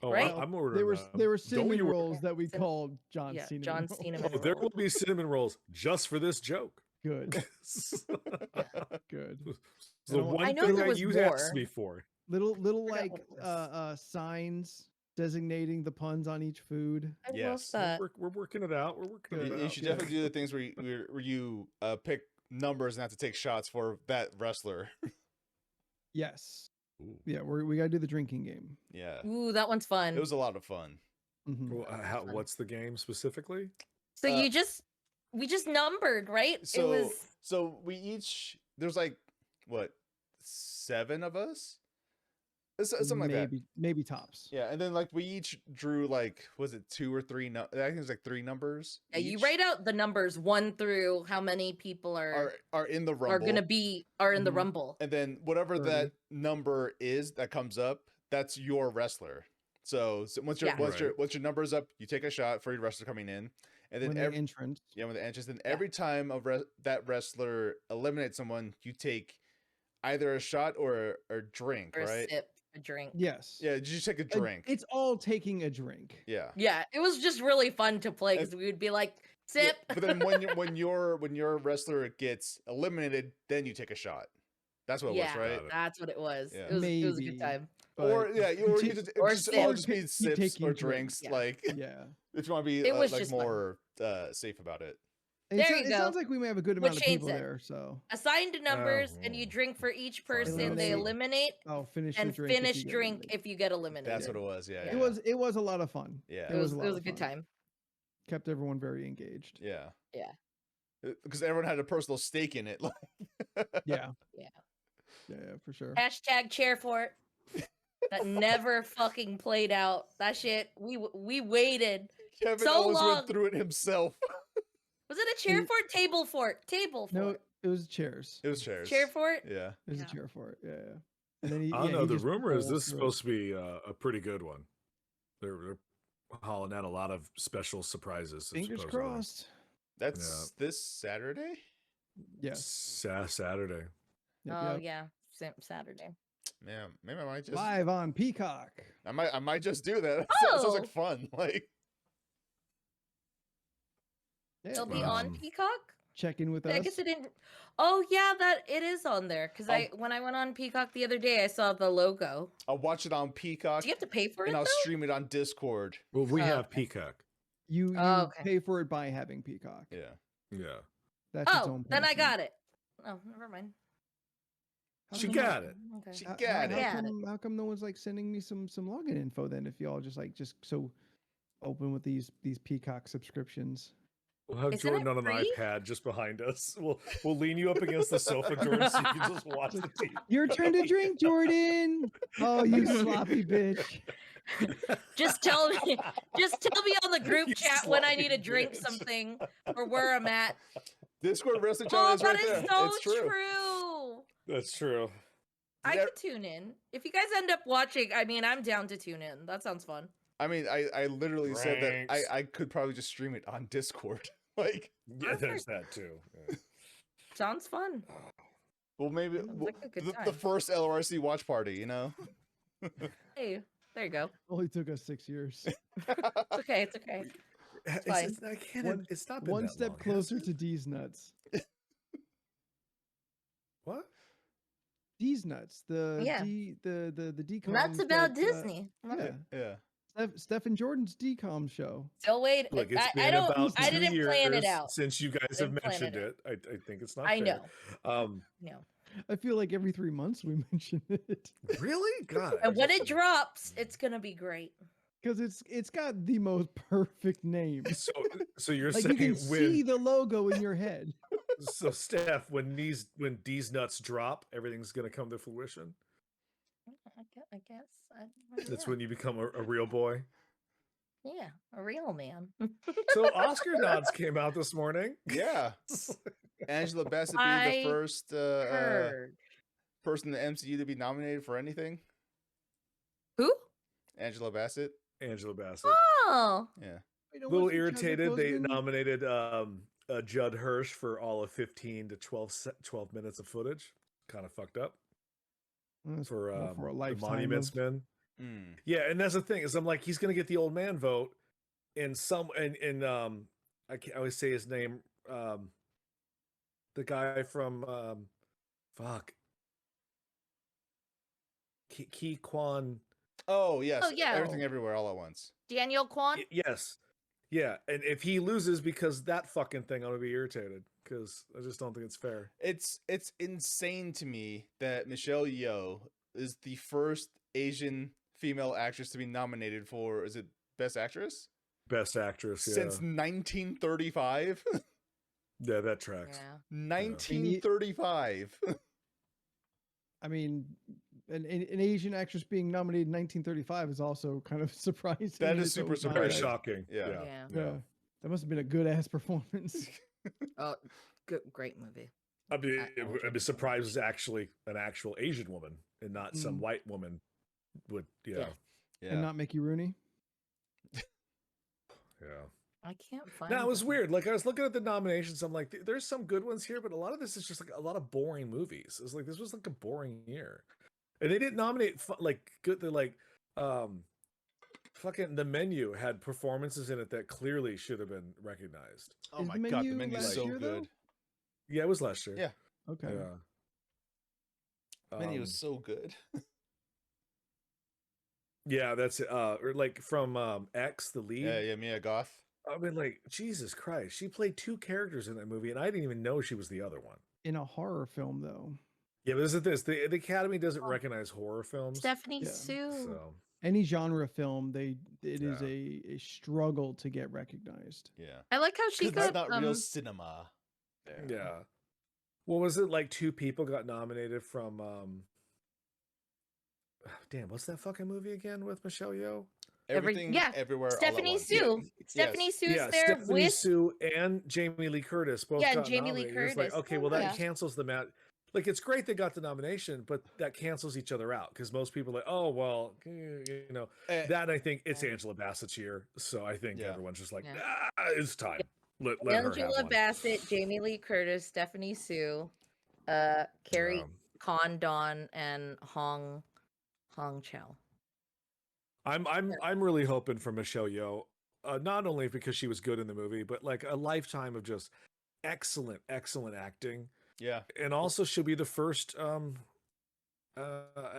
Oh, Right? I'm ordering. There were them. there were Don't cinnamon you worry. rolls that we Cin- called John Yeah, cinnamon John rolls. cinnamon Oh, there roll. will be cinnamon rolls just for this joke. Good, good. It's I the don't- one I know thing there that was you more. asked me for. Little forgot like what it was. signs designating the puns on each food. I love Yes. that. We're working it out. We're working Good. it You out. should Yeah. definitely do the things where you pick numbers and have to take shots for that wrestler. Yes. Ooh. Yeah, we gotta do the drinking game. Yeah. Ooh, that one's fun. It was a lot of fun. Mhm. Well, That was fun. what's the game specifically? So uh, we just numbered, right? So it was So we each there's like what 7 of us, something like that. Maybe tops. Yeah, and then like we each drew like was it 2 or 3? No, I think it was like 3 numbers. Yeah, you each write out the numbers 1 through how many people are in the rumble. are gonna be in the Mhm. rumble. And then whatever 30. that number is that comes up, that's your wrestler. So once your Yeah. once your number is up, you take a shot for your wrestler coming in, and then When the entrance. when the entrance, then every time that wrestler eliminates someone, you take either a shot or a drink, Or right? a sip, a drink. Yes. Yeah, you just take a drink. It's all taking a drink. Yeah. Yeah, it was just really fun to play And- because we would be like, Yeah, sip. but then when your wrestler gets eliminated, then you take a shot. That's what it was, right? Got it. That's what it was. Yeah. It was a Maybe. good time. Or But yeah, or you conti- just, or it just all sip. just means Keep sips taking or drinks. drinks. Yeah. Like yeah. if you want to be It was like just fun. more safe about it. And There it, you it go. sounds like we may have a good What amount of Shane people said. there. So Assigned numbers, and you Oh. drink for each Fun. person they Eliminate. eliminate, I'll finish your and drink. if finish you get drink eliminated. if you get eliminated. That's what it was. Yeah. Yeah. Yeah. It was a lot of fun. Yeah. It was a it lot was a of good fun. time. Kept everyone very engaged. Yeah. Yeah. Because everyone had a personal stake in it. Yeah. Yeah. Yeah, for sure. Hashtag chair fort. That never fucking played out. That shit. We waited. Kevin So always long. went through it himself. Was it a chair It- fort? Table fort. Table No, fort. it was chairs. It was chairs. Chair fort. Yeah. It was Yeah. a chair for it. Yeah, yeah. And then he, I don't know. he The just rumor is rolled this is through it. supposed to be a pretty good one. They're hauling out a lot of special surprises. Fingers supposedly. crossed. That's this Saturday. Yes. Saturday. Yep, Oh yep. yeah. Saturday. Man, maybe I might just Live on Peacock. I might just do that. That sounds like Oh. fun. Like Yeah, It'll be Wow. on Peacock. check in with I us. guess it didn't. Oh yeah, that it is on there. Because when I went on Peacock the other day, I saw the logo. I'll watch it on Peacock Do you have to pay for it and I'll though? stream it on Discord. Well, we Oh, have okay. Peacock. You Oh, okay. pay for it by having Peacock. Yeah. Yeah. That's its Oh, own then I punishment. got it. Oh, never mind. How She come- got it. Okay. She How, got how, it. how Got come, how come no one's like sending me some login info then? If y'all just so open with these Peacock subscriptions. We'll have Isn't Jordan it on an free? iPad just behind us. We'll lean you up against the sofa, Jordan, so you can just watch the TV. Your turn to drink, Jordan. Oh, you sloppy bitch. Just tell me on the group You chat when I need to sloppy drink bitch. something or where I'm at. Discord wrestling channel Oh, is that right is there. so It's true. true. That's true. I Did could tune in. If you guys end up watching, I mean, I'm down to tune in. That sounds fun. I mean, I literally said that Ranks. I could probably just stream it on Discord. Like, Yeah, there's that too. Yeah. Sounds fun. well, maybe Sounds like a good the time. first LRC watch party, you know? Hey, there you go. Only took us 6 years. It's okay. It's okay. fine. I can't. One- It's not been One that step long, has closer it? to D's nuts. What? D's nuts. The Yeah. the DCOM. Nuts about Disney. Yeah. Yeah. Steph and Jordan's DCOM show. Still wait. Look, it's I been don't. about I 2 didn't plan it years out. since you guys have Didn't plan mentioned it it. I think it's not. I fair. know. No. I feel like every 3 months we mention it Really? God. And when it drops, it's gonna be great. because it's got the most perfect name. So you're Like you saying can when see the logo in your head. so Steph, when these nuts drop, everything's gonna come to fruition. I guess. That's yeah. when you become a real boy. Yeah, a real man. So Oscar nods came out this morning. Yeah. Angela Bassett being I the first Heard. person in the MCU to be nominated for anything. Who? Angela Bassett. Angela Bassett. Oh. Yeah. Wait, A little wasn't irritated. They Chadwick Boseman- nominated Judd Hirsch for all of 15 to 12 minutes of footage. Kind of fucked up That's for well, for a the lifetime Monuments of- Men. Mm. Yeah, and that's the thing is I'm like he's gonna get the old man vote, and I can't always say his name. The guy from fuck. Ki Kwan. Oh yes. Oh, yeah. Everything everywhere all at once. Daniel Kwan. Yes. Yeah, and if he loses because that fucking thing, I'm gonna be irritated because I just don't think it's fair. It's insane to me that Michelle Yeoh is the first Asian female actress to be nominated for, is it Best Actress? Best actress, yeah. Since 1935. Yeah, that tracks. Yeah. 1935. I mean, an Asian actress being nominated in 1935 is also kind of surprising. That in is its super own Very surprising. context. shocking. Yeah. Yeah. Yeah, that must have been a good ass performance. Oh, good, great movie. I'd be, I enjoyed I'd be it so surprised much. it's actually an actual Asian woman and not some Mm. white woman. Would Yeah. And not Mickey Rooney. yeah. I can't find. No, it was them. weird. Like I was looking at the nominations, I'm like, there's some good ones here, but a lot of this is just like a lot of boring movies. It's like this was like a boring year, and they didn't nominate like good. They're like, fucking The Menu had performances in it that clearly should have been recognized. Oh Is my The god, the Menu menu's last so year, though? good. Yeah, it was last year. Yeah. Okay. Yeah. Menu is so good. Yeah, that's it. Or like from X, the lead. Yeah, Mia Goth. I mean, like, Jesus Christ, she played two characters in that movie, and I didn't even know she was the other one. In a horror film, though, Yeah, but the Academy doesn't recognize horror films. Stephanie Yeah. Sue. So any genre film, it is Yeah. a struggle to get recognized. Yeah. I like how she Because got it's not real cinema. yeah. What was it? Like two people got nominated from damn, what's that fucking movie again with Michelle Yeoh? Everything, yeah, everywhere, Stephanie all at once. Sue. Yes. Stephanie Sue's Yeah, there Stephanie with Sue and Jamie Lee Curtis both Yeah, got Jamie Lee nominated. It's like, Curtis. okay, well that Yeah. cancels the match. Like it's great they got the nomination, but that cancels each other out because most people are like, oh well, you know. That I think it's Angela Bassett's year, so I think Yeah. everyone's just like, Yeah. it's time. Let her have Angela one. Bassett, Jamie Lee Curtis, Stephanie Sue, Carrie Condon, and Hong Chow. I'm really hoping for Michelle Yeoh, not only because she was good in the movie, but like a lifetime of just excellent acting. Yeah. And also she'll be the first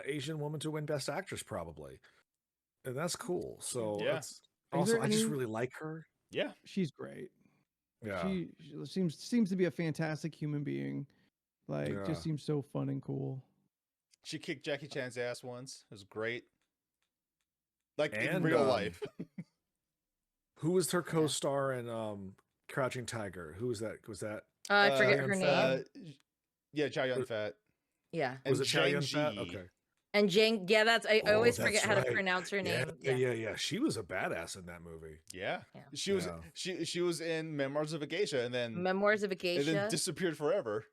Asian woman to win Best Actress, probably. And that's cool. So Yeah. it's also there I just any- really like her. Yeah. She's great. Yeah. She seems to be a fantastic human being. Like, Yeah. just seems so fun and cool. She kicked Jackie Chan's ass once. It was great. Like in And, real life. Who was her co-star in Crouching Tiger? Who was that? Was that I forget Chow her Yun-fat? name. Yeah, Chow Yun-fat. Yeah. And was it Chow Zhang Yun-fat? Ji. Okay. And Jane, yeah, I Oh, always that's forget how to right. pronounce her name. Yeah. She was a badass in that movie. Yeah. Yeah. She was Yeah. she was in Memoirs of a Geisha and then Memoirs of a and then Geisha. disappeared forever.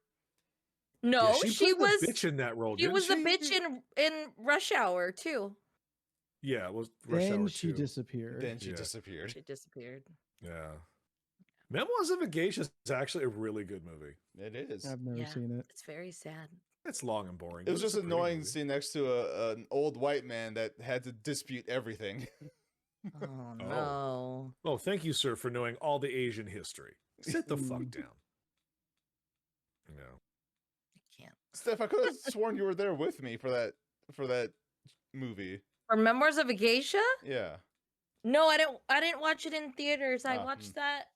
No, Yeah, she played was the bitch in that role. she didn't was the she? bitch in Rush Hour too. Yeah, it was Rush Then Hour she 2. disappeared. Then she Yeah. disappeared. She disappeared. Yeah. Memoirs of a Geisha is actually a really good movie. It is. I've never Yeah. seen it. It's very sad. It's long and boring. It was but it's just a pretty annoying movie. sitting next to an old white man that had to dispute everything. Oh no. Oh, thank you, sir, for knowing all the Asian history. Sit the fuck Mm. down. No. I can't. Steph, I could have sworn you were there with me for that movie. For Memoirs of a Geisha? Yeah. No, I didn't watch it in theaters. I Ah, watched that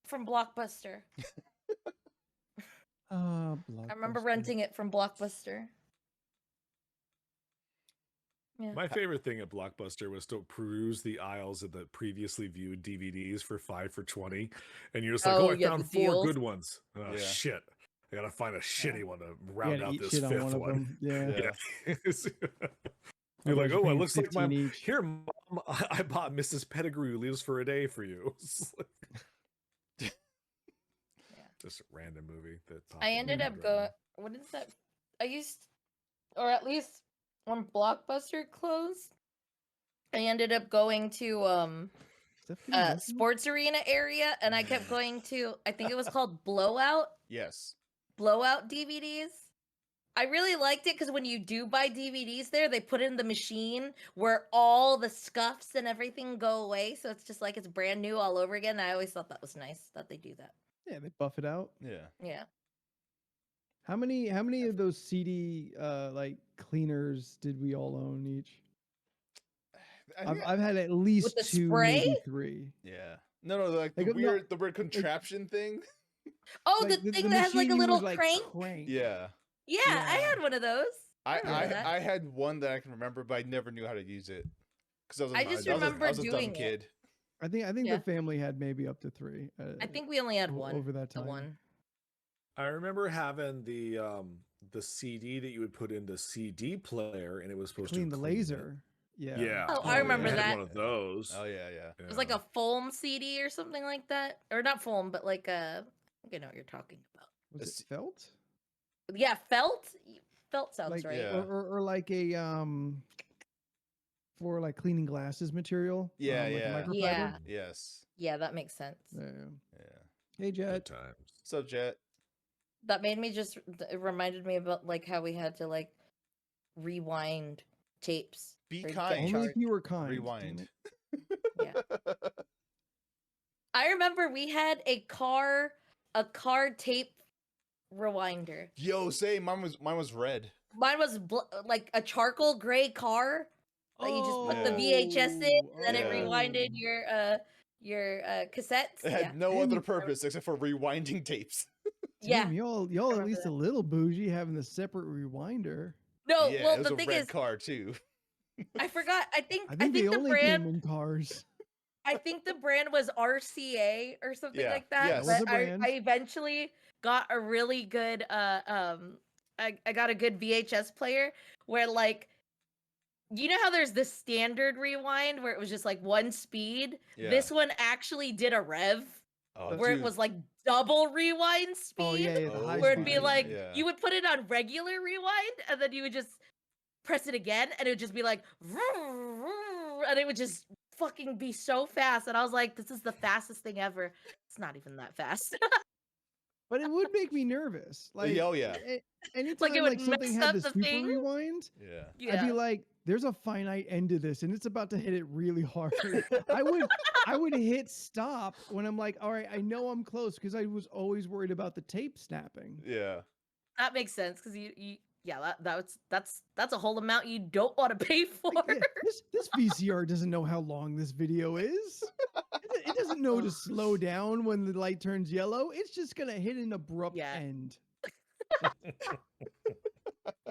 from Blockbuster. I remember Blockbuster. renting it from Blockbuster. Yeah. My favorite thing at Blockbuster was to peruse the aisles of the previously viewed DVDs for 5 for 20. And you're just like, Oh, I yeah, found the 4 deals. good ones. Oh, Yeah. shit. I gotta find a shitty one to You round had to out eat this shit on fifth one of one. them. Yeah. Yeah. You're like, Otherwise you're oh, it paying looks like my 15 each. here, mom. I bought Mrs. Pettigrew lives for a day for you. It's like- Just a random movie that popped I in my ended head up right going. now. What is that? I used, or at least when Blockbuster closed, I ended up going to Stephanie Hawking? sports arena area, and I kept going to. I think it was called Blowout Yes. DVDs. I really liked it because when you do buy DVDs there, they put in the machine where all the scuffs and everything go away, so it's just like it's brand new all over again. I always thought that was nice that they do that. Yeah, they buff it out. Yeah. Yeah. How many of those CD like cleaners did we all own each? I've had at least the 2, spray? maybe 3. Yeah. No, like Like, the weird contraption thing. Oh, Like, the thing that has like a machine little was, like, crank. Yeah. Yeah, I Yeah. had one of those. I remember that. I had one that I can remember, but I never knew how to use it. Because I just I remember was a dumb doing it. kid. I think Yeah. the family had maybe up to 3. I think we only had o- one. over that The time. one. I remember having the CD that you would put in the CD player, and it was supposed Clean to the clean it. laser. Yeah. Yeah. Oh, I remember I had that. one of those. Oh yeah, yeah. It was like a foam CD or something like that, or not foam, but like a. I think I know what you're talking about. Was it felt? Yeah, felt. Felt sounds Like, right. Yeah. or like a for like cleaning glasses material. Yeah, like a yeah. microfiber. Yeah, Yes. yeah, that makes sense. Yeah. Yeah. Hey, Good Jet. times. What's up, Jet? That made me just. It reminded me about like how we had to like rewind tapes. Be for kind. Get Only if Charged. you were kind. damn Rewind. it. Yeah. I remember we had a car tape rewinder. Yo, say mine was red. Mine was like a charcoal gray car that you just put the VHS in, and then it Yeah. rewinded your cassettes. It had Yeah, no Damn, other you- purpose except for rewinding tapes. yeah. Damn, y'all at remember least that. a little bougie having the separate rewinder. No, Yeah, well it was the a thing red is, car too. I forgot. I think they the only brand. came in cars. I think the brand was RCA or something Yeah, like that. yes. That was But a brand. I eventually got a really good I got a good VHS player where like you know how there's the standard rewind where it was just like one speed? Yeah. This one actually did a rev Oh, where it dude. was like double rewind speed. Oh yeah, the Oh, high Where it'd be speed. like yeah. you would put it on regular rewind and then you would just press it again and it would just be like and it would just fucking be so fast and I was like this is the fastest thing ever. It's not even that fast. But it would make me nervous. Like, oh yeah. Anytime it would something mess had up the the super thing. rewind, Yeah. I'd be like, "There's a finite end to this, and it's about to hit it really hard." I would hit stop when I'm like, "All right, I know I'm close," because I was always worried about the tape snapping. Yeah. That makes sense because you yeah that's a whole amount you don't want to pay for. Like, yeah, this VCR doesn't know how long this video is. It doesn't know to slow down when the light turns yellow. It's just gonna hit an abrupt Yeah. end.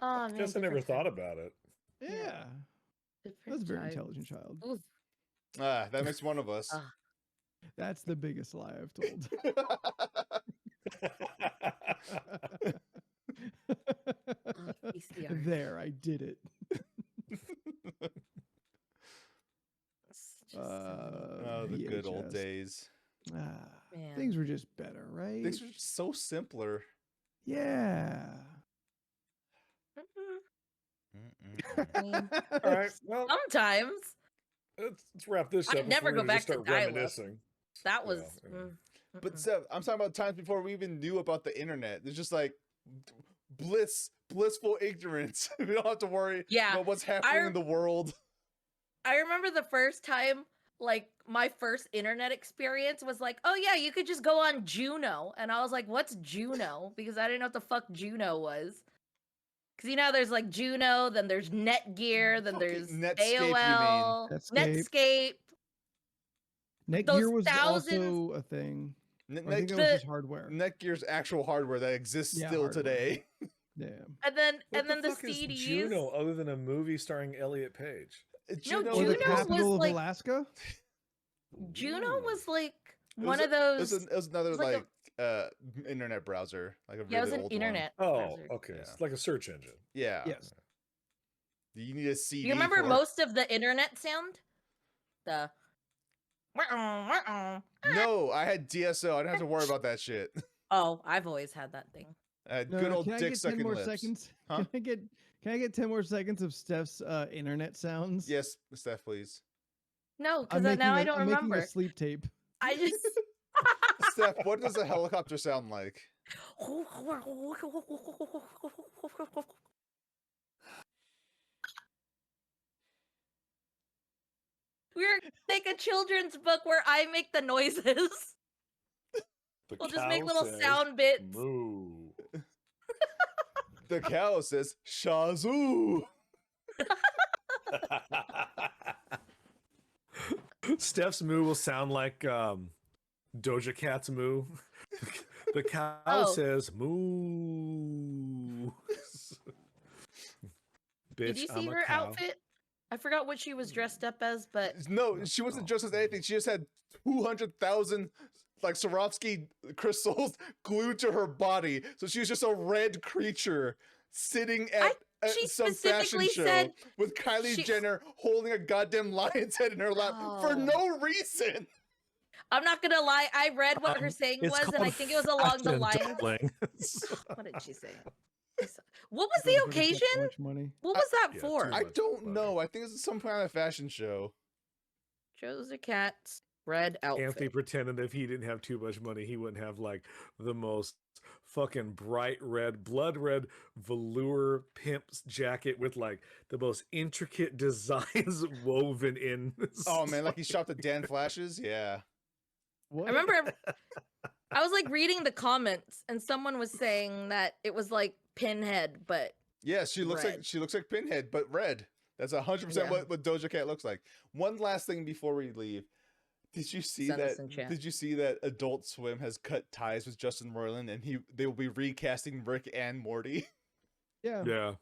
Oh, man, Guess I never different thought time. about it. Yeah, Different that's a very times. intelligent child. Oof. That makes one of us. That's the biggest lie I've told. VCR. There, I did it. It's just so Oh, the good old VHS. days. Ah, Man. things were just better, right? Things were just so simpler. Yeah. Mhm. I mean, All right. Well, sometimes let's wrap this up. I'd never before go we just back to start dial-up. reminiscing. that was. Yeah. But Seth, I'm talking about times before we even knew about the internet. There's just like blissful ignorance. We don't have to worry Yeah, about what's happening in the world. I remember the first time, like my first internet experience was like, oh yeah, you could just go on Juno, and I was like, what's Juno? Because I didn't know what the fuck Juno was. Because you know, there's like Juno, then there's Netgear, then Fucking there's Netscape, you mean. AOL, Netscape. Netscape. Netgear was thousands- also a thing. N- I think Net- that was just hardware. Netgear's actual hardware that exists Yeah, still hardware. today. Yeah. And then What the fuck is CDs. Juno, other than a movie starring Elliot Page? Juno, Or the Juno was capital of like- Alaska. Juno Ooh. was like It one was of a- those. It was another was like internet browser, like a really Yeah, it was an old internet. Oh, browser. okay. Yeah. It's like a search engine. One. Yeah. Yes. You need a CD. You remember for- most of the internet sound? The. No, I had DSO. I didn't have to worry about that shit. Oh, I've always had that thing. I had No, good no, old can I dick get 10 sucking more lips. seconds? Huh? Can I get 10 more seconds of Steph's internet sounds? Yes, Steph, please. No, because I'm now I making don't I'm making remember. a sleep tape. I just. Steph, what does a helicopter sound like? We're gonna make a children's book where I make the noises. The We'll just make cow little says, sound bits. Moo. The cow says Shazoo. Steph's moo will sound like Doja Cat's moo. The cow Oh. says moo. Bitch, Did you see I'm a her cow. outfit? I forgot what she was dressed up as, but No, she wasn't dressed as anything. She just had 200,000 like Swarovski crystals glued to her body, so she was just a red creature sitting at she some fashion specifically show said with Kylie she- Jenner holding a goddamn lion's head in her lap for Oh. no reason. I'm not gonna lie. I read what her saying It's was, and I called think it was along the fashion lines. doubling. What did she say? What was Those the bitches got so occasion? much money. What was that Yeah, for? too I much don't money. know. I think it's some kind of fashion show. Chose a cat's red outfit. Anthony pretended if he didn't have too much money, he wouldn't have like the most fucking bright red, blood red velour pimp's jacket with like the most intricate designs woven in. Oh man, like he shopped at Dan Flash's. Yeah. What? I remember I was like reading the comments, and someone was saying that it was like Pinhead, but Yeah, she looks Red. like Pinhead, but red. That's 100% Yeah. what Doja Cat looks like. One last thing before we leave. Did you see Send us that? in chat. Did you see that Adult Swim has cut ties with Justin Roiland, and they will be recasting Rick and Morty? Yeah. Yeah.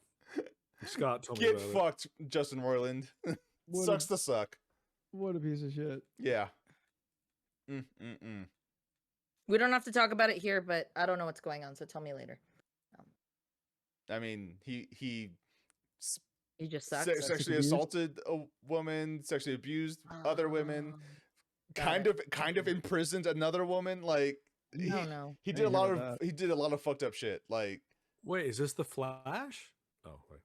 Scott told me Get about it. fucked, Justin Roiland. What Sucks a, to suck. what a piece of shit. Yeah. we don't have to talk about it here. But I don't know what's going on, so tell me later. I mean, he He just sucks. sexually Abused? assaulted a woman, sexually abused other women, Oh, got kind of imprisoned another woman. Like he, No, no. he I did a didn't lot hear of about that. he did a lot of fucked up shit. Like Wait, is this the Flash? Oh, wait.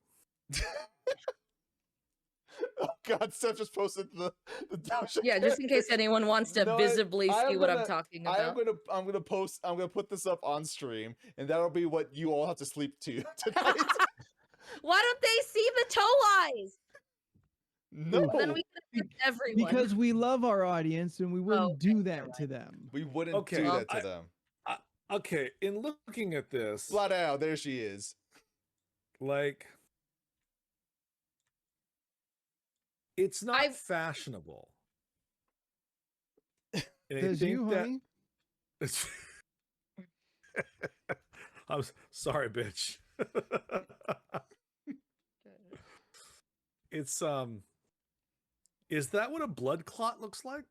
oh god, Steph just posted the Doja Yeah, just in case anyone wants to No, visibly I see am what I'm gonna- talking I'm about. gonna put this up on stream, and that'll be what you all have to sleep to tonight. Why don't they see the toe eyes? No, Then we can affect everyone. Because we love our audience and we wouldn't okay, do never that mind. to them. we wouldn't Okay, do well, that to them. Okay, in looking at this, Flat out, there she is. like, it's not I've- fashionable. And I Says think you, that- honey. It's I'm sorry, bitch. It's is that what a blood clot looks like?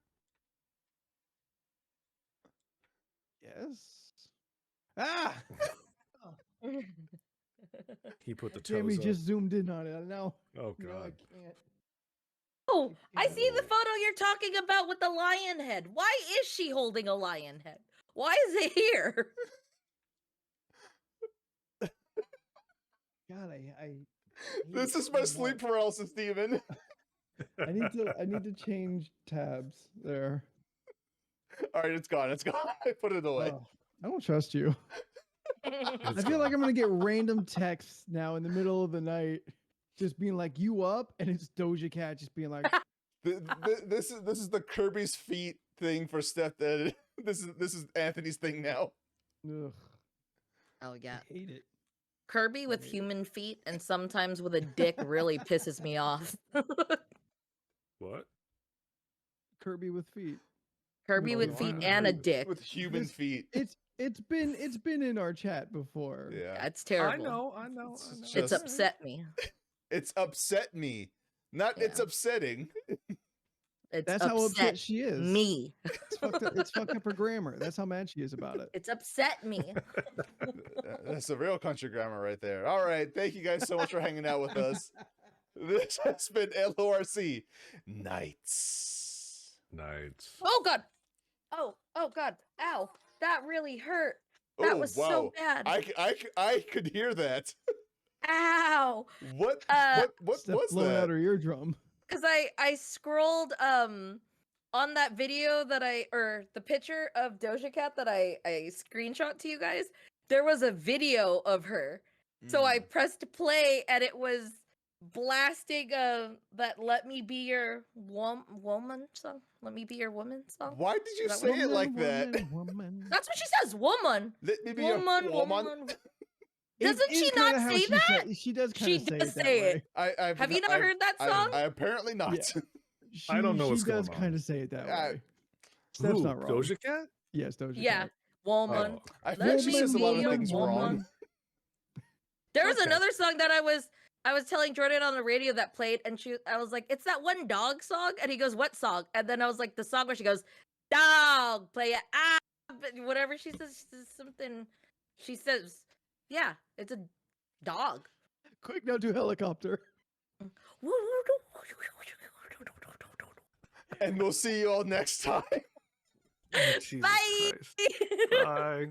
Yes. Ah! He put the Jamie toes just zoomed in on it. Now, up. Oh no, I god. can't. Oh, I see the No. photo you're talking about with the lion head. Why is she holding a lion head? Why is it here? God, I This hate is it my so sleep much. paralysis demon. I need to change tabs there. All right, it's gone. It's gone. I put it away. Oh, I don't trust you. I It's feel like gone. I'm gonna get random texts now in the middle of the night, just being like, "You up?" and it's Doja Cat just being like, This is the Kirby's feet thing for Steph. That this is Anthony's thing now. "Ugh, Oh yeah. I hate it." Kirby with human feet and sometimes with a dick really pisses me off. What? Kirby with feet. Kirby No, with no, feet I- and a dick. With human This- feet. It's been in our chat before. Yeah. That's terrible. I know. It's I know. just- It's upset me. It's upset me. Not it's Yeah. upsetting. It's That's how upset she is. me. It's fucked up her grammar. That's how mad she is about it. It's upset me. That's a real country grammar right there. All right. Thank you guys so much for hanging out with us. This has been LORC Nights. Nights. Oh god. Oh god. Ow. That really hurt. That Oh, was wow. so bad. I could hear that. Ow. What Steph was blowing that? out her eardrum. Cause I scrolled on that video that or the picture of Doja Cat that I screenshot to you guys. There was a video of her. So I pressed play and it was blasting that "Let Me Be Your Woman" song. "Let Me Be Your Woman" song. Why did you Is that say it Woman, like that? woman. That's what she says. Woman. Let me be your Woman. woman. Woman. It Doesn't is she kinda not how say she that? She does kind She of say does it that say way. it. I've Have you not heard that song? I apparently not. Yeah. I don't know She what's going does on. kind of say it that Uh, way. Steph's Who? not wrong. Doja Cat? Yes, Doja Yeah. Cat. Woman. Oh, I Let feel like she me says a lot be of your things woman. wrong. There was Okay. another song that I was telling Jordan on the radio that played, and I was like, "It's that one dog song," and he goes, "What song?" And then I was like, "The song where she goes, 'Dog, play it out.'" whatever she says something. She says, "Yeah, it's a dog." Quick, now do helicopter. And we'll see you all next time. Jesus Bye. Christ. Bye.